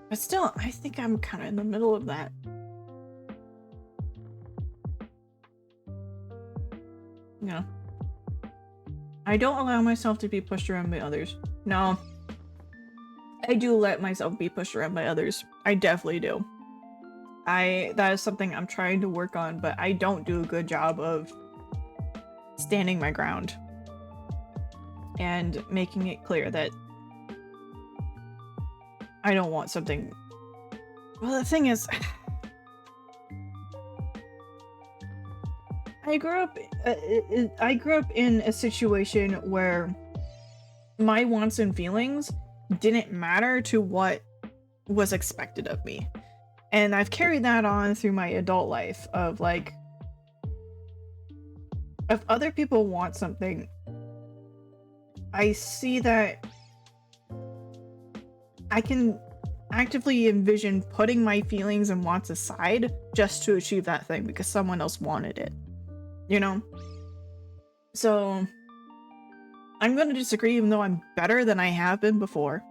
B: But still, I think I'm kind of in the middle of that. No. I don't allow myself to be pushed around by others. No. I do let myself be pushed around by others. I definitely do. That is something I'm trying to work on, but I don't do a good job of standing my ground and making it clear that I don't want something. Well, the thing is, I grew up in a situation where my wants and feelings didn't matter to what was expected of me. And I've carried that on through my adult life of like, if other people want something, I see that I can actively envision putting my feelings and wants aside just to achieve that thing because someone else wanted it, you know? So I'm going to disagree even though I'm better than I have been before.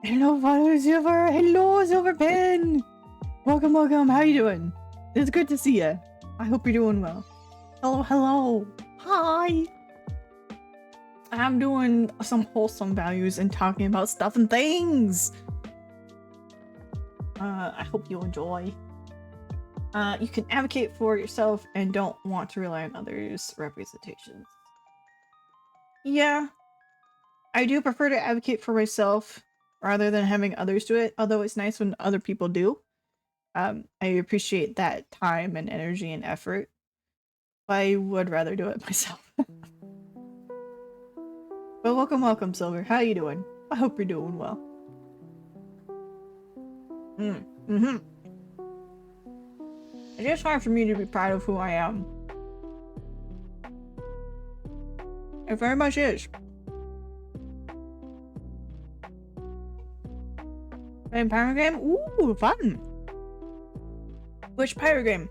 B: Hello, Father Silver. Hello, Silverpin. Welcome, welcome. How you doing? It's good to see you. I hope you're doing well. Hello, hello. Hi. I'm doing some wholesome values and talking about stuff and things. I hope you enjoy. You can advocate for yourself and don't want to rely on others' representations. Yeah, I do prefer to advocate for myself rather than having others do it, although it's nice when other people do. I appreciate that time and energy and effort. I would rather do it myself. But welcome, Silver. How you doing? I hope you're doing well. It is hard for me to be proud of who I am. It very much is. And pirate game? Ooh, fun! Which pirate game?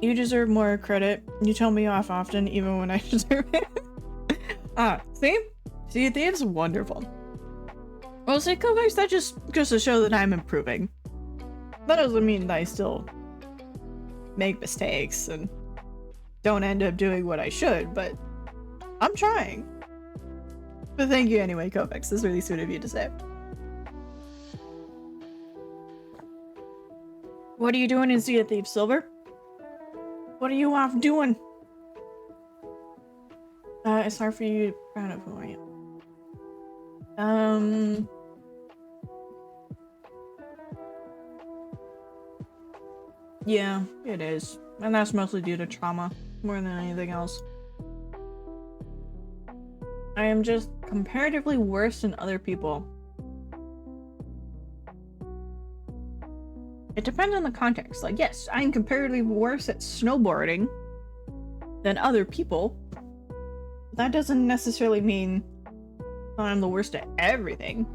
B: You deserve more credit. You tell me off often, even when I deserve it. See? Sea of Thieves? Wonderful. Well, see, Kovacs, that just goes to show that I'm improving. That doesn't mean that I still make mistakes and don't end up doing what I should, but I'm trying. But thank you anyway, Kovacs. This is really sweet of you to say. What are you doing in Sea of Thieves, Silver? What are you off doing? It's hard for you to be proud of who I am. Yeah, it is. And that's mostly due to trauma, more than anything else. I am just comparatively worse than other people. It depends on the context. Like, yes, I'm comparatively worse at snowboarding than other people. That doesn't necessarily mean I'm the worst at everything.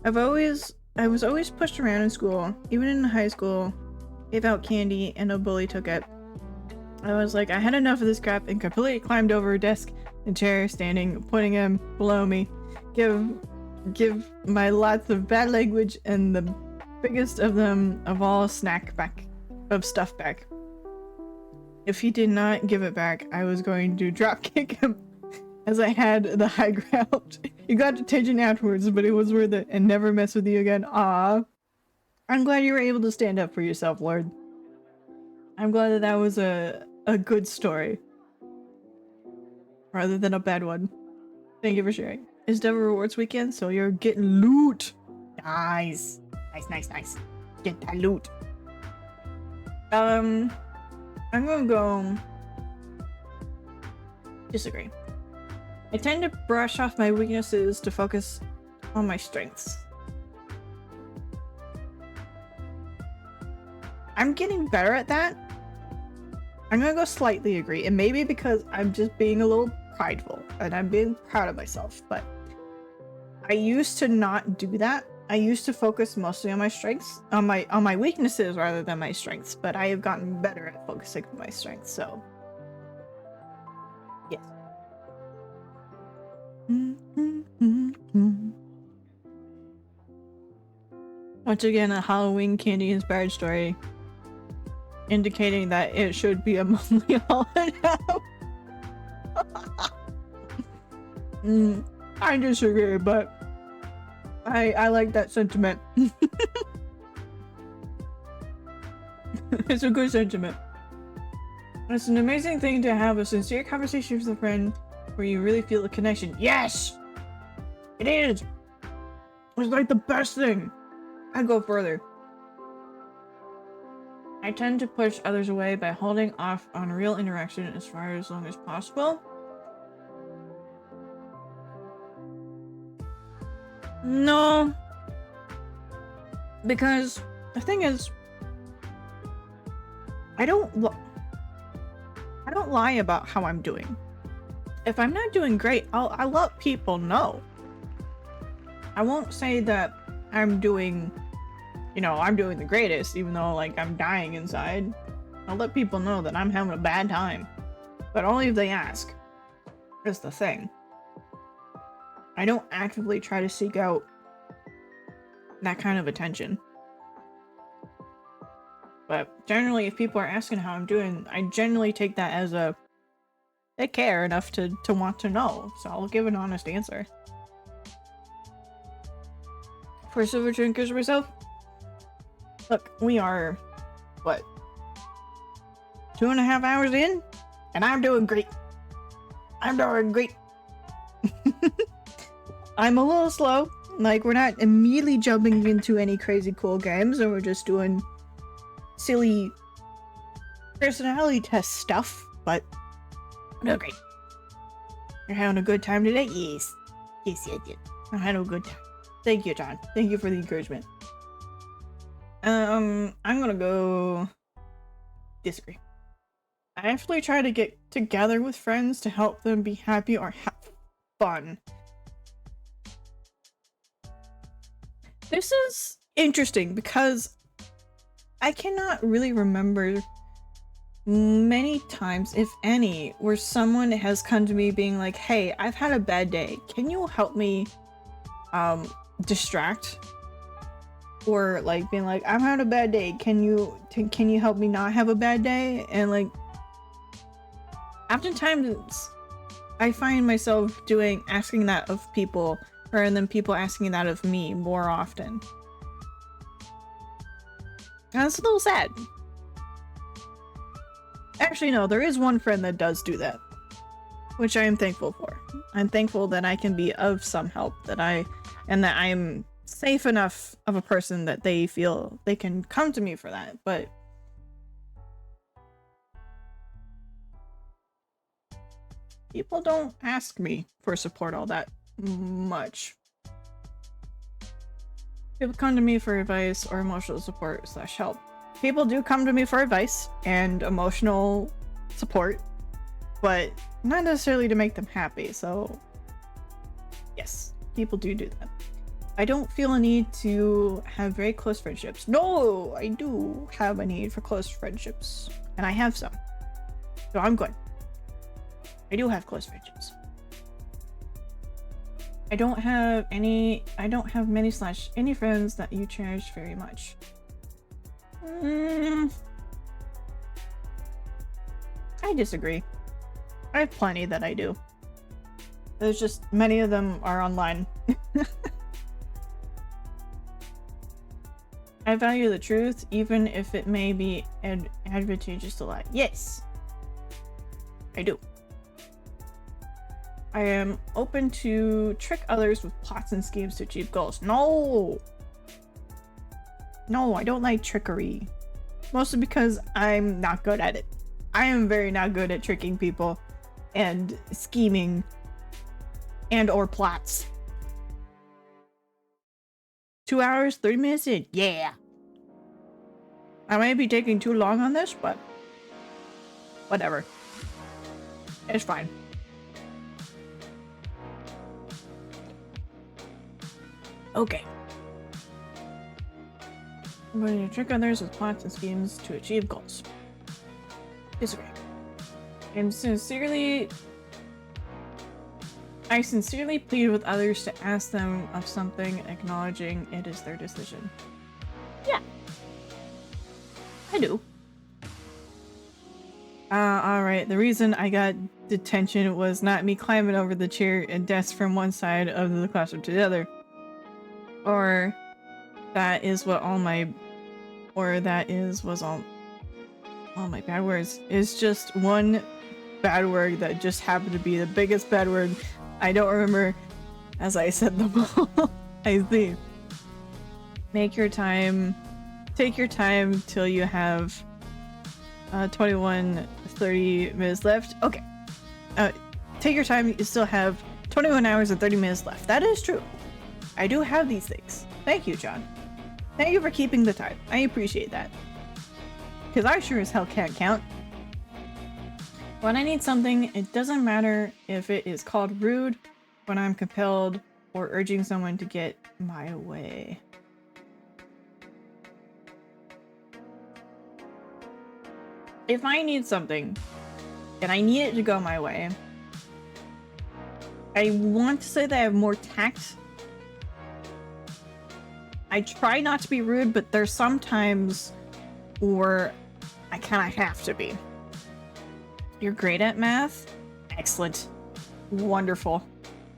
B: I was always pushed around in school, even in high school, gave out candy and a bully took it. I was like, I had enough of this crap and completely climbed over a desk and chair, standing, putting him below me, give my lots of bad language and the biggest of them of all stuff back. If he did not give it back, I was going to drop kick him as I had the high ground. You got detention afterwards, but it was worth it and never mess with you again. Ah, I'm glad you were able to stand up for yourself, Lord. I'm glad that that was a good story rather than a bad one. Thank you for sharing. It's Devil Rewards weekend, so you're getting loot. Nice. Nice. Get that loot. I'm gonna go disagree. I tend to brush off my weaknesses to focus on my strengths. I'm getting better at that. I'm gonna go slightly agree, and maybe because I'm just being a little prideful and I'm being proud of myself, but I used to not do that. I used to focus mostly on my strengths, on my weaknesses rather than my strengths, but I have gotten better at focusing on my strengths, so yes. Once again, a Halloween candy inspired story indicating that it should be a monthly holiday. I disagree, but I like that sentiment. It's a good sentiment. It's an amazing thing to have a sincere conversation with a friend where you really feel the connection. Yes! It is! It's like the best thing! I'd go further. I tend to push others away by holding off on real interaction as far as long as possible. No. Because the thing is, I don't lie about how I'm doing. If I'm not doing great, I'll let people know. I won't say that I'm doing, I'm doing the greatest, even though, like, I'm dying inside. I'll let people know that I'm having a bad time. But only if they ask. That's the thing. I don't actively try to seek out that kind of attention. But generally, if people are asking how I'm doing, I generally take that as they care enough to want to know. So I'll give an honest answer. for silver trinkers myself. Look, we are, what, 2.5 hours in? And I'm doing great. I'm doing great. I'm a little slow. Like, we're not immediately jumping into any crazy cool games, and we're just doing silly personality test stuff, but I'm doing great. You're having a good time today? Yes. Yes, I did. I'm having a good time. Thank you, John. Thank you for the encouragement. I'm gonna go disagree. I actually try to get together with friends to help them be happy or have fun. This is interesting because I cannot really remember many times, if any, where someone has come to me being like, hey, I've had a bad day. Can you help me distract? Or like being like, I'm having a bad day. Can you help me not have a bad day? And like, oftentimes I find myself asking that of people, rather than people asking that of me more often. And it's a little sad. Actually, no, there is one friend that does do that, which I am thankful for. I'm thankful that I can be of some help, that I'm safe enough of a person that they feel they can come to me for that. But people don't ask me for support all that much. People come to me for advice or emotional support / help. People do come to me for advice and emotional support, but not necessarily to make them happy. So yes, people do that. I don't feel a need to have very close friendships. No, I do have a need for close friendships, and I have some, so I'm good. I do have close friendships. I don't have many / any friends that you cherish very much. I disagree. I have plenty that I do. There's just many of them are online. I value the truth, even if it may be advantageous to lie. Yes, I do. I am open to trick others with plots and schemes to achieve goals. No! No, I don't like trickery. Mostly because I'm not good at it. I am very not good at tricking people and scheming and or plots. 2 hours, 30 minutes in. Yeah. I might be taking too long on this, but whatever. It's fine. Okay. I'm going to trick others with plots and schemes to achieve goals. Disagree. I sincerely plead with others to ask them of something, acknowledging it is their decision. Yeah. I do. Alright, the reason I got detention was not me climbing over the chair and desk from one side of the classroom to the other. Or that was all my bad words. It's just one bad word that just happened to be the biggest bad word. I don't remember as I said them all. I see. Take your time till you have 30 minutes left. Okay. Take your time, you still have 21 hours and 30 minutes left. That is true. I do have these things. Thank you, John. Thank you for keeping the time. I appreciate that. Because I sure as hell can't count. When I need something, it doesn't matter if it is called rude, when I'm compelled, or urging someone to get my way. If I need something, and I need it to go my way, I want to say that I have more tact. I try not to be rude, but there's sometimes where I kind of have to be. You're great at math? Excellent. Wonderful.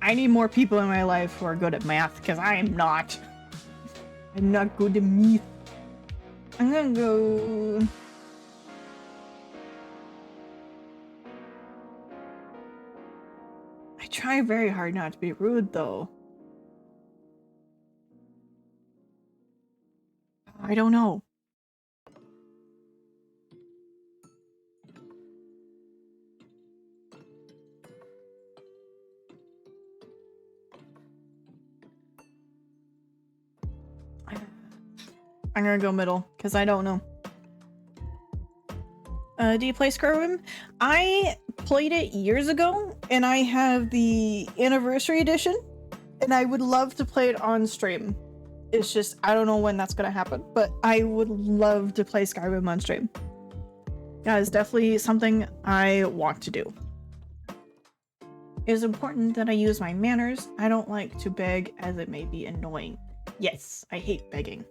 B: I need more people in my life who are good at math, because I am not. I'm not good at math. I'm gonna go... I try very hard not to be rude, though. I don't know. I'm gonna go middle, because I don't know. Do you play Skyrim? I played it years ago, and I have the Anniversary Edition, and I would love to play it on stream. It's just, I don't know when that's gonna happen, but I would love to play Skyrim on stream. That is definitely something I want to do. It is important that I use my manners. I don't like to beg, as it may be annoying. Yes, I hate begging.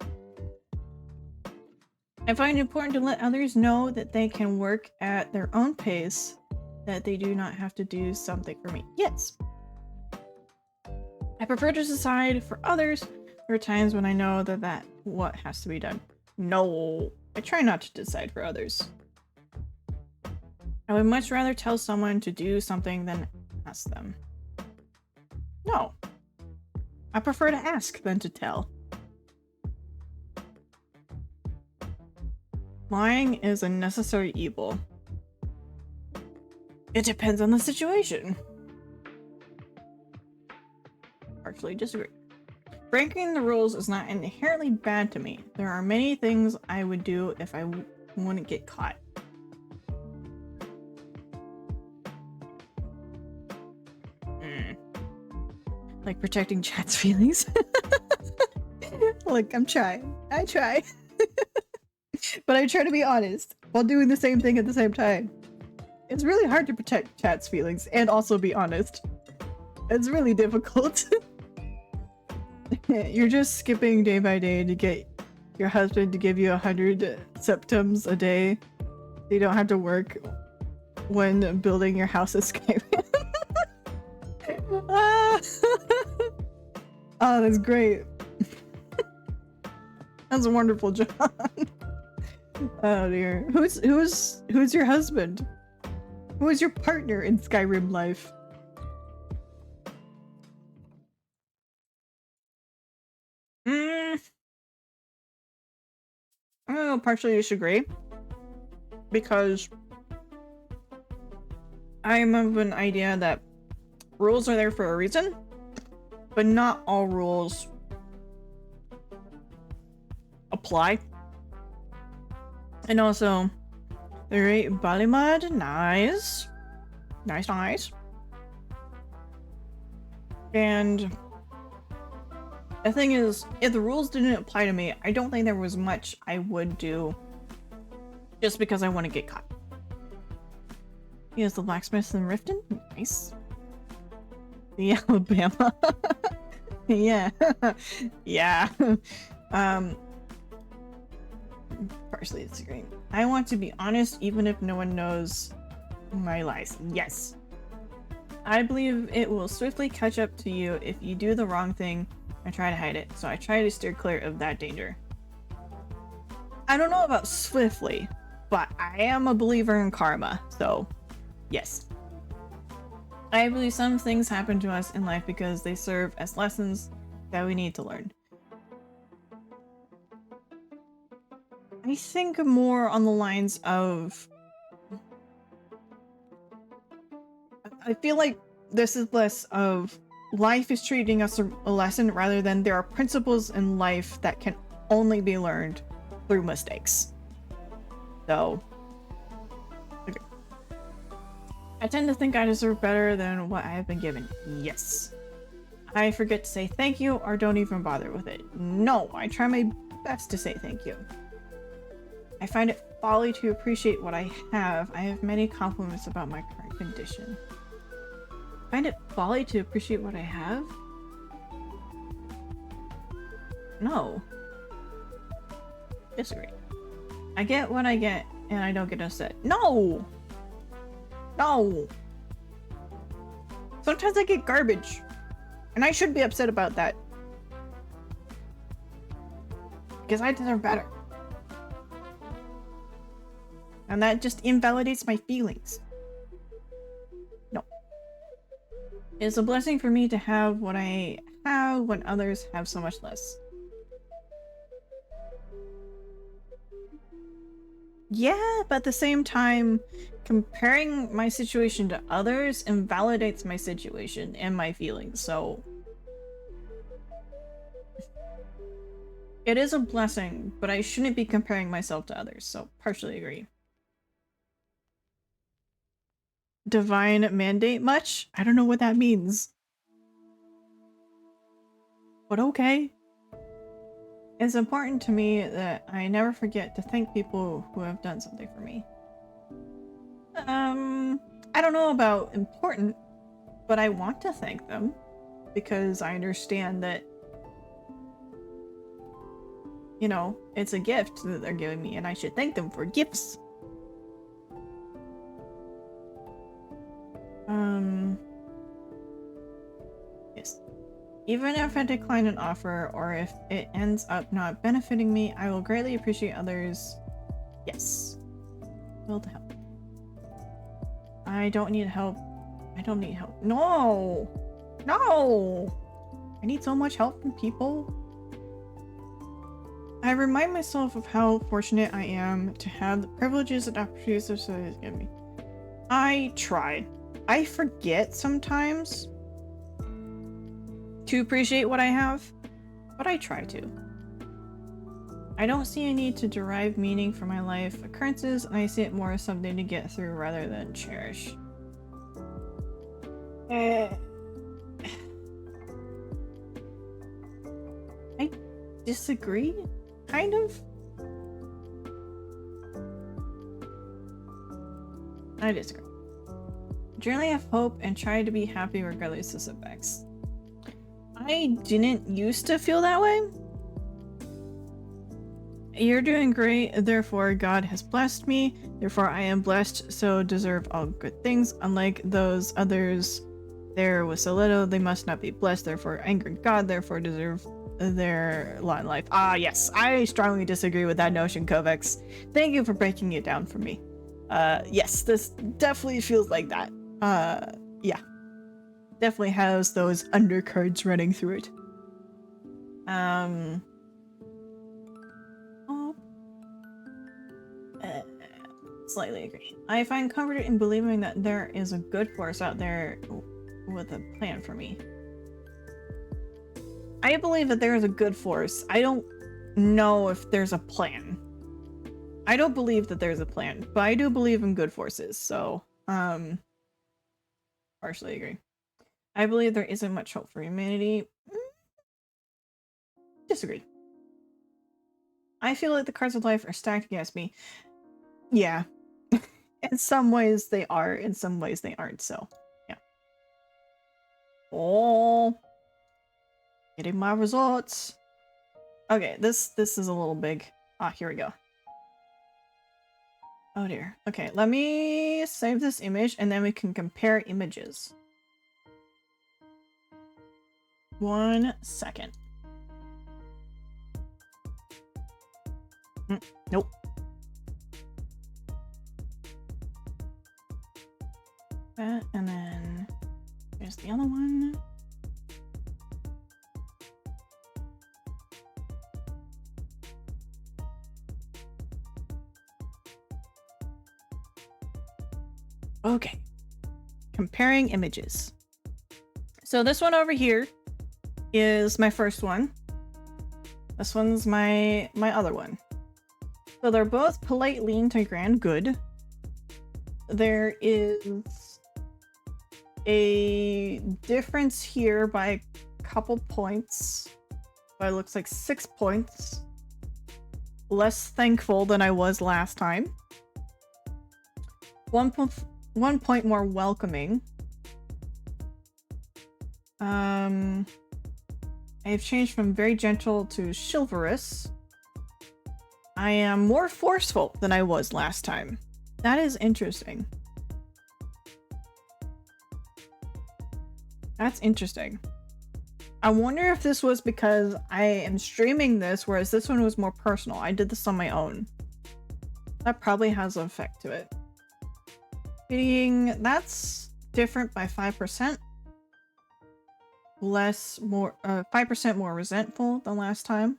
B: I find it important to let others know that they can work at their own pace, that they do not have to do something for me. Yes. I prefer to decide for others. There are times when I know that what has to be done. No, I try not to decide for others. I would much rather tell someone to do something than ask them. No. I prefer to ask than to tell. Lying is a necessary evil. It depends on the situation. Partially disagree. Breaking the rules is not inherently bad to me. There are many things I would do if I wouldn't get caught. Like protecting chat's feelings. Like, I'm trying. I try. But I try to be honest while doing the same thing at the same time. It's really hard to protect chat's feelings and also be honest. It's really difficult. You're just skipping day by day to get your husband to give you 100 septums a day. So you don't have to work when building your house at Skyrim. Oh, that's great. That's wonderful, John. Oh dear. Who's your husband? Who is your partner in Skyrim life? I'm gonna partially disagree. Because I'm of an idea that rules are there for a reason, but not all rules apply. And also, the great body mod, nice. Nice. And the thing is, if the rules didn't apply to me, I don't think there was much I would do just because I want to get caught. He is the blacksmith in Riften? Nice. The Alabama. Yeah. Yeah. Partially disagreeing. I want to be honest even if no one knows my lies. Yes. I believe it will swiftly catch up to you if you do the wrong thing and try to hide it, so I try to steer clear of that danger. I don't know about swiftly, but I am a believer in karma, so yes. I believe some things happen to us in life because they serve as lessons that we need to learn. I think more on the lines of... I feel like this is less of life is treating us a lesson rather than there are principles in life that can only be learned through mistakes. So... okay. I tend to think I deserve better than what I have been given. Yes. I forget to say thank you or don't even bother with it. No, I try my best to say thank you. I find it folly to appreciate what I have. I have many compliments about my current condition. I find it folly to appreciate what I have? No. Disagree. I get what I get and I don't get upset. No! No! Sometimes I get garbage. And I should be upset about that. because I deserve better. And that just invalidates my feelings. No. It's a blessing for me to have what I have when others have so much less. Yeah, but at the same time, comparing my situation to others invalidates my situation and my feelings, so... It is a blessing, but I shouldn't be comparing myself to others, so partially agree. Divine mandate much? I don't know what that means. But okay. It's important to me that I never forget to thank people who have done something for me. I don't know about important, but I want to thank them because I understand that, you know, it's a gift that they're giving me and I should thank them for gifts. Yes. Even if I decline an offer or if it ends up not benefiting me, I will greatly appreciate others. Yes. Will to help. I don't need help. I don't need help. No! No! I need so much help from people. I remind myself of how fortunate I am to have the privileges and opportunities that society give me. I try. I forget sometimes to appreciate what I have, but I try to. I don't see a need to derive meaning from my life occurrences, and I see it more as something to get through rather than cherish. I disagree, kind of. I disagree. Generally have hope and try to be happy regardless of setbacks. I didn't used to feel that way. You're doing great, therefore God has blessed me, therefore I am blessed, so deserve all good things. Unlike those others, there was so little, they must not be blessed, therefore angered God, therefore deserve their lot in life. Ah, yes, I strongly disagree with that notion, Kovacs. Thank you for breaking it down for me. Yes, this definitely feels like that. Yeah. Definitely has those undercurrents running through it. Slightly agree. I find comfort in believing that there is a good force out there with a plan for me. I believe that there is a good force. I don't know if there's a plan. I don't believe that there's a plan, but I do believe in good forces, so, partially agree. I believe there isn't much hope for humanity. Disagree. I feel like the cards of life are stacked against me. Yeah. In some ways they are, in some ways they aren't, so, yeah. Oh. Getting my results. Okay, this is a little big. Ah, here we go. Oh dear. Okay, let me save this image and then we can compare images. 1 second. Nope. That, and then there's the other one. Okay. Comparing images. So this one over here is my first one. This one's my other one. So they're both polite, lean to grand good. There is a difference here by a couple points. But it looks like 6 points. Less thankful than I was last time. 1 point more welcoming. I've changed from very gentle to chivalrous. I am more forceful than I was last time. That is interesting. That's interesting. I wonder if this was because I am streaming this, whereas this one was more personal. I did this on my own. That probably has an effect to it. That's different by 5%. More 5% more resentful than last time.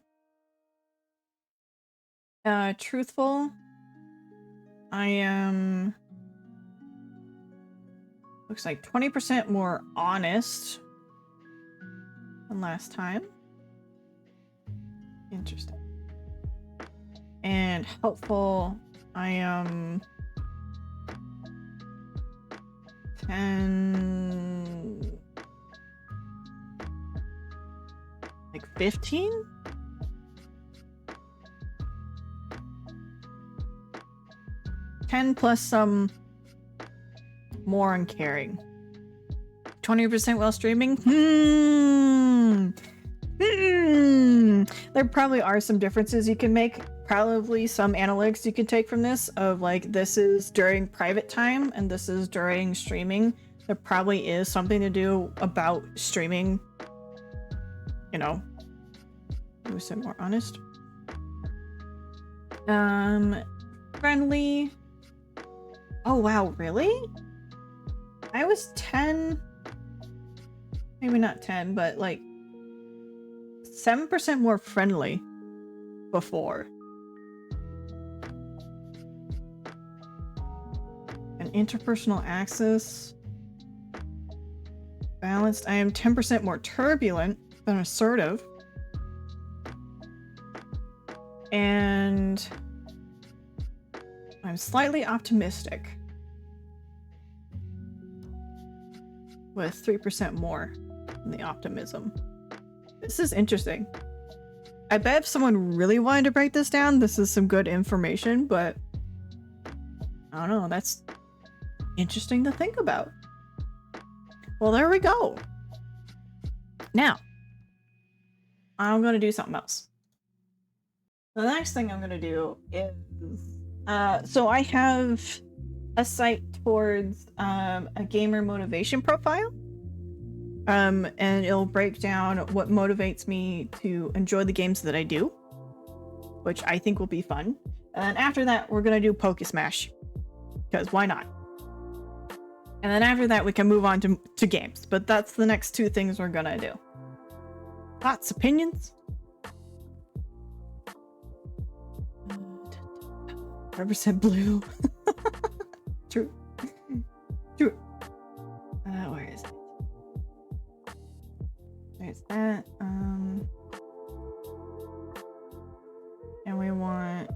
B: Truthful. I am looks like 20% more honest than last time. Interesting. And helpful, I am 10 like 15? Plus some more uncaring. 20% while streaming? There probably are some differences you can make. Probably some analytics you can take from this of like, this is during private time and this is during streaming. There probably is something to do about streaming. You know, who said more honest? Friendly. Oh wow, really? I was 10, maybe not 10, but like 7% more friendly before. And interpersonal access. Balanced. I am 10% more turbulent than assertive. And I'm slightly optimistic. With 3% more in the optimism. This is interesting. I bet if someone really wanted to break this down, this is some good information, but I don't know, that's interesting to think about. Well, there we go. Now, I'm gonna do something else. The next thing I'm gonna do is, so I have a site towards a gamer motivation profile. And it'll break down what motivates me to enjoy the games that I do, which I think will be fun. And after that, we're gonna do Poke Smash, because why not? And then after that, we can move on to games. But that's the next two things we're gonna do. Thoughts, opinions? 100% blue. True. True. Where is it? There's that. And we want...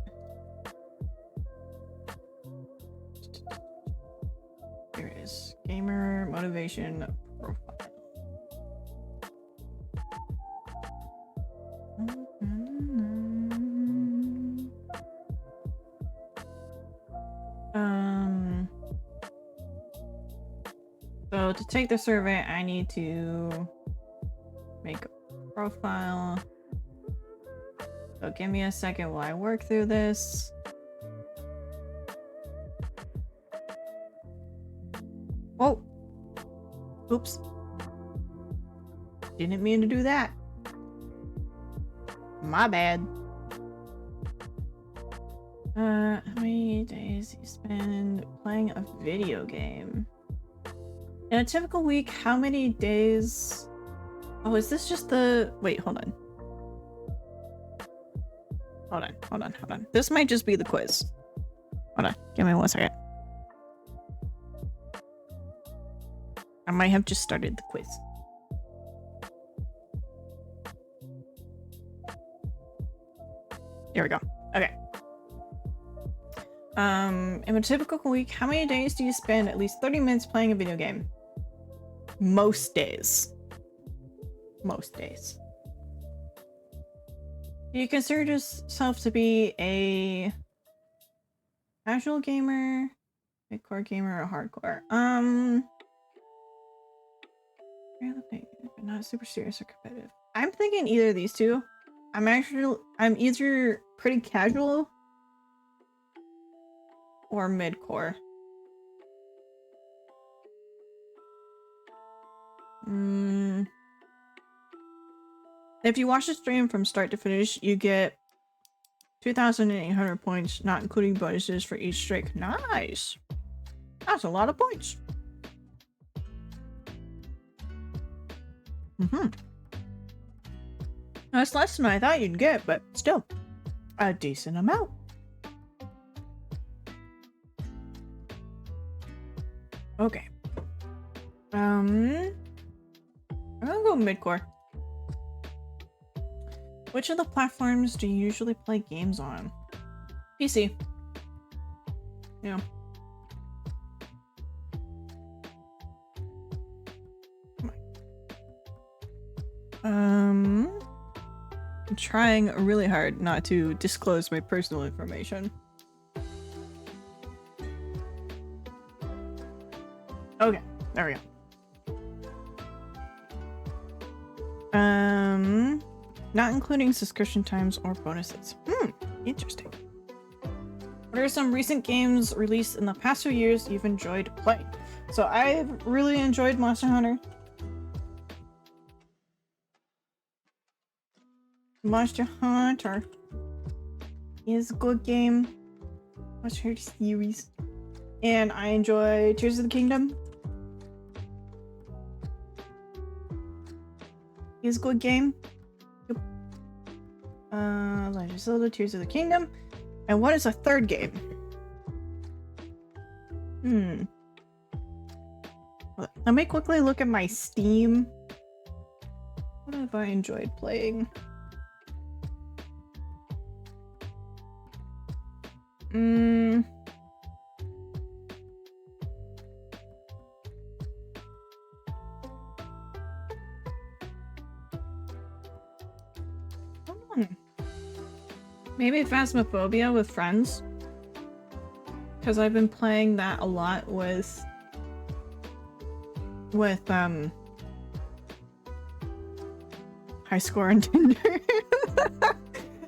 B: Here it is. Gamer motivation profile. So to take the survey, I need to make a profile. So give me a second while I work through this. Oh! Oops. Didn't mean to do that. My bad. How many days do you spend playing a video game? In a typical week, how many days... Oh, is this just the... Wait, hold on. Hold on. This might just be the quiz. Hold on. Give me 1 second. I might have just started the quiz. There we go. Okay. In a typical week, how many days do you spend at least 30 minutes playing a video game? Most days. Most days. Do you consider yourself to be a casual gamer, mid-core gamer, or hardcore? Not super serious or competitive. I'm thinking either of these two. I'm either pretty casual or mid-core. If you watch the stream from start to finish, you get 2,800 points, not including bonuses for each streak. Nice! That's a lot of points. That's less than I thought you'd get, but still, a decent amount. Okay. I'm gonna go mid-core. Which of the platforms do you usually play games on? PC. Yeah. I'm trying really hard not to disclose my personal information. Okay, there we go. Not including subscription times or bonuses. Interesting. What are some recent games released in the past few years you've enjoyed playing? So I've really enjoyed Monster Hunter. Monster Hunter is a good game. Monster Hunter series. And I enjoy Tears of the Kingdom. Is a good game. Yep. Legend of Zelda, Tears of the Kingdom. And what is a third game? Let me quickly look at my Steam. What have I enjoyed playing? Maybe Phasmophobia with friends. Because I've been playing that a lot with high score on Tinder.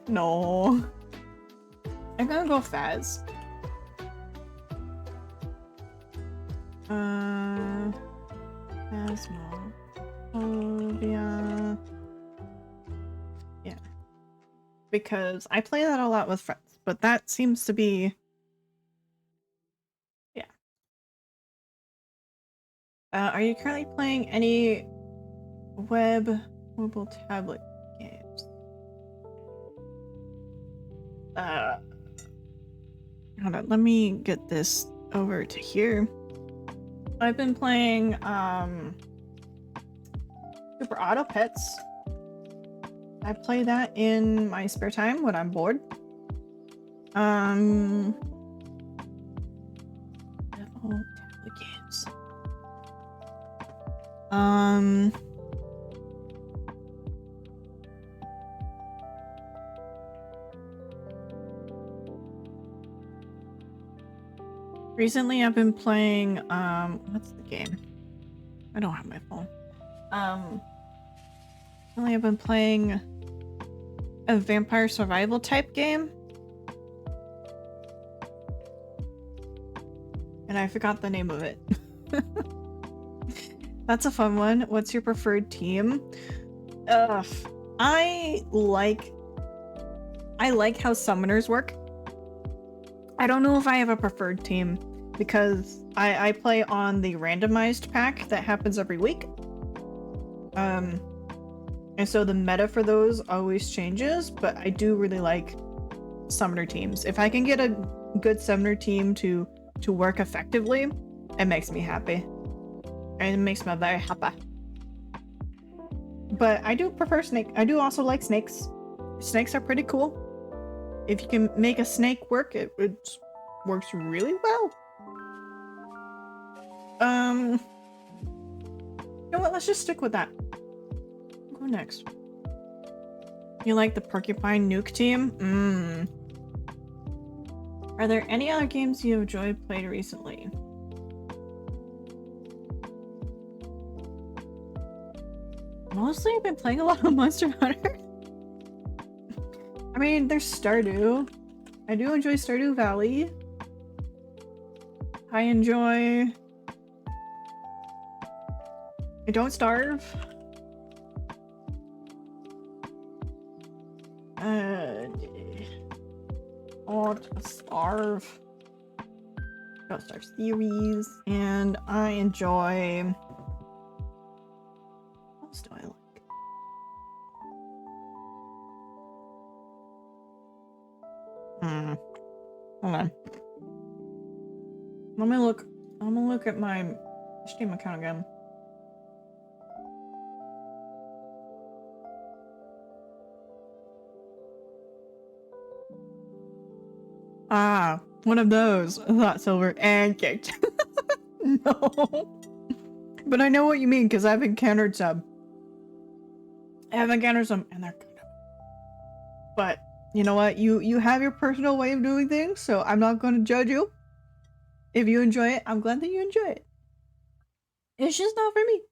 B: No. I'm gonna go Phas. Phasmophobia. Yeah. Because I play that a lot with friends, but that seems to be... Yeah. Are you currently playing any web mobile tablet games? Hold on, let me get this over to here. I've been playing Super Auto Pets. I play that in my spare time when I'm bored. Tablet games. Recently I've been playing what's the game? I don't have my phone. Recently I've been playing a vampire survival type game. And I forgot the name of it. That's a fun one. What's your preferred team? I like how summoners work. I don't know if I have a preferred team because I play on the randomized pack that happens every week. And so the meta for those always changes, but I do really like summoner teams. If I can get a good summoner team to work effectively, it makes me happy. And it makes me very happy. But I do prefer snake. I do also like snakes. Snakes are pretty cool. If you can make a snake work, it works really well. You know what? Let's just stick with that. Go next. You like the Porcupine Nuke team? Are there any other games you have enjoyed played recently? Mostly I've been playing a lot of Monster Hunter. I mean, there's Stardew. I do enjoy Stardew Valley. I enjoy... Don't Starve. got a Starve. Got Starve series, and I enjoy. What else do I like? Hold on. Let me look. I'm gonna look at my Steam account again. Ah, one of those. I thought silver and kicked. No. But I know what you mean because I've encountered some. And they're good. But you know what? You have your personal way of doing things, so I'm not going to judge you. If you enjoy it, I'm glad that you enjoy it. It's just not for me.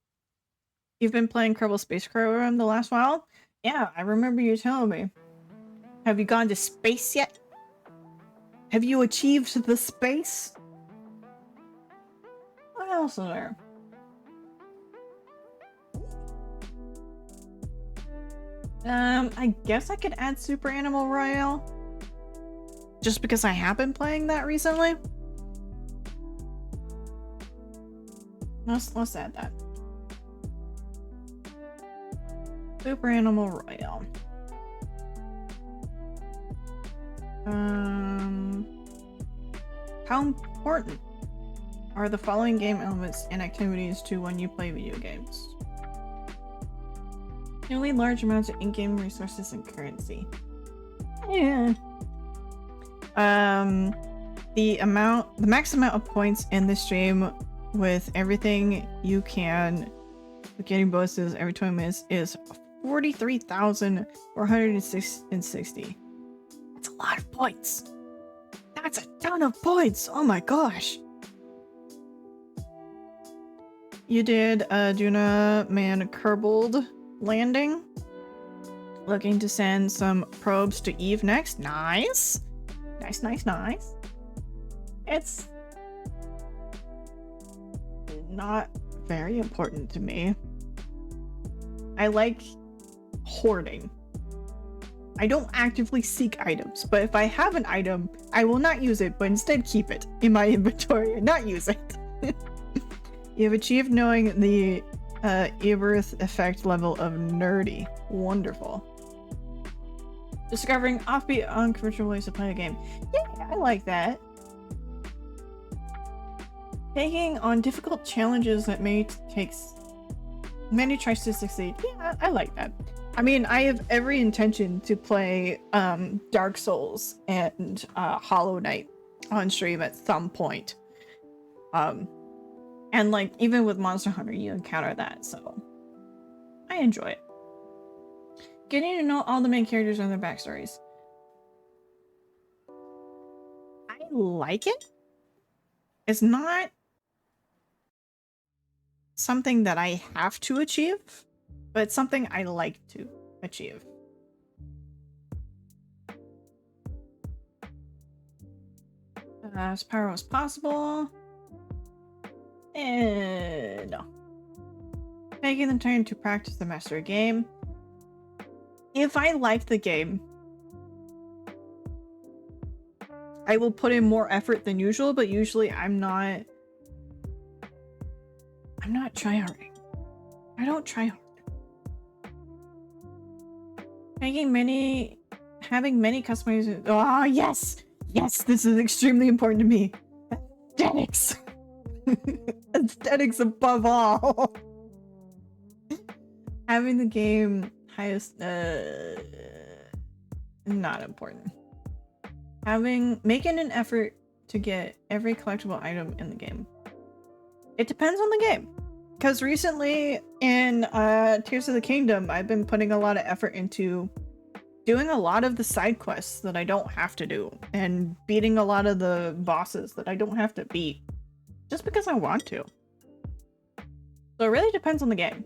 B: You've been playing Kerbal Space Program the last while? Yeah, I remember you telling me. Have you gone to space yet? Have you achieved the space? What else is there? I guess I could add Super Animal Royale. Just because I have been playing that recently. Let's add that. Super Animal Royale. How important are the following game elements and activities to when you play video games? Nearly large amounts of in-game resources and currency. Yeah. The max amount of points in the stream with everything you can with getting bonuses every 20 minutes is 43,460. That's a lot of points. That's a ton of points. Oh my gosh. You did Duna Man Kerbal landing. Looking to send some probes to Eve next. Nice. Nice. It's not very important to me. I like hoarding. I don't actively seek items, but if I have an item, I will not use it, but instead keep it in my inventory and not use it. You've achieved knowing the Eberth effect level of nerdy. Wonderful. Discovering offbeat, unconventional ways to play a game. Yeah, I like that. Taking on difficult challenges that may take many tries to succeed. Yeah, I like that. I mean, I have every intention to play Dark Souls and Hollow Knight on stream at some point. And like, even with Monster Hunter, you encounter that, so I enjoy it. Getting to know all the main characters and their backstories. I like it. It's not something that I have to achieve, but it's something I like to achieve. As powerful as possible. And no. Taking the time to practice the master game. If I like the game, I will put in more effort than usual, but usually I'm not tryharding. I don't try hard. Having many customers. Oh yes! Yes, this is extremely important to me. Aesthetics! Aesthetics above all! Having the game highest not important. Making an effort to get every collectible item in the game. It depends on the game. Because recently in Tears of the Kingdom, I've been putting a lot of effort into doing a lot of the side quests that I don't have to do, and beating a lot of the bosses that I don't have to beat, just because I want to. So it really depends on the game.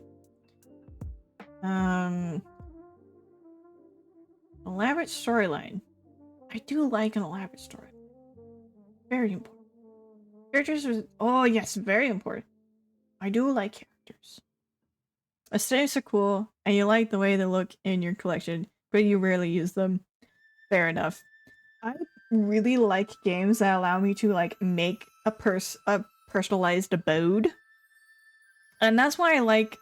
B: Elaborate storyline. I do like an elaborate story. Very important. Characters are, oh yes, very important. I do like characters. Aesthetics are cool, and you like the way they look in your collection, but you rarely use them. Fair enough. really like games that allow me to like make a personalized abode. And that's why I like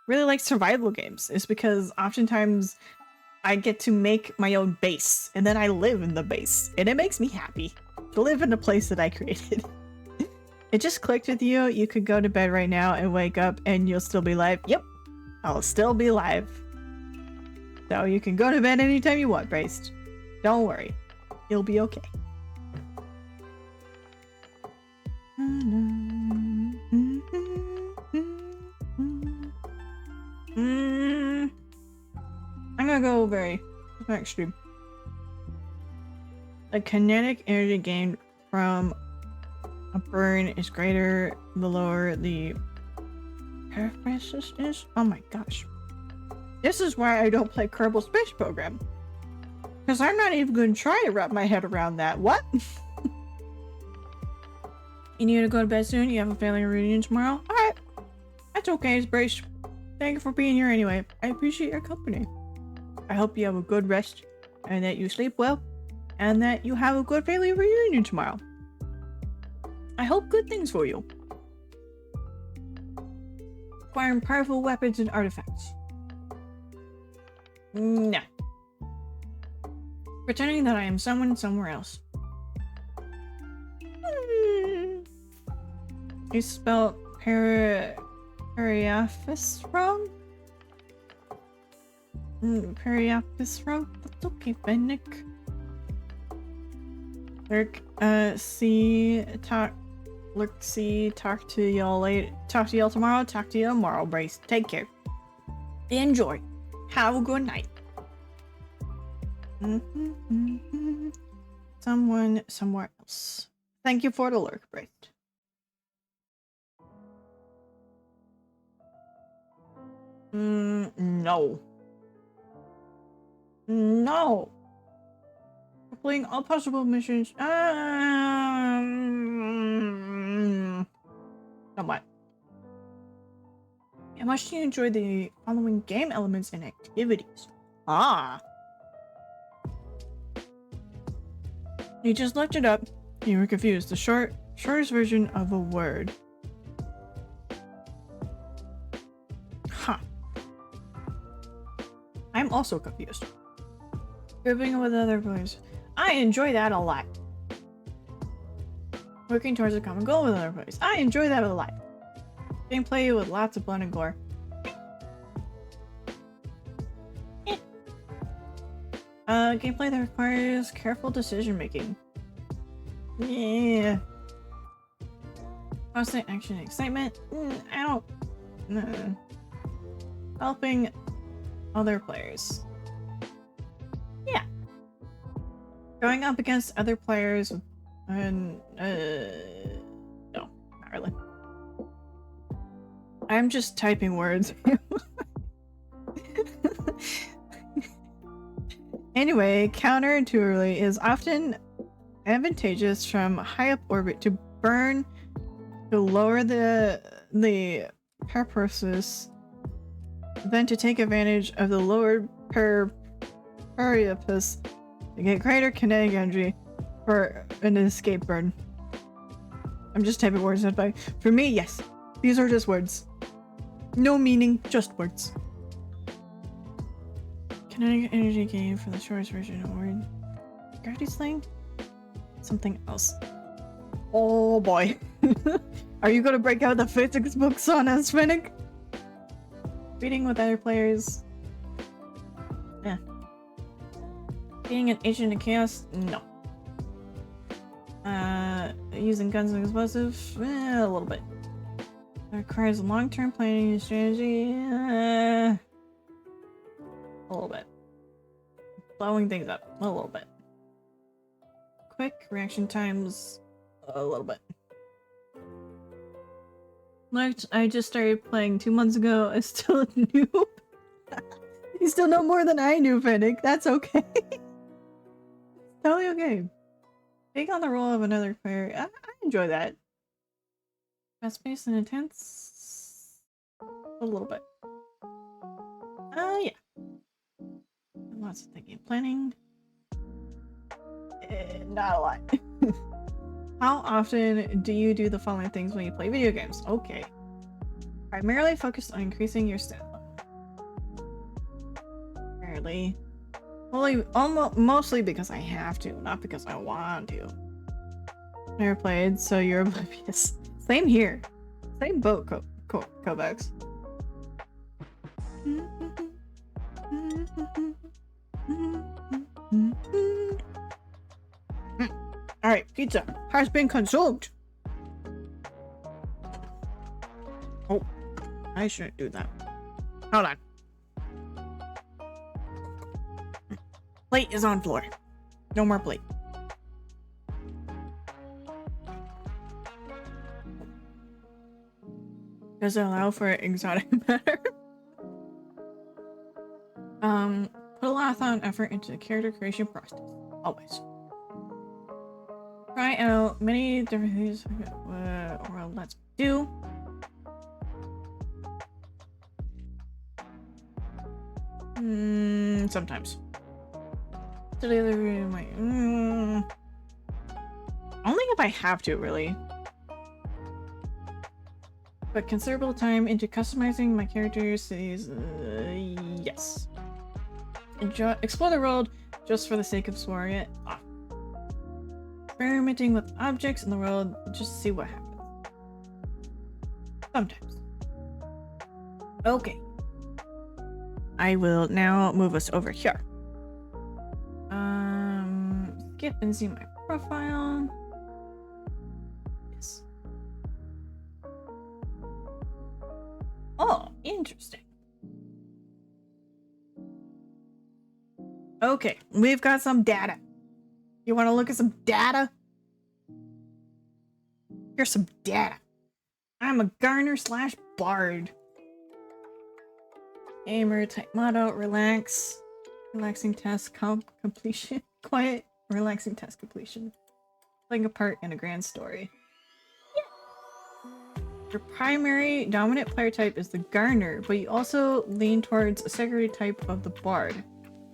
B: really like survival games, is because oftentimes I get to make my own base and then I live in the base and it makes me happy to live in a place that I created. It just clicked with you. You could go to bed right now and wake up and you'll still be live. Yep, I'll still be live. So you can go to bed anytime you want, Braced. Don't worry. You'll be okay. I'm gonna go very extreme. The kinetic energy gained from a burn is greater the lower the paraphrasis is. Oh my gosh. This is why I don't play Kerbal Space Program. Because I'm not even going to try to wrap my head around that. What? You need to go to bed soon? You have a family reunion tomorrow? Alright. That's okay, it's Brace. Thank you for being here anyway. I appreciate your company. I hope you have a good rest, and that you sleep well, and that you have a good family reunion tomorrow. I hope good things for you. Acquiring powerful weapons and artifacts. No. Pretending that I am someone somewhere else. You spelled Periaphis wrong? Periaphis wrong? That's okay, Fennec. Talk to y'all later. Talk to y'all tomorrow. Talk to you tomorrow, Brace. Take care. Enjoy. Have a good night. Someone somewhere else. Thank you for the lurk, Brace. No. No. Completing all possible missions. Somewhat. How much do you enjoy the following game elements and activities? Ah. You just looked it up. You were confused. The shortest version of a word. Huh. I'm also confused. Grouping with other players. I enjoy that a lot. Working towards a common goal with other players. I enjoy that a lot. Gameplay with lots of blood and gore. Gameplay that requires careful decision making. Yeah. Constant action and excitement. I don't. Helping other players. Yeah. Going up against other players and no, not really. I'm just typing words. Anyway, counterintuitively is often advantageous from high up orbit to burn to lower the paraphrasis than to take advantage of the lowered paraphrasis to get greater kinetic energy for an escape burn. I'm just typing words that by. For me, yes. These are just words. No meaning, just words. Kinetic energy gain for the shortest version of word. Gravity sling? Something else. Oh boy. Are you gonna break out the physics books on us, Fennec? Reading with other players. Yeah. Being an agent of chaos? No. Using guns and explosives? A little bit. It requires long-term planning and strategy. A little bit. Blowing things up. A little bit. Quick reaction times. A little bit. Looked, I just started playing 2 months ago. I'm still a noob. You still know more than I knew, Fennec. That's okay. Totally okay. Take on the role of another player. I enjoy that. Fast-paced and intense. A little bit. Yeah. Lots of thinking, planning. Not a lot. How often do you do the following things when you play video games? Okay. Primarily focused on increasing your stat level. Primarily. Mostly because I have to, not because I want to. Never played, so you're oblivious. Same here. Same boat, Kovacs. Alright, pizza has been consumed. Oh, I shouldn't do that. Hold on. Plate is on floor. No more plate. Does it allow for exotic matter? Put a lot of thought and effort into the character creation process. Always. Try out many different things. Or let's do. Sometimes. Today my only if I have to, really. But considerable time into customizing my characters is yes. Explore the world just for the sake of exploring it. Experimenting with objects in the world just to see what happens. Sometimes. Okay. I will now move us over here. Skip and see my profile. Yes. Oh, interesting. Okay, we've got some data. You want to look at some data? Here's some data. I'm a Garner / Bard. Gamer type motto, relax. Relaxing task completion. Quiet, relaxing task completion. Playing a part in a grand story. Yeah. Your primary dominant player type is the Garner, but you also lean towards a secondary type of the Bard.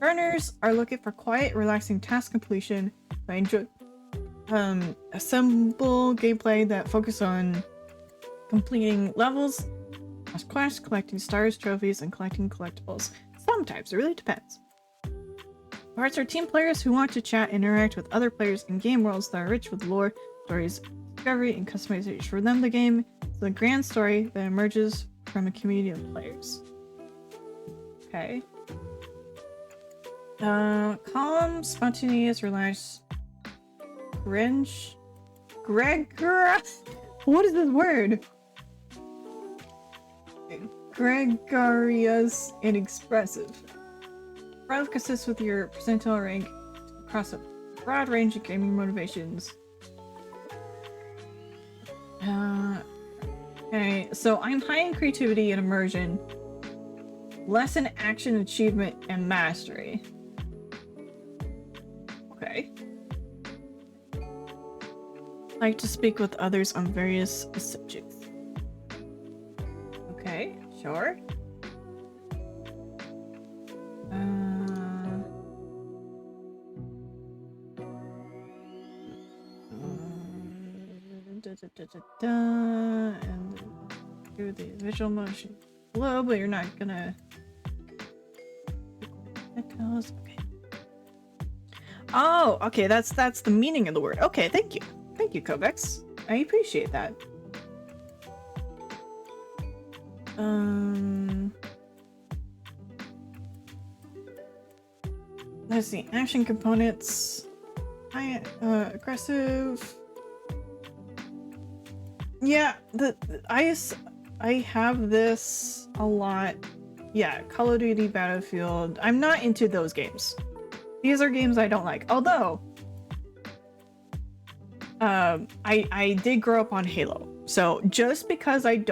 B: Garners are looking for quiet, relaxing task completion. I enjoy a simple gameplay that focuses on completing levels, as quests, collecting stars, trophies, and collecting collectibles. Sometimes, it really depends. Bards are team players who want to chat and interact with other players in game worlds that are rich with lore, stories, discovery, and customization. For them, the game is a grand story that emerges from a community of players. Okay. Calm, spontaneous, relaxed, cringe, what is this word? Gregarious and expressive. Growth consists with your percentile rank across a broad range of gaming motivations. Okay, so I'm high in creativity and immersion, less in action, achievement, and mastery. Okay. Like to speak with others on various subjects. Okay, sure. And do the visual motion below, but you're not gonna. Okay. Oh, okay. That's the meaning of the word. Okay, thank you, Kovacs. I appreciate that. Let's see. Action components. Aggressive. Yeah, I have this a lot. Yeah, Call of Duty, Battlefield. I'm not into those games. These are games I don't like. Although, I did grow up on Halo. So just because I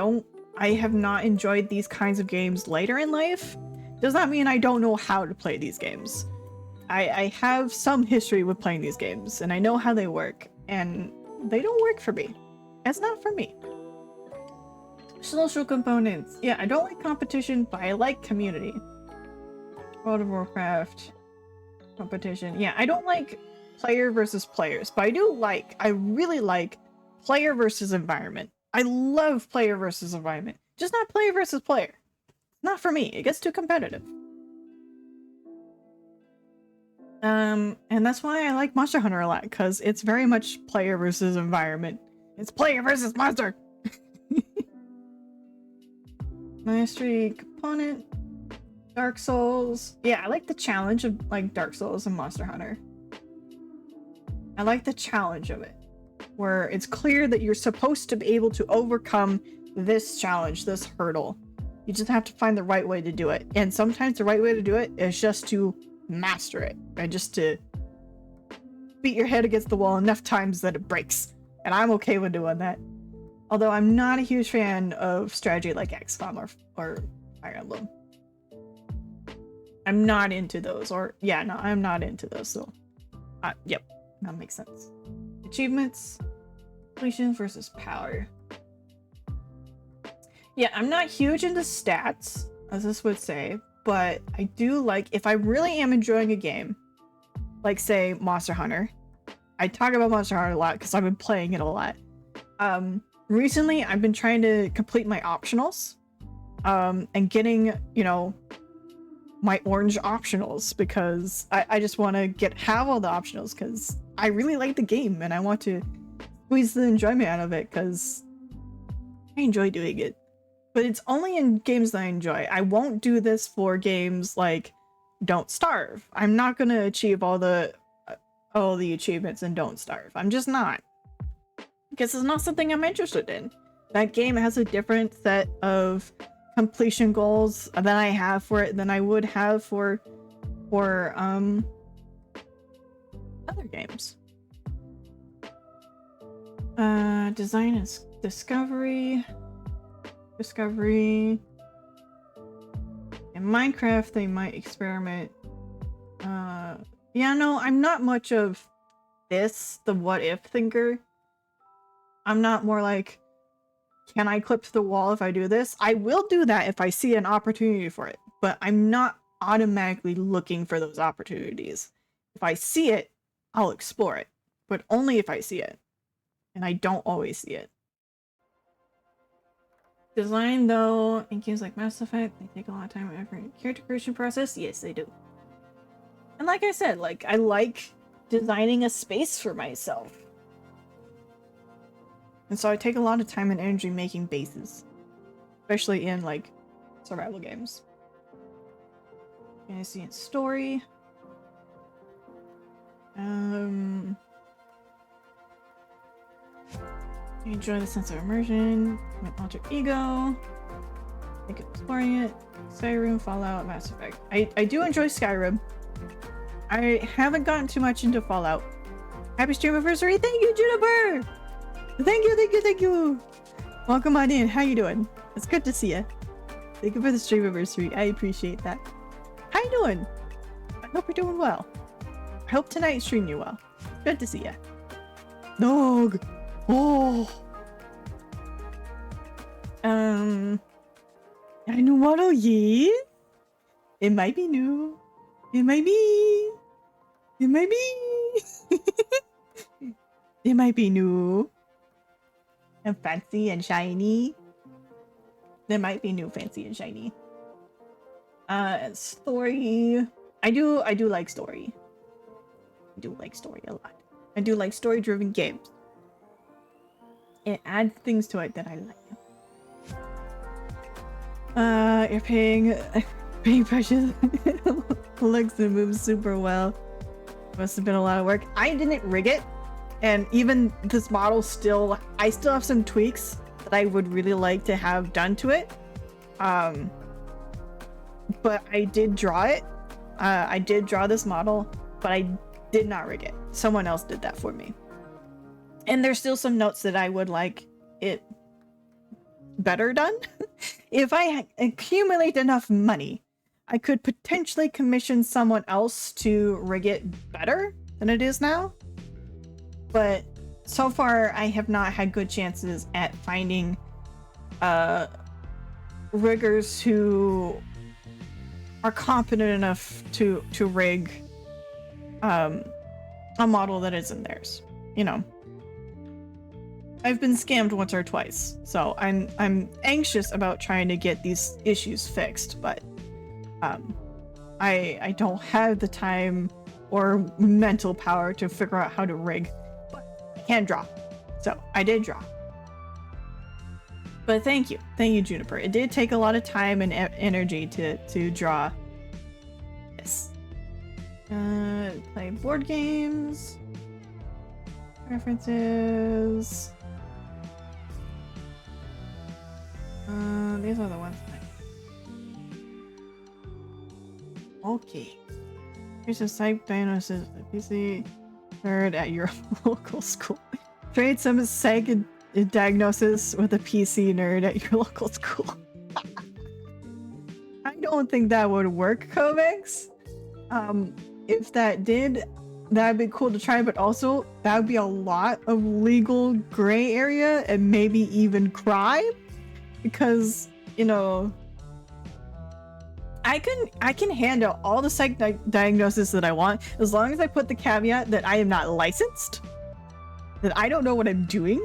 B: have not enjoyed these kinds of games later in life, does not mean I don't know how to play these games. I have some history with playing these games, and I know how they work, and they don't work for me. It's not for me. Social components. Yeah, I don't like competition, but I like community. World of Warcraft. Competition. Yeah, I don't like player versus players, but I really like player versus environment. I love player versus environment, just not player versus player. Not for me. It gets too competitive. And that's why I like Monster Hunter a lot, because it's very much player versus environment. It's player versus monster. Mastery component. Dark Souls. Yeah, I like the challenge of like Dark Souls and Monster Hunter. I like the challenge of it, where it's clear that you're supposed to be able to overcome this challenge, this hurdle. You just have to find the right way to do it. And sometimes the right way to do it is just to master it, right? Just to beat your head against the wall enough times that it breaks. And I'm okay with doing that. Although I'm not a huge fan of strategy like XCOM or Fire Emblem. I'm not into those. Or, yeah, no, I'm not into those. So, yep, that makes sense. Achievements. Completion versus power. Yeah, I'm not huge into stats, as this would say, but I do like, if I really am enjoying a game, like say Monster Hunter. I talk about Monster Hunter a lot because I've been playing it a lot. Recently I've been trying to complete my optionals, and getting, you know, my orange optionals, because I just want to have all the optionals because I really like the game and I want to squeeze the enjoyment out of it because I enjoy doing it. But it's only in games that I enjoy. I won't do this for games like Don't Starve. I'm not gonna achieve all the achievements in Don't Starve. I'm just not. Because it's not something I'm interested in. That game has a different set of completion goals than I have for it than I would have for other games. Design and discovery. In Minecraft they might experiment. Yeah, no, I'm not much of the what if thinker. I'm not more like, can I clip to the wall if I do this? I will do that if I see an opportunity for it, but I'm not automatically looking for those opportunities. If I see it, I'll explore it, but only if I see it. And I don't always see it. Design, though, in games like Mass Effect, they take a lot of time and effort in the character creation process. Yes, they do. And like I said, like, I like designing a space for myself. And so I take a lot of time and energy making bases. Especially in, like, survival games. Fantasy and story. You enjoy the sense of immersion, my alter ego, like exploring it, Skyrim, Fallout, Mass Effect. I do enjoy Skyrim. I haven't gotten too much into Fallout. Happy Streamaversary! Thank you, Juniper! Thank you! Welcome on in, how you doing? It's good to see you. Thank you for the Streamaversary, I appreciate that. How you doing? I hope you're doing well. I hope tonight's treating you well. Good to see you. Dog! Oh! I know model, yeah? It might be new. It might be. It might be. It might be new. And fancy and shiny. There might be new fancy and shiny. Story. I do like story. I do like story a lot. I do like story-driven games. It adds things to it that I like. You're paying precious. Looks and moves super well. Must have been a lot of work. I didn't rig it, and even this model I still have some tweaks that I would really like to have done to it. But I did draw it. I did draw this model, but I did not rig it. Someone else did that for me. And there's still some notes that I would like it better done. If I accumulate enough money, I could potentially commission someone else to rig it better than it is now. But so far, I have not had good chances at finding riggers who are competent enough to rig a model that isn't theirs. You know, I've been scammed once or twice, so I'm anxious about trying to get these issues fixed, but I don't have the time or mental power to figure out how to rig. But I can draw, so I did draw. But thank you, Juniper. It did take a lot of time and energy to draw this. Play board games. References. These are the ones. Okay. Here's a psych diagnosis of PC nerd at your local school. Trade some psych diagnosis with a PC nerd at your local school. I don't think that would work, Kovacs. If that did, that'd be cool to try, but also that would be a lot of legal gray area and maybe even crime, because, you know, I can handle all the psych diagnosis that I want as long as I put the caveat that I am not licensed, that I don't know what I'm doing,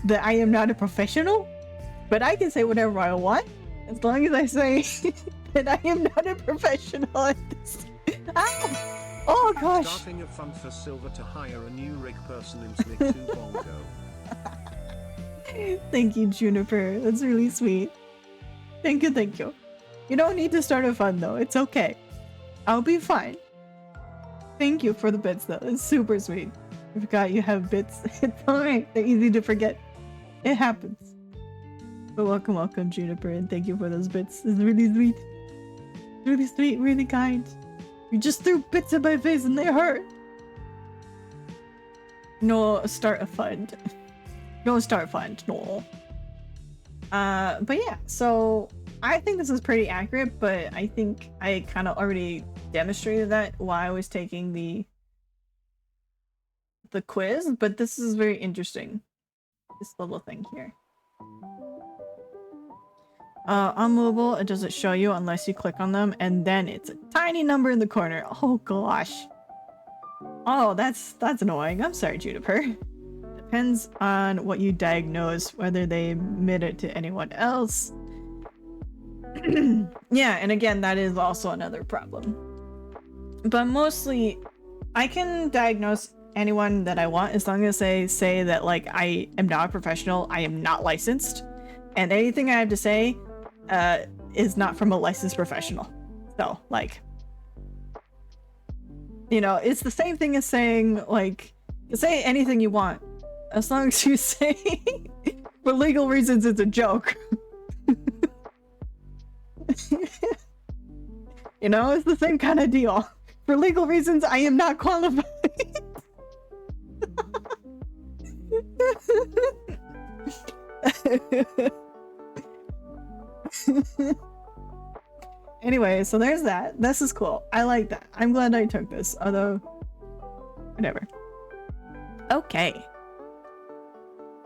B: that I am not a professional. But I can say whatever I want as long as I say that I am not a professional at this. Ow! Oh gosh!
A: Starting a fund for Silver to hire a new rig person in Snick 2 Bongo.
B: Thank you, Juniper. That's really sweet. Thank you, thank you. You don't need to start a fund though. It's okay. I'll be fine. Thank you for the bits though. It's super sweet. I forgot you have bits. It's alright. They're easy to forget. It happens. But welcome, Juniper, and thank you for those bits. It's really sweet. Really sweet, really kind. You just threw bits in my face and they hurt. No, start a fund. No, start fund. No. But yeah, so I think this is pretty accurate, but I think I kind of already demonstrated that while I was taking the quiz, but this is very interesting. This little thing here. On mobile, it doesn't show you unless you click on them, and then it's a tiny number in the corner. Oh gosh. Oh, that's annoying. I'm sorry, Juniper. Depends on what you diagnose, whether they admit it to anyone else. Yeah, and again, that is also another problem. But mostly, I can diagnose anyone that I want as long as they say that, like, I am not a professional, I am not licensed, and anything I have to say is not from a licensed professional. So, like, you know, it's the same thing as saying, like, say anything you want, as long as you say for legal reasons it's a joke. You know, it's the same kind of deal. For legal reasons, I am not qualified. Anyway, so there's that. This is cool. I like that. I'm glad I took this, although whatever. Okay.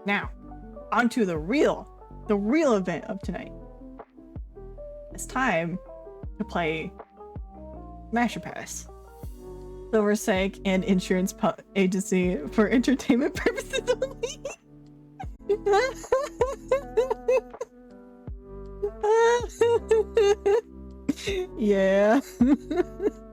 B: Now, on to the real event of tonight. It's time to play Smasher Pass. Silver Psych and Insurance Agency for entertainment purposes only. Yeah.